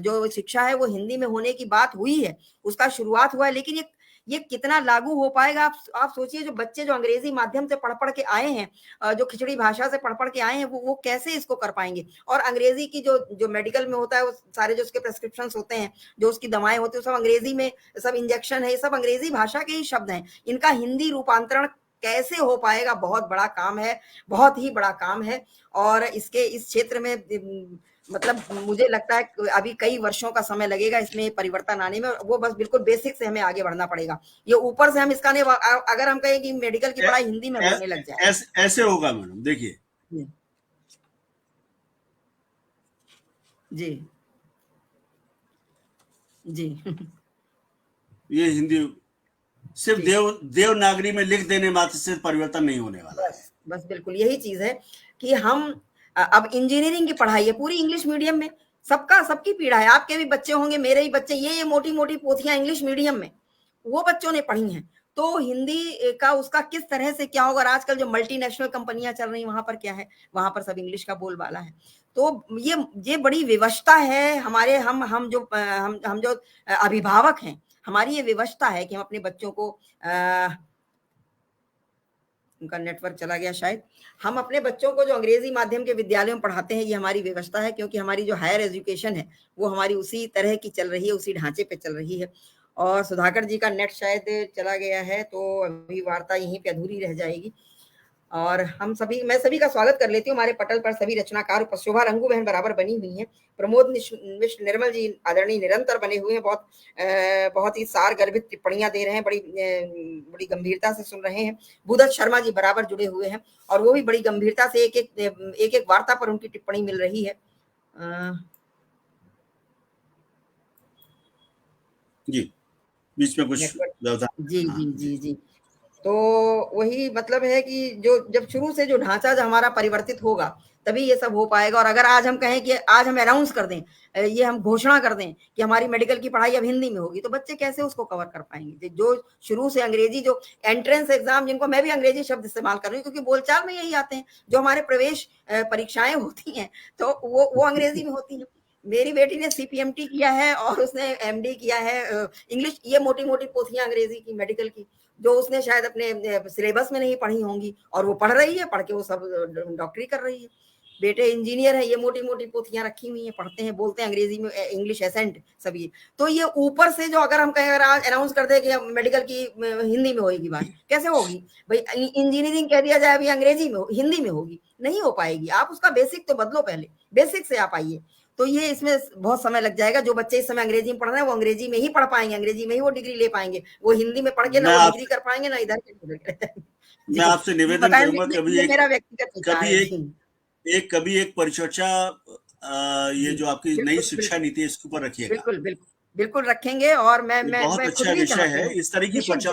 जो शिक्षा है वो हिंदी में होने की बात हुई है, उसका शुरुआत हुआ है, लेकिन ये कितना लागू हो पाएगा। आप सोचिए, जो बच्चे जो अंग्रेजी माध्यम से पढ़ के आए हैं, जो खिचड़ी भाषा से पढ़ के आए हैं, वो कैसे इसको कर पाएंगे। और अंग्रेजी की जो मेडिकल में होता है, वो सारे जो उसके प्रेस्क्रिप्शन होते हैं, जो उसकी दवाएं होती है, सब अंग्रेजी में, सब इंजेक्शन है, ये सब अंग्रेजी भाषा के ही शब्द हैं। इनका हिंदी रूपांतरण कैसे हो पाएगा, बहुत बड़ा काम है, बहुत ही बड़ा काम है। और इस क्षेत्र में मतलब मुझे लगता है अभी कई वर्षों का समय लगेगा इसमें परिवर्तन आने में। वो बस बिल्कुल बेसिक से हमें आगे बढ़ना पड़ेगा। ये ऊपर से हम इसका नहीं, अगर हम कहें कि मेडिकल की पढ़ाई हिंदी में होने लग जाए, ऐसे होगा मैडम। देखिए जी जी ये हिंदी सिर्फ देवनागरी में लिख देने मात्र से परिवर्तन नहीं होने वाला। बस बिल्कुल यही चीज है कि हम अब इंजीनियरिंग की पढ़ाई है पूरी इंग्लिश मीडियम में। सबकी पीड़ा है, आपके भी बच्चे होंगे, मेरे ही बच्चे, ये मोटी मोटी पोथियां इंग्लिश मीडियम में वो बच्चों ने पढ़ी हैं। तो हिंदी का उसका किस तरह से क्या होगा। आजकल जो मल्टीनेशनल कंपनियां चल रही वहां पर क्या है, वहां पर सब इंग्लिश का बोलबाला है। तो ये बड़ी विवशता है हमारे, हम जो अभिभावक हैं, हमारी ये विवशता है कि हम अपने बच्चों को उनका नेटवर्क चला गया शायद। हम अपने बच्चों को जो अंग्रेजी माध्यम के विद्यालयों में पढ़ाते हैं, ये हमारी व्यवस्था है, क्योंकि हमारी जो हायर एजुकेशन है वो हमारी उसी तरह की चल रही है, उसी ढांचे पे चल रही है। और सुधाकर जी का नेट शायद चला गया है, तो अभी वार्ता यहीं पे अधूरी रह जाएगी। और मैं सभी का स्वागत कर लेती हूँ। हमारे पटल पर सभी रचनाकार, शोभा रंगू बहन बराबर बनी हुई हैं, प्रमोद मिश्र निर्मल जी आदरणीय निरंतर बने हुए हैं, बहुत ही सार गर्भित टिप्पणियां दे रहे हैं, बड़ी गंभीरता से सुन रहे हैं। भूदत्त शर्मा जी बराबर जुड़े हुए हैं और वो भी बड़ी गंभीरता से एक वार्ता पर उनकी टिप्पणी मिल रही है। जी, बीच में कुछ जी जी जी जी। तो वही मतलब है कि जब शुरू से जो ढांचा जो हमारा परिवर्तित होगा, तभी ये सब हो पाएगा। और अगर आज हम कहें कि आज हम अनाउंस कर दें, ये हम घोषणा कर दें कि हमारी मेडिकल की पढ़ाई अब हिंदी में होगी, तो बच्चे कैसे उसको कवर कर पाएंगे? जो शुरू से अंग्रेजी, जो एंट्रेंस एग्जाम, जिनको मैं भी अंग्रेजी शब्द इस्तेमाल कर रही हूँ, क्योंकि बोलचाल में यही आते हैं, जो हमारे प्रवेश परीक्षाएं होती हैं, तो वो अंग्रेजी में होती हैं। मेरी बेटी ने CPMT किया है और उसने MD किया है इंग्लिश, ये मोटी मोटी पोथियां अंग्रेजी की, मेडिकल की, जो उसने शायद अपने सिलेबस में नहीं पढ़ी होंगी, और वो पढ़ रही है, पढ़ के वो सब डॉक्टरी कर रही है। बेटे इंजीनियर है, ये मोटी मोटी पोथियां रखी हुई हैं, पढ़ते हैं, बोलते हैं अंग्रेजी में, इंग्लिश एसेंट सब ये। तो ये ऊपर से जो अगर हम कहें, अगर आज अनाउंस कर दे कि मेडिकल की हिंदी में होगी बात, कैसे होगी भाई? इंजीनियरिंग कह दिया जाए अभी अंग्रेजी में, हिंदी में होगी, नहीं हो पाएगी। आप उसका बेसिक तो बदलो, पहले बेसिक से आप आइए। तो ये इसमें बहुत समय लग जाएगा। जो बच्चे इस समय अंग्रेजी में पढ़ रहे हैं, वो अंग्रेजी में ही पढ़ पाएंगे, अंग्रेजी में ही वो डिग्री ले पाएंगे। वो हिंदी में पढ़ के ना वो डिग्री कर पाएंगे, ना इधर मैं जी आपसे जी, निवेदन बताएं। करूंगा, ये मेरा व्यक्तिगत विचार है जी। कभी एक परिचर्चा ये जी जो आपकी नई बिल्कुल शिक्षा बिल्कुल नीति है, इसके ऊपर रखिएगा। बिल्कुल बिल्कुल बिल्कुल रखेंगे। और ये बहुत मैं खुद अच्छा भी विषय चाहती है। हूँ, विशुद्ध इस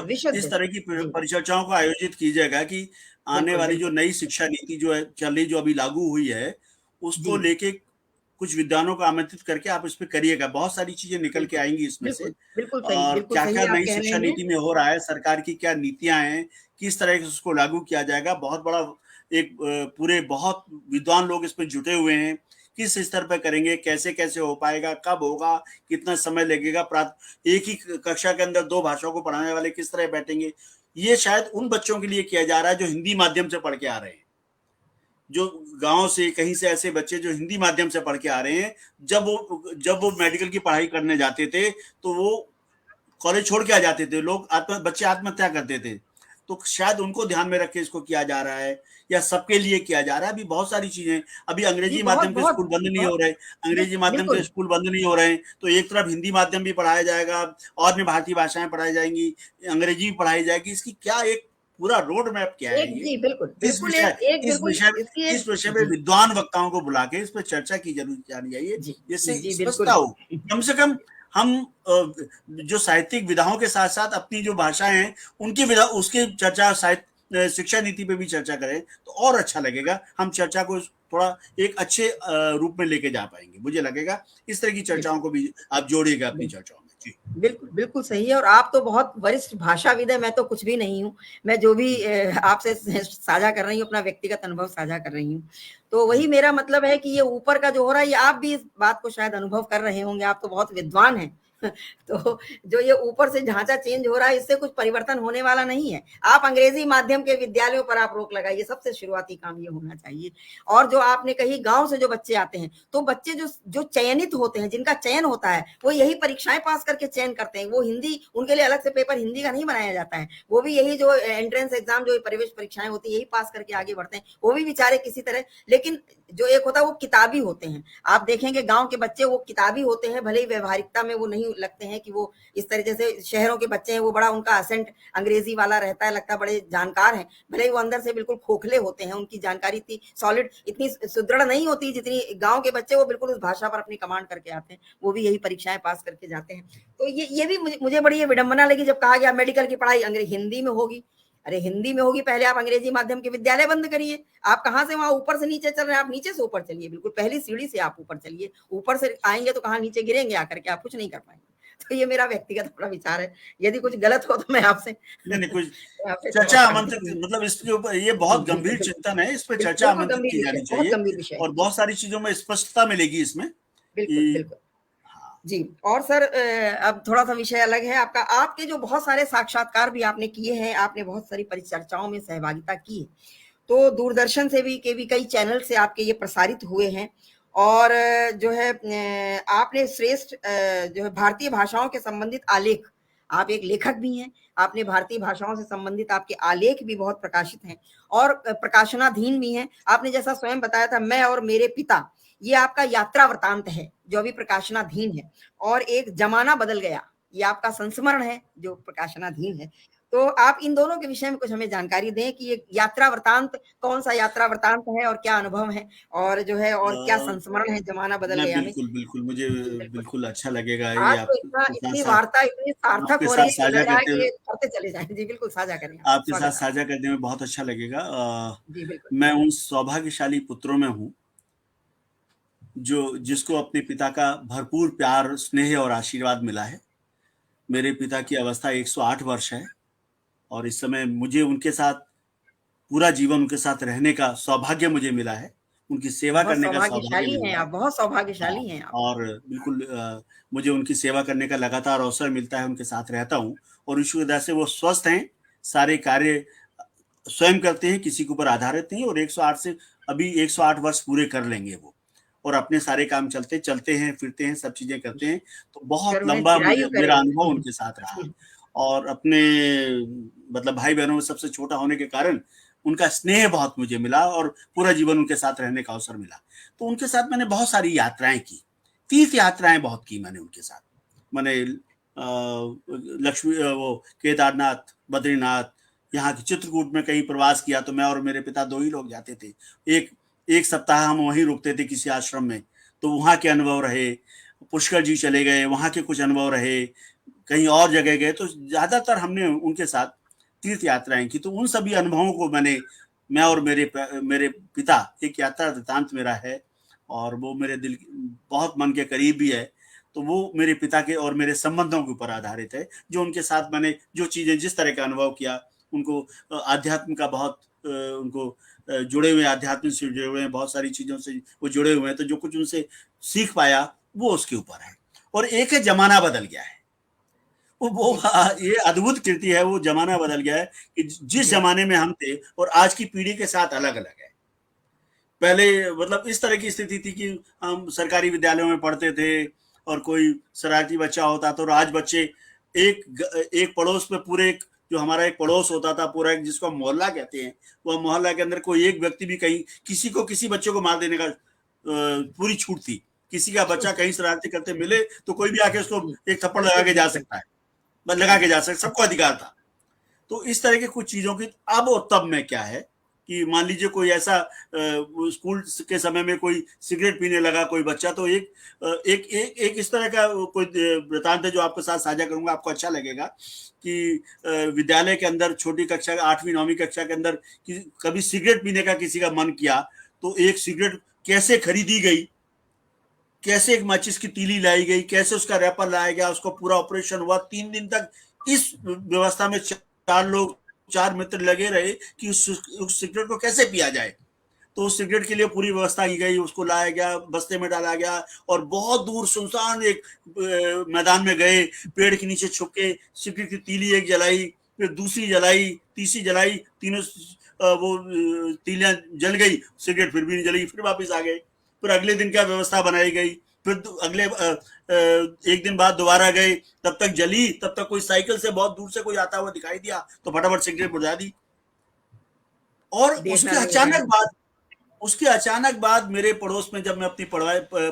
विशुद्ध तरह की जी, परिचर्चाओं को आयोजित कीजिएगा कि आने बिल्कुल वाली जो बिल्कुल नई शिक्षा नीति जो है चल रही, जो अभी लागू हुई है, उसको जी, लेके कुछ विद्वानों को आमंत्रित करके आप इस पे करिएगा। बहुत सारी चीजें निकल के बिल्कुल आएंगी इसमें से। बिल्कुल और बिल्कुल क्या सही क्या आप नई कह शिक्षा रहे हैं। नीति में हो रहा है, सरकार की क्या नीतियां हैं, किस तरह से उसको लागू किया जाएगा, बहुत बड़ा एक पूरे बहुत विद्वान लोग इसमें जुटे हुए हैं। किस स्तर पर करेंगे, कैसे कैसे हो पाएगा, कब होगा, कितना समय लगेगा, एक ही कक्षा के अंदर 2 भाषाओं को पढ़ाने वाले किस तरह बैठेंगे। ये शायद उन बच्चों के लिए किया जा रहा है जो हिंदी माध्यम से पढ़ के आ रहे हैं, जो गांव से कहीं से ऐसे बच्चे जो हिंदी माध्यम से पढ़ के आ रहे हैं, जब वो मेडिकल की पढ़ाई करने जाते थे, तो वो कॉलेज छोड़ के आ जाते थे, बच्चे आत्महत्या करते थे। तो शायद उनको ध्यान में रख के इसको किया जा रहा है, या सबके लिए किया जा रहा है। अभी बहुत सारी चीजें, अभी जी अंग्रेजी बहुत माध्यम के बहुत स्कूल बंद नहीं हो बहुत रहे, अंग्रेजी माध्यम के बिल्कुल स्कूल बंद नहीं हो रहे हैं, तो एक तरफ हिंदी माध्यम भी पढ़ाया जाएगा, और भी भारतीय भाषाएं पढ़ाई जाएंगी, अंग्रेजी भी पढ़ाई जाएगी। इसकी क्या एक पूरा रोड मैप क्या है एक ये? जी बिल्कुल इस बिल्कुल विषय एक बिल्कुल इसकी एक इस विषय में जी विद्वान वक्ताओं को बुला के इस पर चर्चा की जरूर जानी चाहिए, जी जी जिससे जी स्पष्टता बिल्कुल हो। कम से कम हम जो साहित्यिक विधाओं के साथ साथ अपनी जो भाषाएं हैं, उनकी विधा उसकी चर्चा, साहित्य शिक्षा नीति पे भी चर्चा करें, तो और अच्छा लगेगा। हम चर्चा को थोड़ा एक अच्छे रूप में लेके जा पाएंगे, मुझे लगेगा। इस तरह की चर्चाओं को भी आप जोड़िएगा अपनी बिल्कुल चर्चाओं में। जी बिल्कुल बिल्कुल सही है। और आप तो बहुत वरिष्ठ भाषाविद है, मैं तो कुछ भी नहीं हूँ। मैं जो भी आपसे साझा कर रही हूँ, अपना व्यक्तिगत अनुभव साझा कर रही हूँ। तो वही जी मेरा मतलब है कि ये ऊपर का जो हो रहा है, ये आप भी इस बात को शायद अनुभव कर रहे होंगे, आप तो बहुत विद्वान हैं। तो जो ये ऊपर से ढांचा चेंज हो रहा है, इससे कुछ परिवर्तन होने वाला नहीं है। आप अंग्रेजी माध्यम के विद्यालयों पर आप रोक लगाइए, सबसे शुरुआती काम ये होना चाहिए। और जो आपने कही गांव से जो बच्चे आते हैं, तो बच्चे जो जो चयनित होते हैं, जिनका चयन होता है, वो यही परीक्षाएं पास करके चयन करते हैं। वो हिंदी, उनके लिए अलग से पेपर हिंदी का नहीं बनाया जाता है। वो भी यही जो एंट्रेंस एग्जाम, जो प्रवेश परीक्षाएं होती है, यही पास करके आगे बढ़ते हैं। वो भी बेचारे किसी तरह, लेकिन जो एक होता है वो किताबी होते हैं। आप देखेंगे गांव के बच्चे वो किताबी होते हैं, भले ही व्यवहारिकता में वो नहीं लगते हैं कि वो इस तरह से शहरों के बच्चे हैं, वो बड़ा उनका असेंट अंग्रेजी वाला रहता है, लगता है बड़े जानकार हैं, भले ही वो अंदर से बिल्कुल खोखले होते हैं, उनकी जानकारी इतनी सॉलिड, इतनी सुदृढ़ नहीं होती जितनी गांव के बच्चे, वो बिल्कुल उस भाषा पर अपनी कमांड करके आते हैं, वो भी यही परीक्षाएं पास करके जाते हैं। तो ये भी मुझे बड़ी विडंबना लगी जब कहा गया मेडिकल की पढ़ाई अंग्रेजी हिंदी में होगी। अरे हिंदी में होगी, पहले आप अंग्रेजी माध्यम के विद्यालय बंद करिए। आप कहाँ से वहां ऊपर से नीचे चल रहे हैं? आप नीचे से ऊपर चलिए, बिल्कुल पहली सीढ़ी से आप ऊपर चलिए। ऊपर से आएंगे तो कहाँ नीचे गिरेंगे आकर के, आप कुछ नहीं कर पाएंगे। तो ये मेरा व्यक्तिगत अपना विचार है, यदि कुछ गलत हो तो मैं आपसे नहीं नहीं, कुछ क्षमा चर्चा प्रार्थी आमंत्रित, हूँ। मतलब इसके ऊपर ये जी, बहुत बिल्कुल, गंभीर बिल्कुल। चिंतन है, इस पे चर्चा बिल्कुल आमंत्रित गंभीर की विषय, जानी बहुत चाहिए गंभीर विषय है। और बहुत सारी चीजों में स्पष्टता मिलेगी इसमें बिल्कुल, कि बिल्कुल। जी, और सर अब थोड़ा-सा विषय अलग है आपका। आपके जो बहुत सारे साक्षात्कार भी आपने किए हैं, आपने बहुत सारी परिचर्चाओं में सहभागिता की है। तो दूरदर्शन से भी के भी कई चैनल से आपके ये प्रसारित हुए हैं और जो है आपने श्रेष्ठ जो है भारतीय भाषाओं के संबंधित आलेख, आप एक लेखक भी हैं, आपने भारतीय भाषाओं से संबंधित आपके आलेख भी बहुत प्रकाशित हैं और प्रकाशनाधीन भी हैं। आपने जैसा स्वयं बताया था, मैं और मेरे पिता, ये आपका यात्रा वृतांत है, जो अभी प्रकाशनाधीन है और एक ज़माना बदल गया, ये आपका संस्मरण है, जो प्रकाशनाधीन है। तो आप इन दोनों के विषय में कुछ हमें जानकारी दें कि ये यात्रा वृतांत कौन-सा यात्रा वृतांत है और क्या अनुभव है? और जो है और क्या अ, संस्मरण है ज़माना बदल मैं गया में? बिल्कुल, बिल्कुल, मुझे जी, बिल्कुल। बिल्कुल अच्छा लगेगा ये आज तो इतना आपके इतनी साथ-साथ वार्ता इतनी सार्थक आपके हो रही साथ है कि साझा लग रहा है करते कि हुए ये करते चले जाएँ। जी, बिल्कुल साझा करें आप। आपके साथ स्वागत है आपका। साझा करने में बहुत अच्छा लगेगा। जी, बिल्कुल। मैं उन सौभाग्यशाली पुत्रों में हूँ, जिसको अपने पिता का भरपूर प्यार, स्नेह और आशीर्वाद मिला है। मेरे पिता की अवस्था 108 वर्ष है और इस समय मुझे उनके साथ पूरा जीवन उनके साथ रहने का सौभाग्य मुझे मिला है, उनकी सेवा बहुत करने का सौभाग्य सौभाग्यशाली हैं मिला है। आप, बहुत हाँ, सौभाग्यशाली हैं आप। और बिल्कुल मुझे उनकी सेवा करने का लगातार अवसर मिलता है, उनके साथ रहता हूँ और इस वजह से वो स्वस्थ हैं, सारे कार्य स्वयं करते हैं, किसी के ऊपर आधारित नहीं, और 108 से अभी 108 वर्ष पूरे कर लेंगे वो और अपने सारे काम चलते हैं, फिरते हैं, सब चीज़ें करते हैं। तो बहुत ईश्वर उन्हें लंबा मुझे चिरायु करे। मेरा अनुभव उनके साथ रहा जी, और अपने मतलब भाई-बहनों में सबसे छोटा होने के कारण उनका स्नेह बहुत मुझे मिला और पूरा जीवन उनके साथ रहने का अवसर मिला। तो उनके साथ मैंने बहुत सारी यात्राएँ की, तीर्थ यात्राएँ बहुत की मैंने उनके साथ। मैंने वो केदारनाथ, बद्रीनाथ, यहाँ के चित्रकूट में कहीं प्रवास किया तो मैं और मेरे पिता 2 ही लोग जाते थे। एक एक सप्ताह हम वहीं रुकते थे किसी आश्रम में, तो वहाँ के अनुभव रहे। पुष्कर जी चले गए, वहाँ के कुछ अनुभव रहे, कहीं और जगह गए, तो ज़्यादातर हमने उनके साथ तीर्थ यात्राएँ की। तो उन सभी अनुभवों को मैं और मेरे पिता, एक यात्रा वृत्तांत मेरा है और वो मेरे दिल बहुत मन के करीब भी है। तो वो मेरे पिता के और मेरे संबंधों के ऊपर आधारित है, जो उनके साथ मैंने जो चीज़ें जिस तरह का अनुभव किया, उनको आध्यात्म का बहुत उनको जुड़े हुए, आध्यात्म से जुड़े हुए हैं, बहुत सारी चीज़ों से वो जुड़े हुए हैं, तो जो कुछ उनसे सीख पाया, वो उसके ऊपर है। और एक है ज़माना बदल गया है। वो जी, ये अद्भुत कृति है, वो ज़माना बदल गया है कि जिस जी, ज़माने में हम थे और आज की पीढ़ी के साथ अलग-अलग है। पहले मतलब इस तरह की स्थिति थी कि हम सरकारी विद्यालयों में पढ़ते थे और कोई शरारती बच्चा होता था और आज बच्चे एक पड़ोस में पूरे एक जो हमारा एक पड़ोस होता था पूरा, एक जिसको हम मोहल्ला कहते हैं, वह मोहल्ला के अंदर कोई एक व्यक्ति भी कहीं किसी बच्चे को मार देने का पूरी छूट थी। किसी का बच्चा कहीं शरारती करते मिले तो कोई भी आके उसको जी, एक थप्पड़ लगा बिल्कुल, के जा बिल्कुल। सकता है, लगा के जा सकता, सबको अधिकार था। तो इस तरह की कुछ चीज़ों की अब और तब में क्या है कि मान लीजिए कोई ऐसा स्कूल के समय में कोई सिगरेट पीने लगा कोई बच्चा, तो एक इस तरह का कोई वृतांत है जो आपके साथ साझा करूंगा, आपको अच्छा लगेगा कि विद्यालय के अंदर छोटी कक्षा 8वीं 9वीं कक्षा के अंदर कभी सिगरेट पीने का किसी का मन किया तो एक सिगरेट कैसे खरीदी गई, कैसे एक माचिस की तीली लाई गई, कैसे उसका रैपर लाया गया, उसको पूरा ऑपरेशन हुआ, 3 दिन तक इस व्यवस्था में चार मित्र लगे रहे कि उस सिगरेट को कैसे पिया जाए। तो उस सिगरेट के लिए पूरी व्यवस्था की गई, उसको लाया गया, बस्ते में डाला गया और बहुत दूर सुनसान एक मैदान में गए, पेड़ के नीचे छुप के सिगरेट की तीली एक जलाई, फिर दूसरी जलाई, तीसरी जलाई, तीनों वो तीलियां जल गई, सिगरेट फिर भी नहीं जली, फिर वापस आ गए। फिर अगले दिन क्या व्यवस्था बनाई गई, फिर अगले एक दिन बाद दोबारा गए, तब तक जली, तब तक कोई साइकिल से बहुत दूर से कोई आता हुआ दिखाई दिया तो फटाफट सिगरेट बुझा दी। और देखना नहीं होता है। उसके अचानक बाद मेरे पड़ोस में जब मैं अपनी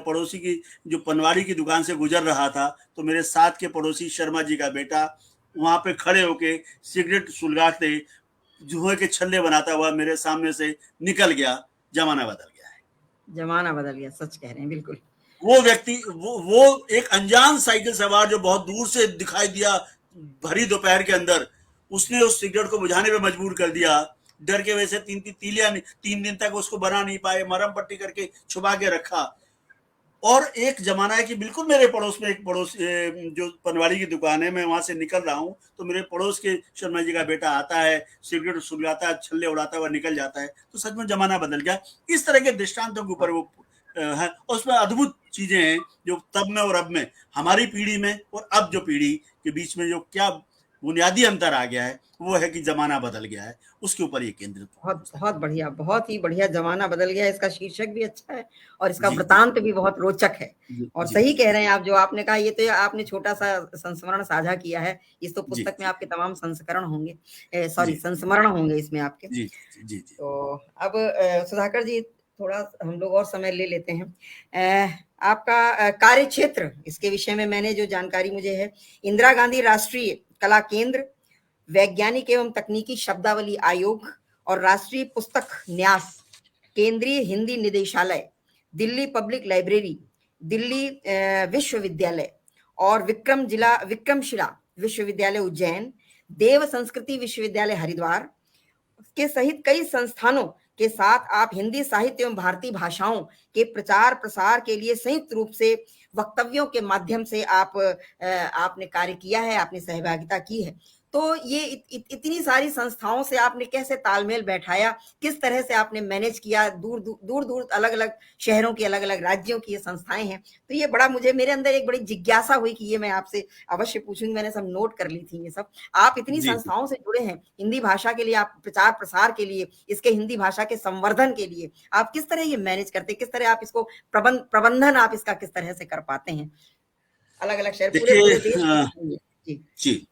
पड़ोसी की जो पनवाड़ी की दुकान से गुजर रहा था तो मेरे साथ के पड़ोसी शर्मा जी का बेटा वहां पे खड़े होके सिगरेट सुलगाते जुए के छल्ले बनाता हुआ मेरे सामने से निकल गया। जमाना बदल गया है। ज़माना बदल गया, सच कह रहे हैं, बिल्कुल। वो व्यक्ति वो एक अनजान साइकिल सवार जो बहुत दूर से दिखाई दिया भरी दोपहर के अंदर, उसने उस सिगरेट को बुझाने पे मजबूर कर दिया। डर के वजह से तीन तीन तीलियां 3 दिन तक उसको बना नहीं पाए, मरहम पट्टी करके छुपा के रखा। और एक जमाना है कि बिल्कुल मेरे पड़ोस में एक पड़ोस जो पनवाड़ी की दुकान है, मैं वहां से निकल रहा हूँ तो मेरे पड़ोस के शर्मा जी का बेटा आता है, सिगरेट सुलगाता है, छल्ले उड़ाता हुआ निकल जाता है। तो सच में जमाना बदल गया। इस तरह के दृष्टांतों के ऊपर वो है, और उसमें अद्भुत चीजें हैं जो तब में और अब में, हमारी पीढ़ी में और अब जो पीढ़ी के बीच में जो क्या बुनियादी अंतर आ गया है, वो है कि जमाना बदल गया है। उसके ऊपर ये केंद्रित बहुत बहुत बढ़िया, बहुत ही बढ़िया। जमाना बदल गया, इसका शीर्षक भी अच्छा है और इसका जी जी वृतांत भी बहुत रोचक है। जी और जी सही कह रहे हैं आप, जो आपने कहा, ये तो आपने छोटा सा संस्मरण साझा किया है। इस तो जी पुस्तक में जी आपके तमाम संस्करण होंगे, सॉरी जी संस्मरण होंगे इसमें आपके। जी जी जी जी तो अब सुधाकर जी, थोड़ा हम लोग और समय ले लेते हैं। आपका कार्य क्षेत्र, इसके विषय में मैंने जो जानकारी मुझे है, इंदिरा गांधी राष्ट्रीय कला केंद्र, वैज्ञानिक एवं तकनीकी शब्दावली आयोग और राष्ट्रीय पुस्तक न्यास, केंद्रीय हिंदी निदेशालय, दिल्ली पब्लिक लाइब्रेरी, दिल्ली विश्वविद्यालय और विक्रमशिला विश्वविद्यालय उज्जैन, देव संस्कृति विश्वविद्यालय हरिद्वार के सहित कई संस्थानों के साथ आप हिंदी साहित्य एवं भारतीय भाषाओं के प्रचार प्रसार के लिए संयुक्त रूप से वक्तव्यों के माध्यम से आपने कार्य किया है, आपने सहभागिता की है। तो ये इतनी सारी संस्थाओं से आपने कैसे तालमेल बैठाया, किस तरह से आपने मैनेज किया? दूर दूर दूर अलग अलग शहरों की, अलग अलग राज्यों की ये संस्थाएं हैं। तो ये बड़ा, मुझे मेरे अंदर एक बड़ी जिज्ञासा हुई कि ये मैं आपसे अवश्य पूछूंगी। मैंने सब नोट कर ली थी ये सब। आप इतनी जी जी संस्थाओं से जुड़े हैं, हिंदी भाषा के लिए, आप प्रचार प्रसार के लिए, इसके हिंदी भाषा के संवर्धन के लिए आप किस तरह ये मैनेज करते हैं? किस तरह आप इसको प्रबंधन आप इसका किस तरह से कर पाते हैं? अलग अलग शहर, पूरे देखिए पूरे देश में। जी जी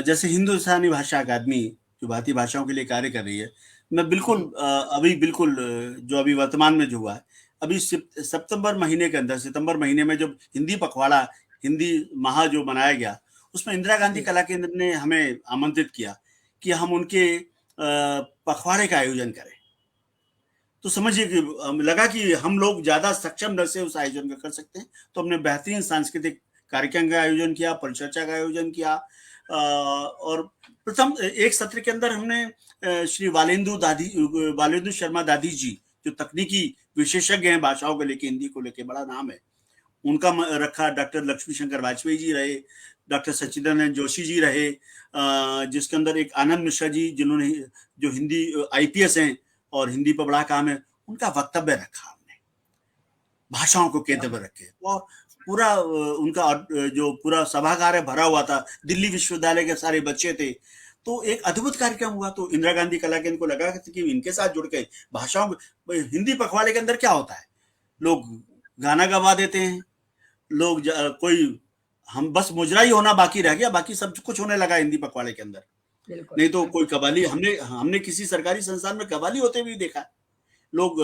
जैसे हिंदुस्तानी भाषा अकादमी जो भारतीय भाषाओं के लिए कार्य कर रही है, मैं बिल्कुल जी अभी बिल्कुल जो अभी वर्तमान में जो हुआ है, अभी सितंबर महीने के अंदर, सितंबर महीने में जब हिंदी पखवाड़ा, हिंदी माह जो मनाया गया, उसमें इंदिरा गांधी जी कला केंद्र ने हमें आमंत्रित किया कि हम उनके पखवाड़े का आयोजन करें। तो समझिए कि लगा कि हम लोग ज्यादा सक्षम ढंग से उस आयोजन को कर सकते हैं, तो हमने बेहतरीन सांस्कृतिक कार्यक्रम का आयोजन किया, परिचर्चा का आयोजन किया। और प्रथम एक सत्र के अंदर हमने श्री वालेंदु शर्मा दादी जी, जो तकनीकी विशेषज्ञ हैं भाषाओं को लेके, हिंदी को लेके बड़ा नाम है, उनका रखा। डॉक्टर लक्ष्मी शंकर वाजपेयी जी रहे, डॉक्टर सच्चिदानंद जोशी जी रहे, जिसके अंदर एक आनंद मिश्रा जी, जिन्होंने जो हिंदी आईपीएस हैं और हिंदी पर बड़ा काम है, उनका वक्तव्य रखा हमने, भाषाओं को केंद्र में रखे। और पूरा उनका जो पूरा सभागार है भरा हुआ था, दिल्ली विश्वविद्यालय के सारे बच्चे थे। तो एक अद्भुत कार्यक्रम हुआ। तो इंदिरा गांधी कला केंद्र को लगा कि इनके साथ जुड़ के भाषाओं, हिंदी पखवाड़े के अंदर क्या होता है, लोग गाना गवा देते हैं, लोग कोई, हम बस मुजरा ही होना बाकी रह गया, बाकी सब कुछ होने लगा हिंदी पखवाड़े के अंदर। बिल्कुल नहीं तो कोई बिल्कुल। कव्वाली, हमने हमने किसी सरकारी संस्थान में कव्वाली होते भी देखा। लोग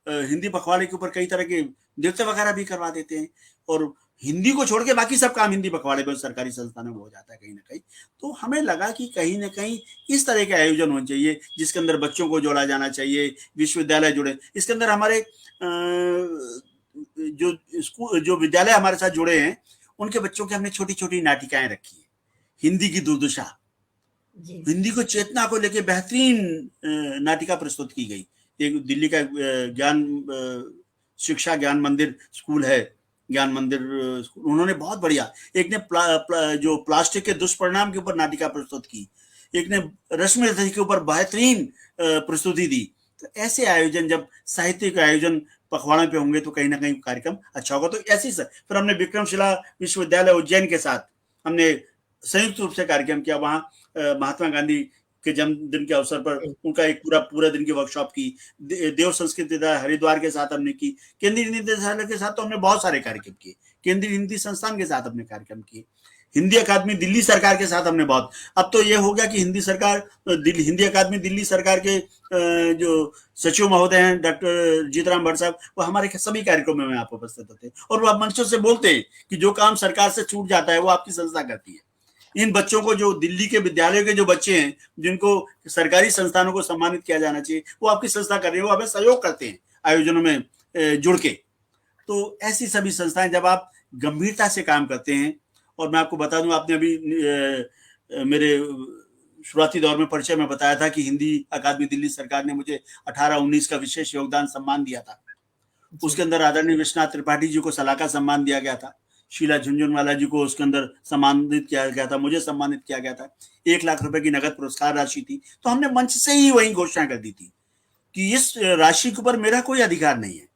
हिंदी पखवाड़े के ऊपर कई तरह के नृत्य वगैरह भी करवा देते हैं, और हिंदी को छोड़ के बाकी सब काम हिंदी पखवाड़े पर सरकारी संस्थानों में हो जाता है कहीं ना कहीं। तो हमें लगा कि कहीं ना कहीं इस तरह के आयोजन होने चाहिए, जिसके अंदर बच्चों को जोड़ा जाना चाहिए, विश्वविद्यालय जुड़े इसके अंदर। हमारे जो स्कूल, जो विद्यालय हमारे साथ जुड़े हैं, उनके बच्चों की हमने छोटी छोटी नाटिकाएं रखी है। हिंदी की दुर्दशा, जी हिंदी को चेतना को लेकर बेहतरीन नाटिका प्रस्तुत की गई। एक दिल्ली का ज्ञान शिक्षा ज्ञान मंदिर स्कूल है, ज्ञान मंदिर स्कूल, उन्होंने बहुत बढ़िया। एक ने जो प्लास्टिक के दुष्परिणाम के ऊपर नाटिका प्रस्तुत की, एक ने रश्मि रथी के ऊपर बेहतरीन प्रस्तुति दी। तो ऐसे आयोजन, जब साहित्यिक आयोजन पखवाड़े पे होंगे तो कहीं ना कहीं कार्यक्रम अच्छा होगा। तो ऐसी फिर हमने विक्रमशिला विश्वविद्यालय उज्जैन के साथ हमने संयुक्त रूप से कार्यक्रम किया। वहां महात्मा गांधी के जन्मदिन के अवसर पर जी उनका एक पूरा दिन की वर्कशॉप की। देव संस्कृति हरिद्वार के साथ हमने की। केंद्रीय निदेशालय के साथ तो हमने बहुत सारे कार्यक्रम किए, केंद्रीय हिंदी संस्थान के साथ हमने कार्यक्रम किए, हिंदी अकादमी दिल्ली सरकार के साथ हमने बहुत। अब तो ये हो गया कि हिंदी हिंदी अकादमी दिल्ली सरकार के जो सचिव महोदय हैं डॉक्टर जीतराम भट्ट साहब, वो हमारे सभी कार्यक्रमों में आप उपस्थित होते हैं, और वो आप मंचों से बोलते हैं कि जो काम सरकार से छूट जाता है वो आपकी संस्था करती है। इन बच्चों को, जो दिल्ली के विद्यालयों के जो बच्चे हैं, जिनको सरकारी संस्थानों को सम्मानित किया जाना चाहिए, वो आपकी संस्था कर रही है, वो हमें सहयोग करते हैं आयोजनों में जुड़ के। तो ऐसी सभी संस्थाएं, जब आप गंभीरता से काम करते हैं, और मैं आपको बता दूं, आपने अभी मेरे शुरुआती दौर में परिचय में बताया था कि हिंदी अकादमी दिल्ली सरकार ने मुझे 18-19 का विशेष योगदान सम्मान दिया था। उसके अंदर आदरणीय विश्वनाथ त्रिपाठी जी को सलाहकार सम्मान दिया गया था, शीला झुनझुनवाला जी को उसके अंदर सम्मानित किया गया था, मुझे सम्मानित किया गया था, 1 लाख रुपए की नगद पुरस्कार राशि थी। तो हमने मंच से ही वही घोषणा कर दी थी कि इस राशि के ऊपर मेरा कोई अधिकार नहीं है।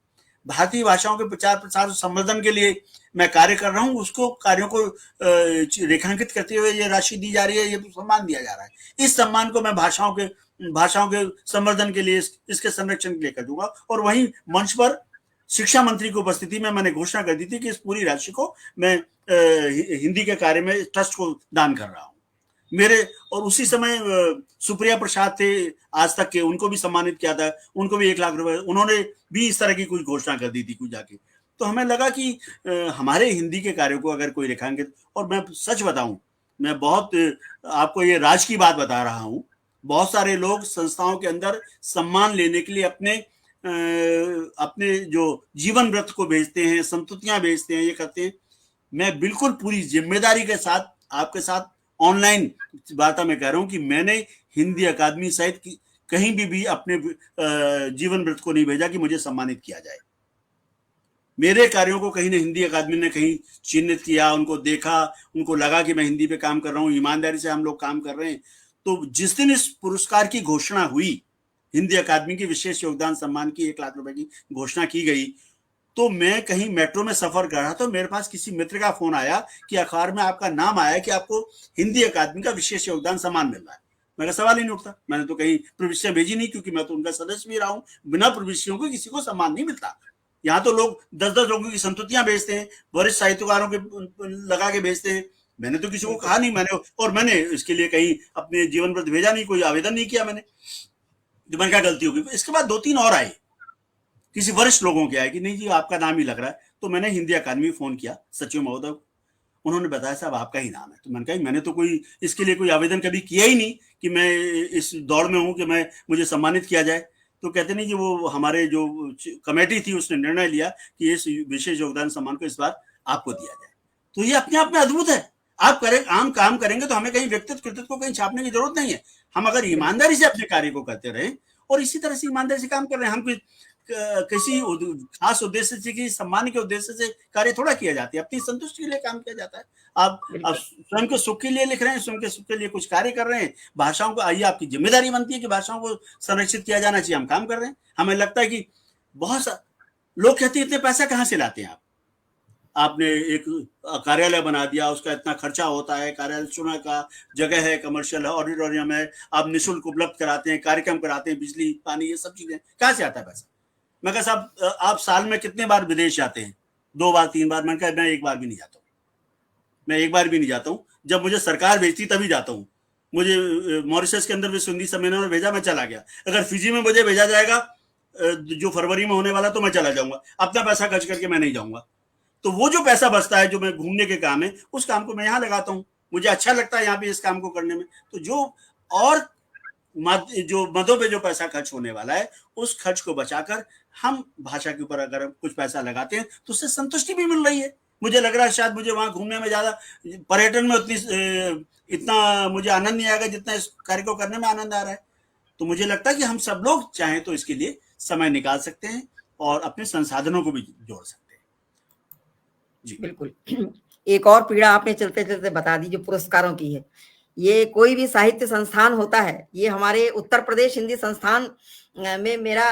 भारतीय भाषाओं के प्रचार प्रसार और संवर्धन के लिए मैं कार्य कर रहा हूँ, उसको कार्यों को रेखांकित करते हुए ये राशि दी जा रही है, ये सम्मान दिया जा रहा है। इस सम्मान को मैं भाषाओं के संवर्धन के लिए, इसके संरक्षण के लिए कर दूंगा। और वहीं मंच पर शिक्षा मंत्री की उपस्थिति में मैंने घोषणा कर दी थी कि इस पूरी राशि को मैं हिंदी के कार्य में ट्रस्ट को दान कर रहा हूँ। मेरे और उसी समय सुप्रिया प्रसाद थे आज तक के, उनको भी सम्मानित किया था, उनको भी 1 लाख रुपए, उन्होंने भी इस तरह की कुछ घोषणा कर दी थी कुछ जाके। तो हमें लगा कि हमारे हिंदी के कार्यों को अगर कोई रेखांकित, और मैं सच बताऊं, मैं बहुत आपको ये राज की बात बता रहा हूं, बहुत सारे लोग संस्थाओं के अंदर सम्मान लेने के लिए अपने जो जीवन व्रत को भेजते हैं, संतुतियां भेजते हैं, ये करते हैं। मैं बिल्कुल पूरी जिम्मेदारी के साथ आपके साथ ऑनलाइन वार्ता में कह रहा हूं कि मैंने हिंदी अकादमी सहित कहीं भी अपने जीवन व्रत को नहीं भेजा कि मुझे सम्मानित किया जाए। मेरे कार्यों को कहीं ने हिंदी अकादमी ने कहीं चिन्हित किया, उनको देखा, उनको लगा कि मैं हिंदी पे काम कर रहा हूं, ईमानदारी से हम लोग काम कर रहे हैं। तो जिस दिन इस पुरस्कार की घोषणा हुई, हिंदी अकादमी की विशेष योगदान सम्मान की 1 लाख रुपए की घोषणा की गई, तो मैं कहीं मेट्रो में सफर कर रहा था, तो मेरे पास किसी मित्र का फोन आया कि अखबार में आपका नाम आया कि आपको हिंदी अकादमी का विशेष योगदान सम्मान मिल रहा है। मेरा सवाल ही नहीं उठता, मैंने तो कहीं प्रविष्टियां भेजी नहीं, क्योंकि मैं तो उनका सदस्य भी रहा हूं। बिना प्रविष्टियों को किसी को सम्मान नहीं मिलता। यहाँ तो लोग 10-10 लोगों की संतुतियां भेजते हैं, वरिष्ठ साहित्यकारों के लगा के भेजते हैं। मैंने तो किसी को कहा नहीं, मैंने इसके लिए कहीं अपने जीवन व्रत भेजा नहीं, कोई आवेदन नहीं किया मैंने। तो मैंने क्या गलती होगी। इसके बाद 2-3 और आए, किसी वरिष्ठ लोगों के आए कि नहीं जी आपका नाम ही लग रहा है। तो मैंने हिंदी अकादमी फोन किया सचिव महोदय, उन्होंने बताया साहब आपका ही नाम है। तो मैंने कहा मैंने तो कोई इसके लिए कोई आवेदन कभी किया ही नहीं कि मैं इस दौड़ में हूं कि मुझे सम्मानित किया जाए। तो कहते नहीं कि वो हमारे जो कमेटी थी उसने निर्णय लिया कि इस विशेष योगदान सम्मान को इस बार आपको दिया जाए। तो ये अपने आप में अद्भुत है। आप आम काम करेंगे तो हमें कहीं व्यक्तित्व कृतित्व को कहीं छापने की जरूरत नहीं है। हम अगर ईमानदारी से अपने कार्य को करते रहे और इसी तरह से ईमानदारी से काम कर रहे हैं, हम किसी खास उद्देश्य से, किसी सम्मान के उद्देश्य से कार्य थोड़ा किया जाता है, अपनी संतुष्टि के लिए काम किया जाता है। आप स्वयं के सुख के लिए लिख रहे हैं, स्वयं के सुख के लिए कुछ कार्य कर रहे हैं। भाषाओं को, आइए आपकी जिम्मेदारी बनती है कि भाषाओं को संरक्षित किया जाना चाहिए, हम काम कर रहे हैं। हमें लगता है कि बहुत सा लोग कहते हैं इतने पैसा कहाँ से लाते हैं आप, आपने एक कार्यालय बना दिया, उसका इतना खर्चा होता है, कार्यालय चुना का जगह है, कमर्शियल है, ऑडिटोरियम है, आप निःशुल्क उपलब्ध कराते हैं, कार्यक्रम कराते हैं, बिजली पानी ये सब चीजें, कहाँ से आता है पैसा। मैं कहा साहब आप साल में कितने बार विदेश जाते हैं? 2 बार 3 बार। मैंने कहा मैं 1 बार भी नहीं जाता हूँ, मैं 1 बार भी नहीं जाता हूँ। जब मुझे सरकार भेजती तभी जाता हूँ। मुझे मॉरिशस के अंदर विश्व हिंदी सम्मेलन में भेजा, मैं चला गया। अगर फिजी में मुझे भेजा जाएगा जो फरवरी में होने वाला, तो मैं चला जाऊंगा। अपना पैसा खर्च करके मैं नहीं जाऊंगा। तो वो जो पैसा बचता है जो मैं घूमने के काम है, उस काम को मैं यहाँ लगाता हूँ। मुझे अच्छा लगता है यहाँ पे इस काम को करने में। तो जो मदों पे जो पैसा खर्च होने वाला है, उस खर्च को बचाकर हम भाषा के ऊपर अगर कुछ पैसा लगाते हैं तो उससे संतुष्टि भी मिल रही है। मुझे लग रहा है शायद मुझे वहां घूमने में ज्यादा, पर्यटन में इतना मुझे आनंद नहीं आएगा जितना इस कार्य को करने में आनंद आ रहा है। तो मुझे लगता है कि हम सब लोग चाहें तो इसके लिए समय निकाल सकते हैं और अपने संसाधनों को भी जोड़ सकते हैं। जी बिल्कुल। एक और पीड़ा आपने चलते चलते बता दी जो पुरस्कारों की है। ये कोई भी साहित्य संस्थान होता है, ये हमारे उत्तर प्रदेश हिंदी संस्थान में मेरा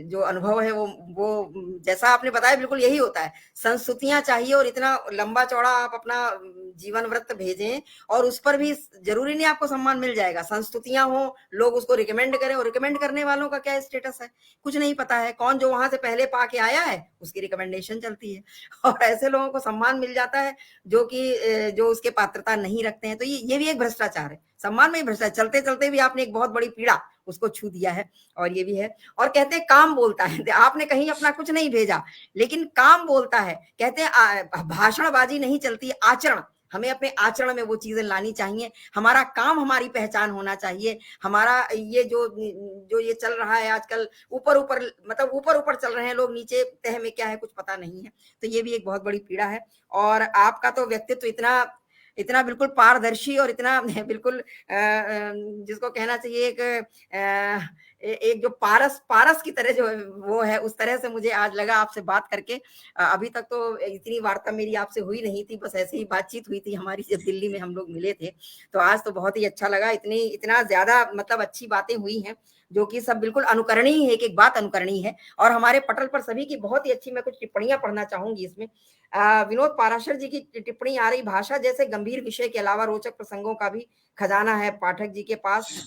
जो अनुभव है वो जैसा आपने बताया बिल्कुल यही होता है। संस्तुतियां चाहिए और इतना लंबा चौड़ा आप अपना जीवन व्रत भेजें और उस पर भी जरूरी नहीं आपको सम्मान मिल जाएगा। संस्तुतियां हो, लोग उसको रिकमेंड करें, और रिकमेंड करने वालों का क्या स्टेटस है कुछ नहीं पता है। कौन जो वहां से पहले पाके आया है उसकी रिकमेंडेशन चलती है और ऐसे लोगों को सम्मान मिल जाता है जो उसके पात्रता नहीं रखते हैं। तो ये भी एक भ्रष्टाचार है, सम्मान में ही भ्रष्टाचार। चलते चलते भी आपने एक बहुत बड़ी पीड़ा उसको छू दिया है। और ये भी है, और कहते हैं काम बोलता है। आपने कहीं अपना कुछ नहीं भेजा, लेकिन काम बोलता है। कहते हैं भाषणबाजी नहीं चलती, आचरण। हमें अपने आचरण में वो चीजें लानी चाहिए। हमारा काम हमारी पहचान होना चाहिए। हमारा ये जो ये चल रहा है आजकल, ऊपर ऊपर मतलब ऊपर ऊपर चल रहे हैं लोग, नीचे तह में क्या है कुछ पता नहीं है। तो ये भी एक बहुत बड़ी पीड़ा है। और आपका तो व्यक्तित्व इतना बिल्कुल पारदर्शी और इतना बिल्कुल जिसको कहना चाहिए एक जो पारस पारस की तरह जो वो है, उस तरह से मुझे आज लगा आपसे बात करके। अभी तक तो इतनी वार्ता मेरी आपसे हुई नहीं थी, बस ऐसे ही बातचीत हुई थी हमारी जब दिल्ली में हम लोग मिले थे। तो आज तो बहुत ही अच्छा लगा, इतना ज्यादा मतलब अच्छी बातें हुई हैं जो कि सब बिल्कुल अनुकरणीय है, एक बात अनुकरणीय है। और हमारे पटल पर सभी की बहुत ही अच्छी, मैं कुछ टिप्पणियां पढ़ना चाहूंगी इसमें। विनोद पाराशर जी की टिप्पणी आ रही, भाषा जैसे गंभीर विषय के अलावा रोचक प्रसंगों का भी खजाना है पाठक जी के पास।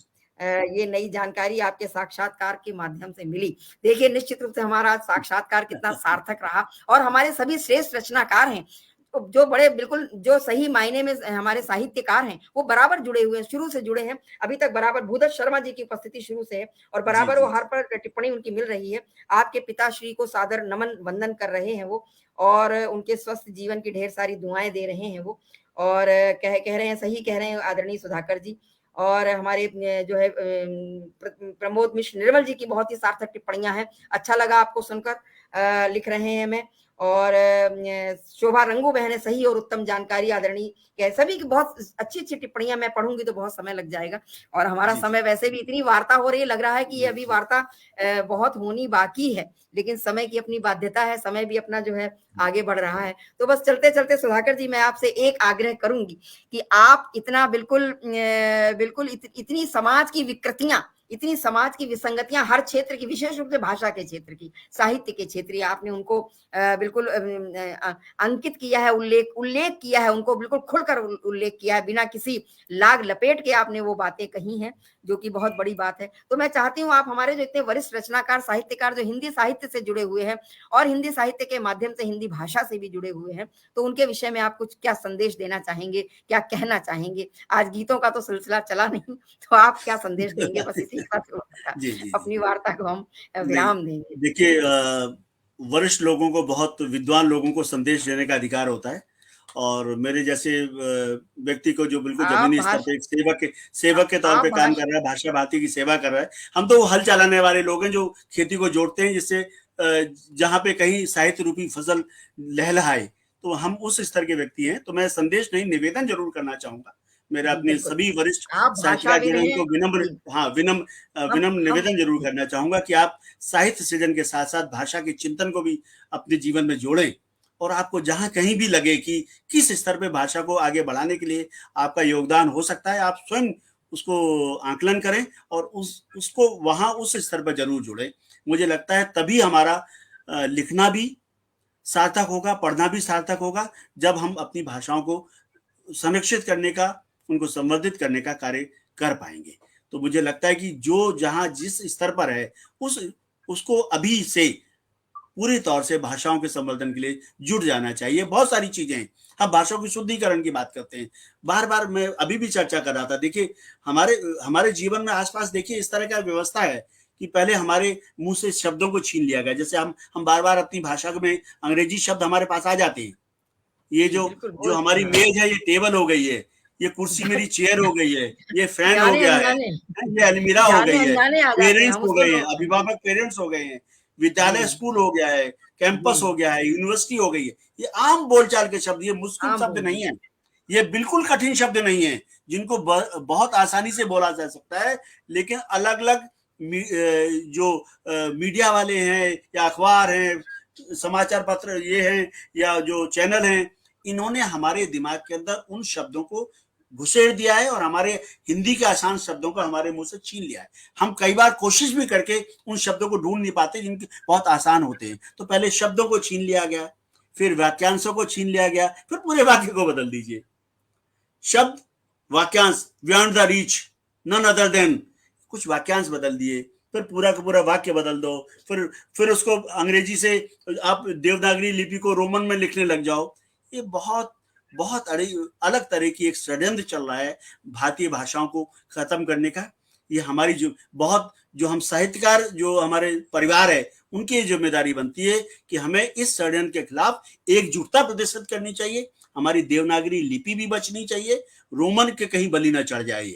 ये नई जानकारी आपके साक्षात्कार के माध्यम से मिली। देखिए निश्चित रूप से हमारा साक्षात्कार कितना सार्थक रहा, और हमारे सभी श्रेष्ठ रचनाकार हैं जो बड़े बिल्कुल जो सही मायने में हमारे साहित्यकार हैं, वो बराबर जुड़े हुए हैं, शुरू से जुड़े हैं। अभी तक बराबर भूदत्त शर्मा जी की उपस्थिति शुरू से है, और जी बराबर वो जी हर पर टिप्पणी उनकी मिल रही है। आपके पिताश्री को सादर नमन वंदन कर रहे हैं वो, और उनके स्वस्थ जीवन की ढेर सारी दुआएं दे रहे हैं वो। और कह रहे हैं, सही कह रहे हैं आदरणीय सुधाकर जी। और हमारे जो है प्रमोद मिश्र निर्मल जी की बहुत ही सार्थक टिप्पणियां हैं, अच्छा लगा आपको सुनकर, लिख रहे हैं मैं। और शोभा रंगू बहन, सही और उत्तम जानकारी आदरणीय कह, सभी की बहुत अच्छी अच्छी टिप्पणियां, मैं पढ़ूंगी तो बहुत समय लग जाएगा। और हमारा जी समय वैसे भी इतनी वार्ता हो रही है, लग रहा है कि ये जी अभी जी वार्ता बहुत होनी बाकी है, लेकिन समय की अपनी बाध्यता है, समय भी अपना जो है आगे बढ़ रहा है। तो बस चलते चलते सुधाकर जी, मैं आपसे एक आग्रह करूंगी कि आप इतना बिल्कुल बिल्कुल इतनी समाज की विकृतियां, इतनी समाज की विसंगतियां हर क्षेत्र की, विशेष रूप से भाषा के क्षेत्र की, साहित्य के क्षेत्र की, आपने उनको बिल्कुल अंकित किया है, उल्लेख किया है, उनको बिल्कुल खुलकर उल्लेख किया है, बिना किसी लाग लपेट के आपने वो बातें कही हैं, जो कि बहुत बड़ी बात है। तो मैं चाहती हूँ आप हमारे जो इतने वरिष्ठ रचनाकार साहित्यकार जो हिंदी साहित्य से जुड़े हुए हैं, और हिंदी साहित्य के माध्यम से हिंदी भाषा से भी जुड़े हुए हैं, तो उनके विषय में आप कुछ क्या संदेश देना चाहेंगे, क्या कहना चाहेंगे? आज गीतों का तो सिलसिला चला नहीं, तो आप क्या संदेश देंगे? बस इसी के साथ जी जी जी अपनी वार्ता को हम नहीं, विराम देंगे। देखिए वरिष्ठ लोगों को, बहुत विद्वान लोगों को संदेश देने का अधिकार होता है, और मेरे जैसे व्यक्ति को जो बिल्कुल आप जमीनी स्तर भाष पे एक सेवक के तौर आप पे काम भाष कर रहा है, भाषा भाती की सेवा कर रहा है। हम तो वो हल चलाने वाले लोग हैं जो खेती को जोड़ते हैं, जिससे जहाँ पे कहीं साहित्य रूपी फसल लहलहाए, तो हम उस स्तर के व्यक्ति हैं। तो मैं संदेश नहीं, निवेदन जरूर करना चाहूंगा। मेरे जी, अपने बिल्कुल। सभी वरिष्ठ आप साहित्यकार भाषाविद जो हैं हैं। उनको विनम्र, जी, हाँ हम विनम्र हम निवेदन जरूर जी, करना चाहूंगा कि आप साहित्य सृजन के साथ साथ भाषा के चिंतन को भी अपने जीवन में जोड़ें। और आपको जहां कहीं भी लगे कि किस स्तर पे भाषा को आगे बढ़ाने के लिए आपका योगदान हो सकता है, आप स्वयं उसको आंकलन करें और उसको वहां उस स्तर पर जरूर जुड़ें। मुझे लगता है तभी हमारा लिखना भी सार्थक होगा, पढ़ना भी सार्थक होगा, जब हम अपनी भाषाओं को संरक्षित करने का, उनको संवर्धित करने का कार्य कर पाएंगे। तो मुझे लगता है कि जो जहां जिस स्तर पर है, उस उसको अभी से पूरी तौर से भाषाओं के संवर्धन के लिए जुट जाना चाहिए। बहुत सारी चीजें हैं, हम भाषाओं के शुद्धिकरण की बात करते हैं, बार बार मैं अभी भी चर्चा कर रहा था। देखिए हमारे हमारे जीवन में आसपास देखिए इस तरह का व्यवस्था है कि पहले हमारे मुंह से शब्दों को छीन लिया गया। जैसे हम बार बार अपनी भाषा में अंग्रेजी शब्द हमारे पास आ जाते हैं। ये जी, जो बिल्कुल जो बोल हमारी हाँ। मेज है ये टेबल हो गई है, ये कुर्सी मेरी चेयर हो गई है, ये फैन हो गया है, जाने-अनजाने ये अलमीरा हो गई है, जाने-अनजाने आ जाते हैं, पेरेंट्स हम हो उसको गए हैं, नो जी, अभिभावक पेरेंट्स हो गए हैं, जी, विद्यालय स्कूल हो गया है, कैंपस जी, हो गया है, यूनिवर्सिटी हो गई है। ये आम बोलचाल के शब्द, ये मुश्किल आम शब्द बोल नहीं है, ये बिल्कुल कठिन शब्द नहीं है, जिनको बहुत आसानी से बोला जा सकता है। लेकिन अलग अलग जो मीडिया वाले हैं या अखबार हैं, समाचार पत्र ये हैं या जो चैनल हैं, इन्होंने हमारे दिमाग के अंदर उन शब्दों को घुसेड़ दिया है और हमारे हिंदी के आसान शब्दों को हमारे मुंह से छीन लिया है। हम कई बार कोशिश भी करके उन शब्दों को ढूंढ नहीं पाते जिनके बहुत आसान होते हैं। तो पहले शब्दों को छीन लिया गया, फिर वाक्यांशों को छीन लिया गया, फिर पूरे वाक्य को बदल दीजिए। शब्द, वाक्यांश, beyond the reach, none other than, कुछ वाक्यांश बदल दिए, फिर पूरा का पूरा वाक्य बदल दो, फिर उसको अंग्रेजी से आप देवनागरी लिपि को रोमन में लिखने लग जाओ। ये बहुत बहुत अलग तरह की एक षड्यंत्र चल रहा है भारतीय भाषाओं को खत्म करने का। ये हमारी जो हम साहित्यकार, जो हमारे परिवार है, उनकी जिम्मेदारी बनती है कि हमें इस षड्यंत्र के खिलाफ एकजुटता प्रदर्शित करनी चाहिए। हमारी देवनागरी लिपि भी बचनी चाहिए, रोमन के कहीं बलि न चढ़ जाए,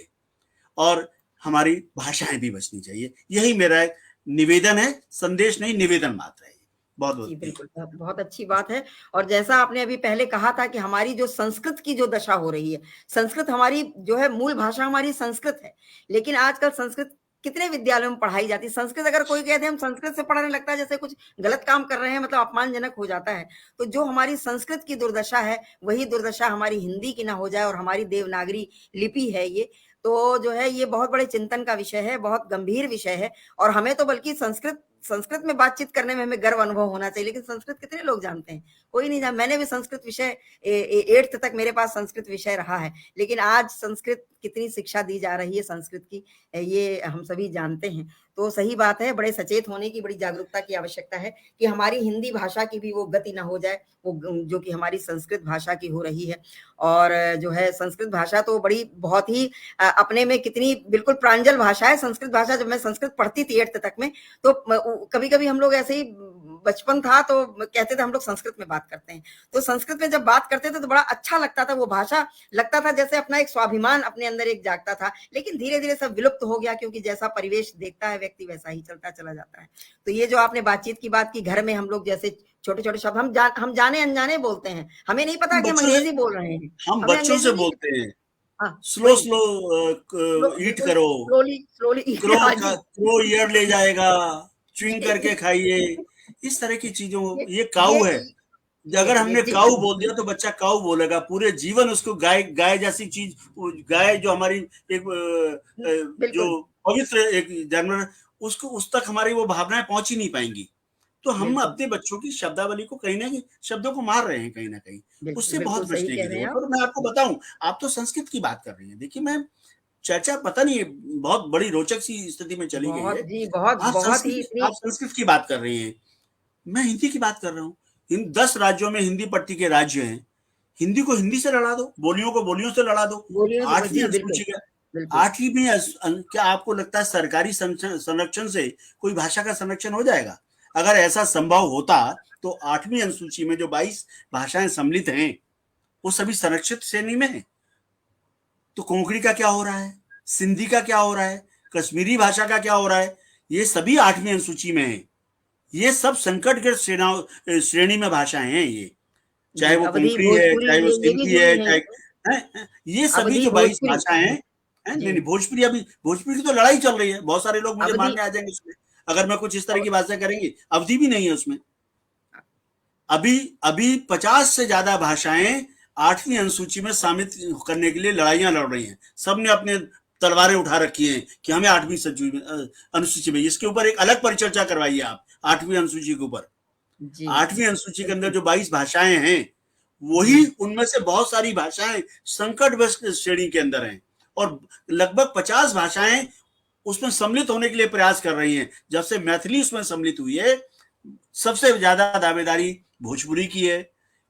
और हमारी भाषाएं भी बचनी चाहिए। यही मेरा एक निवेदन है, संदेश नहीं, निवेदन मात्र है। बहुत जी, बहुत बिल्कुल, बहुत अच्छी बात है। और जैसा आपने अभी पहले कहा था कि हमारी जो संस्कृत की जो दशा हो रही है, संस्कृत हमारी जो है मूल भाषा हमारी संस्कृत है, लेकिन आजकल संस्कृत कितने विद्यालयों में पढ़ाई जाती है। संस्कृत अगर कोई कह दे हम संस्कृत से पढ़ने लगता है जैसे कुछ गलत काम कर रहे हैं, मतलब अपमानजनक हो जाता है। तो जो हमारी संस्कृत की दुर्दशा है, वही दुर्दशा हमारी हिंदी की ना हो जाए, और हमारी देवनागरी लिपि है ये, तो जो है ये बहुत बड़े चिंतन का विषय है, बहुत गंभीर विषय है। और हमें तो बल्कि संस्कृत संस्कृत में बातचीत करने में हमें गर्व अनुभव होना चाहिए, लेकिन संस्कृत कितने लोग जानते हैं? कोई नहीं जान मैंने भी संस्कृत विषय 8th तक मेरे पास संस्कृत विषय रहा है, लेकिन आज संस्कृत कितनी शिक्षा दी जा रही है संस्कृत की, ये हम सभी जानते हैं। तो सही बात है, बड़े सचेत होने की, बड़ी जागरूकता की आवश्यकता है कि हमारी हिंदी भाषा की भी वो गति ना हो जाए, वो जो कि हमारी संस्कृत भाषा की हो रही है। और जो है संस्कृत भाषा तो बड़ी बहुत ही अपने में कितनी बिल्कुल प्रांजल भाषा है संस्कृत भाषा। जब मैं संस्कृत पढ़ती थी 8th तक में, तो कभी-कभी हम लोग ऐसे ही बचपन था तो कहते थे हम लोग संस्कृत में बात करते हैं। तो संस्कृत में जब बात करते थे तो बड़ा अच्छा लगता था, वो भाषा लगता था जैसे अपना एक स्वाभिमान अपने अंदर एक जागता था। लेकिन धीरे-धीरे सब विलुप्त हो गया, क्योंकि जैसा परिवेश देखता है व्यक्ति वैसा ही चलता चला जाता है। तो ये जो आपने बातचीत की बात की, घर में हम लोग जैसे छोटे-छोटे शब्द हम जाने-अनजाने बोलते हैं। हमें नहीं पता हम कि हम बच्चों से अंग्रेजी बोल रहे हैं। हम हमें बच्चों से अंग्रेजी नहीं। बोलते हैं, हाँ, स्लो वही। स्लो ईट बिल्कुल करो, स्लोली स्लोली हाँ जी। क्रो ईयर ले जाएगा, च्युइंग करके ये खाइए, इस तरह की चीजों। ये काऊ है, अगर ये हमने जी काऊ बोल दिया तो बच्चा काऊ बोलेगा पूरे जीवन। उसको गाय गाय जैसी चीज, गाय जो हमारी एक जो बिल्कुल, पवित्र एक जानवर, उसको उस तक हमारी वो भावनाएं पहुंच ही नहीं पाएंगी। तो हम बिल्कुल, अपने बच्चों की शब्दावली को कहीं ना कहीं, शब्दों को मार रहे हैं कहीं ना कहीं। बिल्कुल, उससे बिल्कुल बहुत सही बचने की कह रहे हैं जरूरत है। आप। और मैं आपको बताऊं, आप तो संस्कृत की बात कर रही हैं, देखिए मैं चर्चा पता नहीं बहुत बड़ी रोचक सी स्थिति में चली गई बहुत है। जी, बहुत बहुत ही इतनी। आप संस्कृत की बात कर रही हैं, मैं हिंदी की बात कर रहा हूँ। इन 10 राज्यों में हिंदी पट्टी के राज्य हैं। हिंदी को हिंदी से लड़ा दो, बोलियों को बोलियों से लड़ा दो। बोलिए तो आठवीं जी, बिल्कुल, अनुसूची का, बिल्कुल। क्या आपको लगता है सरकारी संरक्षण से कोई भाषा का संरक्षण हो जाएगा? अगर ऐसा संभव होता तो 8वीं अनुसूची में जो 22 भाषाएं सम्मिलित हैं, वो सभी संरक्षित श्रेणी में है। तो कोंकणी का क्या हो रहा है, सिंधी का क्या हो रहा है, कश्मीरी भाषा का क्या हो रहा है? ये सभी 8वीं अनुसूची में है। ये सब संकट के श्रेणी में भाषाएं हैं ये, चाहे जी, वो अवधी, कोंकणी है, भोजपुरी चाहे वो ये भी सिंधी जुड़ी है, हैं चाहे इसमें। ये सभी अवधी, जो 22 भोजपुरी। भाषाएं हैं, नहीं जी, नहीं, भोजपुरी, अभी भोजपुरी की तो लड़ाई चल रही है। बहुत सारे लोग मुझे अवधी मारने आ जाएंगे उसमें अगर मैं कुछ इस तरह अव की भाषा करेंगे। अवधि भी नहीं है उसमें। अभी अभी 50 से ज्यादा भाषाएं 8वीं अनुसूची में शामिल करने के लिए लड़ाइयां लड़ रही हैं। सबने अपने तलवारें उठा रखी हैं कि हमें 8वीं अनुसूची में, इसके ऊपर एक अलग परिचर्चा करवाइए आप 8वीं अनुसूची के ऊपर। जी, 8वीं अनुसूची के अंदर बिल्कुल। जो 22 भाषाएं हैं, जी, वही उनमें से बहुत सारी भाषाएं संकटग्रस्त श्रेणी के अंदर हैं, और लगभग 50 भाषाएं उसमें सम्मिलित होने के लिए प्रयास कर रही हैं। जब से मैथिली उसमें सम्मिलित हुई है, सबसे ज्यादा दावेदारी भोजपुरी की है,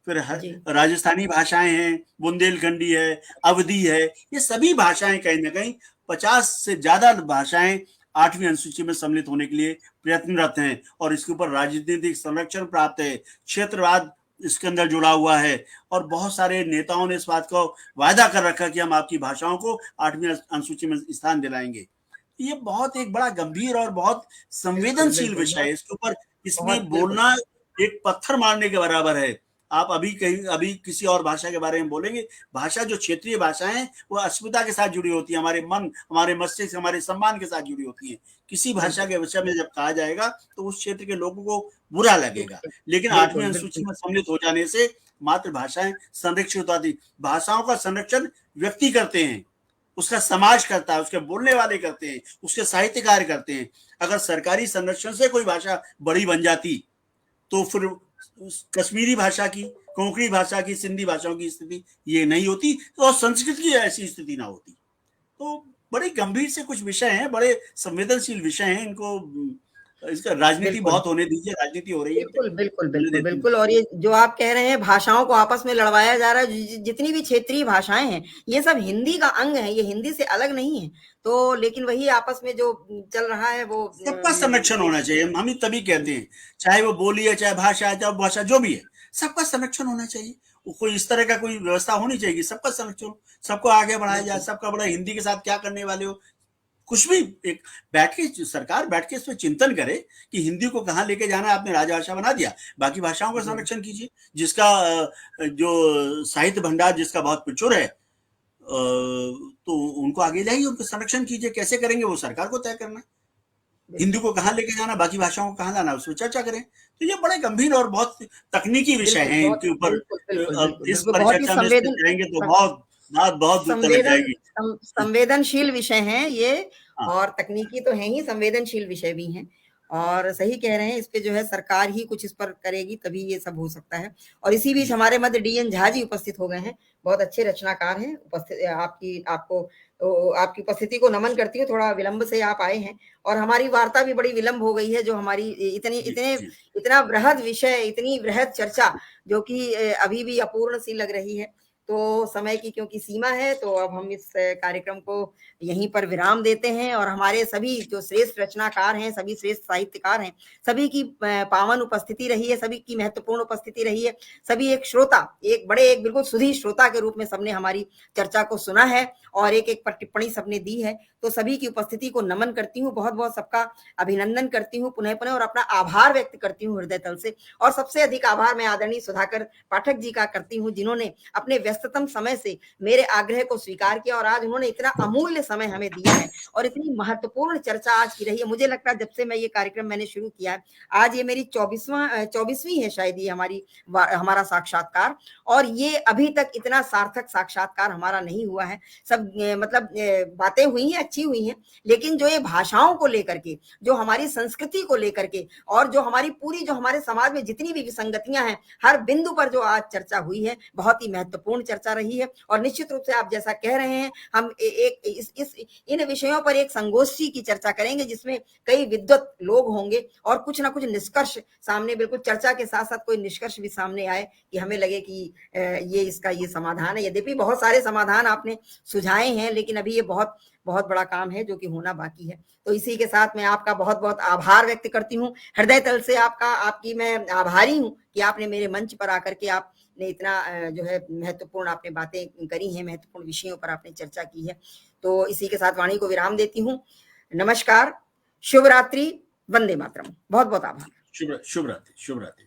फिर जी, राजस्थानी भाषाएं हैं, बुंदेलखंडी है, अवधी है। ये सभी भाषाएं कहीं ना कहीं 50 से ज्यादा भाषाएं 8वीं अनुसूची में सम्मिलित होने के लिए प्रयत्नरत हैं, और इसके ऊपर राजनीतिक संरक्षण प्राप्त है, क्षेत्रवाद इसके अंदर जुड़ा हुआ है। और बहुत सारे नेताओं ने इस बात को वायदा कर रखा कि हम आपकी भाषाओं को 8वीं अनुसूची में स्थान दिलाएंगे। ये बहुत एक बड़ा गंभीर और बहुत बिल्कुल, संवेदनशील बिल्कुल, विषय है। बहुत इसके ऊपर, बहुत इसमें बिल्कुल। बोलना एक पत्थर मारने के बराबर है। आप अभी किसी और भाषा के बारे में बोलेंगे, भाषा जो क्षेत्रीय भाषाएं हैं वो अस्मिता के साथ जुड़ी होती है, हमारे मन, हमारे मस्तिष्क, हमारे सम्मान के साथ जुड़ी होती है। किसी भाषा बिल्कुल, के विषय में जब कहा जाएगा तो उस क्षेत्र के लोगों को बुरा दुःख लगेगा। से लेकिन 8वीं बिल्कुल, अनुसूची बिल्कुल। में सम्मिलित हो जाने से मातृभाषाएं संरक्षित होती। भाषाओं का संरक्षण व्यक्ति करते हैं, उसका समाज करता है, उसके बोलने वाले करते हैं, उसके साहित्यकार करते हैं। अगर सरकारी संरक्षण से कोई भाषा बड़ी बन जाती तो फिर कश्मीरी भाषा की, कोंकणी भाषा की, सिंधी भाषाओं की स्थिति ये नहीं होती, और संस्कृत की ऐसी स्थिति ना होती। तो बड़े गंभीर से कुछ विषय हैं, बड़े संवेदनशील विषय हैं। इनको, इसका राजनीति बिल्कुल। बहुत होने दीजिए, राजनीति हो रही है बिल्कुल, बिल्कुल, होने बिल्कुल, देती हूँ। बिल्कुल। और ये जो आप कह रहे हैं भाषाओं को आपस में लड़वाया जा रहा है, जितनी भी क्षेत्रीय भाषाएँ हैं, ये सब हिंदी का अंग है, ये हिंदी से अलग नहीं है। तो लेकिन वही आपस में जो चल रहा है वो सबका संरक्षण होना चाहिए, हम ही तभी कहते हैं, चाहे वो बोली है, चाहे भाषा है, चाहे भाषा जो भी है, सबका संरक्षण होना चाहिए। कोई इस तरह का कोई व्यवस्था होनी चाहिए, सबका संरक्षण, सबको आगे बढ़ाया जाए। बिल्कुल, सबका बड़ा, हिंदी के साथ क्या करने वाले हो, कुछ भी एक बैठ के सरकार बैठ के इस पर चिंतन करे कि हिंदी को कहाँ लेके जाना है। आपने राजभाषा बना दिया, बाकी भाषाओं का संरक्षण कीजिए, जिसका जो साहित्य भंडार जिसका बहुत प्रचुर है, तो उनको आगे लाइए, उनका संरक्षण कीजिए। कैसे करेंगे वो सरकार को तय करना है। हिंदी को कहाँ लेके जाना, बाकी भाषाओं को कहाँ लाना, उसमें चर्चा करें। तो ये बड़े गंभीर और बहुत तकनीकी विषय हैं, इनके ऊपर अब इस बहुत ही परिचर्चा में इस पर जाएंगे तो बहुत दूर तक जाएगी। संवेदनशील विषय हैं ये, हाँ। और तकनीकी तो हैं ही, संवेदनशील विषय भी हैं। और सही कह रहे हैं, इस पे जो है सरकार ही कुछ इस पर करेगी, तभी ये सब हो सकता है। और इसी बीच हमारे मध्य DN झा जी उपस्थित हो गए हैं, बहुत अच्छे रचनाकार हैं। आपकी उपस्थिति को नमन करती हूँ, थोड़ा विलंब से आप आए हैं, और हमारी वार्ता भी बड़ी विलंब हो गई है, जो हमारी इतना बृहद विषय, इतनी बृहद चर्चा जो कि अभी भी अपूर्ण सी लग रही है। तो समय की क्योंकि सीमा है, तो अब हम इस कार्यक्रम को यहीं पर विराम देते हैं, और हमारे सभी जो श्रेष्ठ रचनाकार हैं, सभी श्रेष्ठ साहित्यकार हैं, सभी की पावन उपस्थिति रही है, सभी की महत्वपूर्ण उपस्थिति रही है। सभी एक श्रोता, एक बिल्कुल सुधी श्रोता के रूप में सबने हमारी चर्चा को सुना है, और एक पर टिप्पणी सबने दी है। तो सभी की उपस्थिति को नमन करती हूँ, बहुत बहुत सबका अभिनंदन करती हूँ पुनः पुनः, और अपना आभार व्यक्त करती हूँ हृदय तल से। और सबसे अधिक आभार मैं आदरणीय सुधाकर पाठक जी का करती हूँ, जिन्होंने अपने व्यस्ततम समय से मेरे आग्रह को स्वीकार किया, और आज उन्होंने इतना अमूल्य समय हमें दिया है, और इतनी महत्वपूर्ण चर्चा आज की रही है। मुझे लगता है जब से मैं ये कार्यक्रम मैंने शुरू किया है, आज ये मेरी 24वीं है शायद ये हमारा साक्षात्कार, और ये अभी तक इतना सार्थक साक्षात्कार हमारा नहीं हुआ है। सब मतलब बातें हुई हैं, अच्छी हुई हैं, लेकिन जो ये भाषाओं को लेकर के, जो हमारी संस्कृति को लेकर के, और जो हमारी पूरी, जो हमारे समाज में जितनी भी विसंगतियां हैं, हर बिंदु पर जो आज चर्चा हुई है, बहुत ही महत्वपूर्ण चर्चा रही है। और निश्चित रूप से आप जैसा कह रहे हैं, हम इन विषयों पर एक संगोष्ठी की चर्चा करेंगे, जिसमें कई विद्वत लोग होंगे, और कुछ ना कुछ निष्कर्ष सामने, बिल्कुल चर्चा के साथ साथ कोई निष्कर्ष भी सामने आए, कि हमें लगे कि ये समाधान है। यद्यपि बहुत सारे समाधान आपने सुझाए हैं, लेकिन अभी ये बहुत बहुत बड़ा काम है जो कि होना बाकी है। तो इसी के साथ मैं आपका बहुत बहुत आभार व्यक्त करती हूँ, हृदय तल से आपकी मैं आभारी हूँ कि आपने मेरे मंच पर आकर के आपने इतना जो है महत्वपूर्ण आपने बातें करी हैं, महत्वपूर्ण विषयों पर आपने चर्चा की है। तो इसी के साथ वाणी को विराम देती हूँ। नमस्कार, शुभ रात्रि, वंदे मातरम। बहुत बहुत आभार। शुभ रात्रि।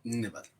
धन्यवाद।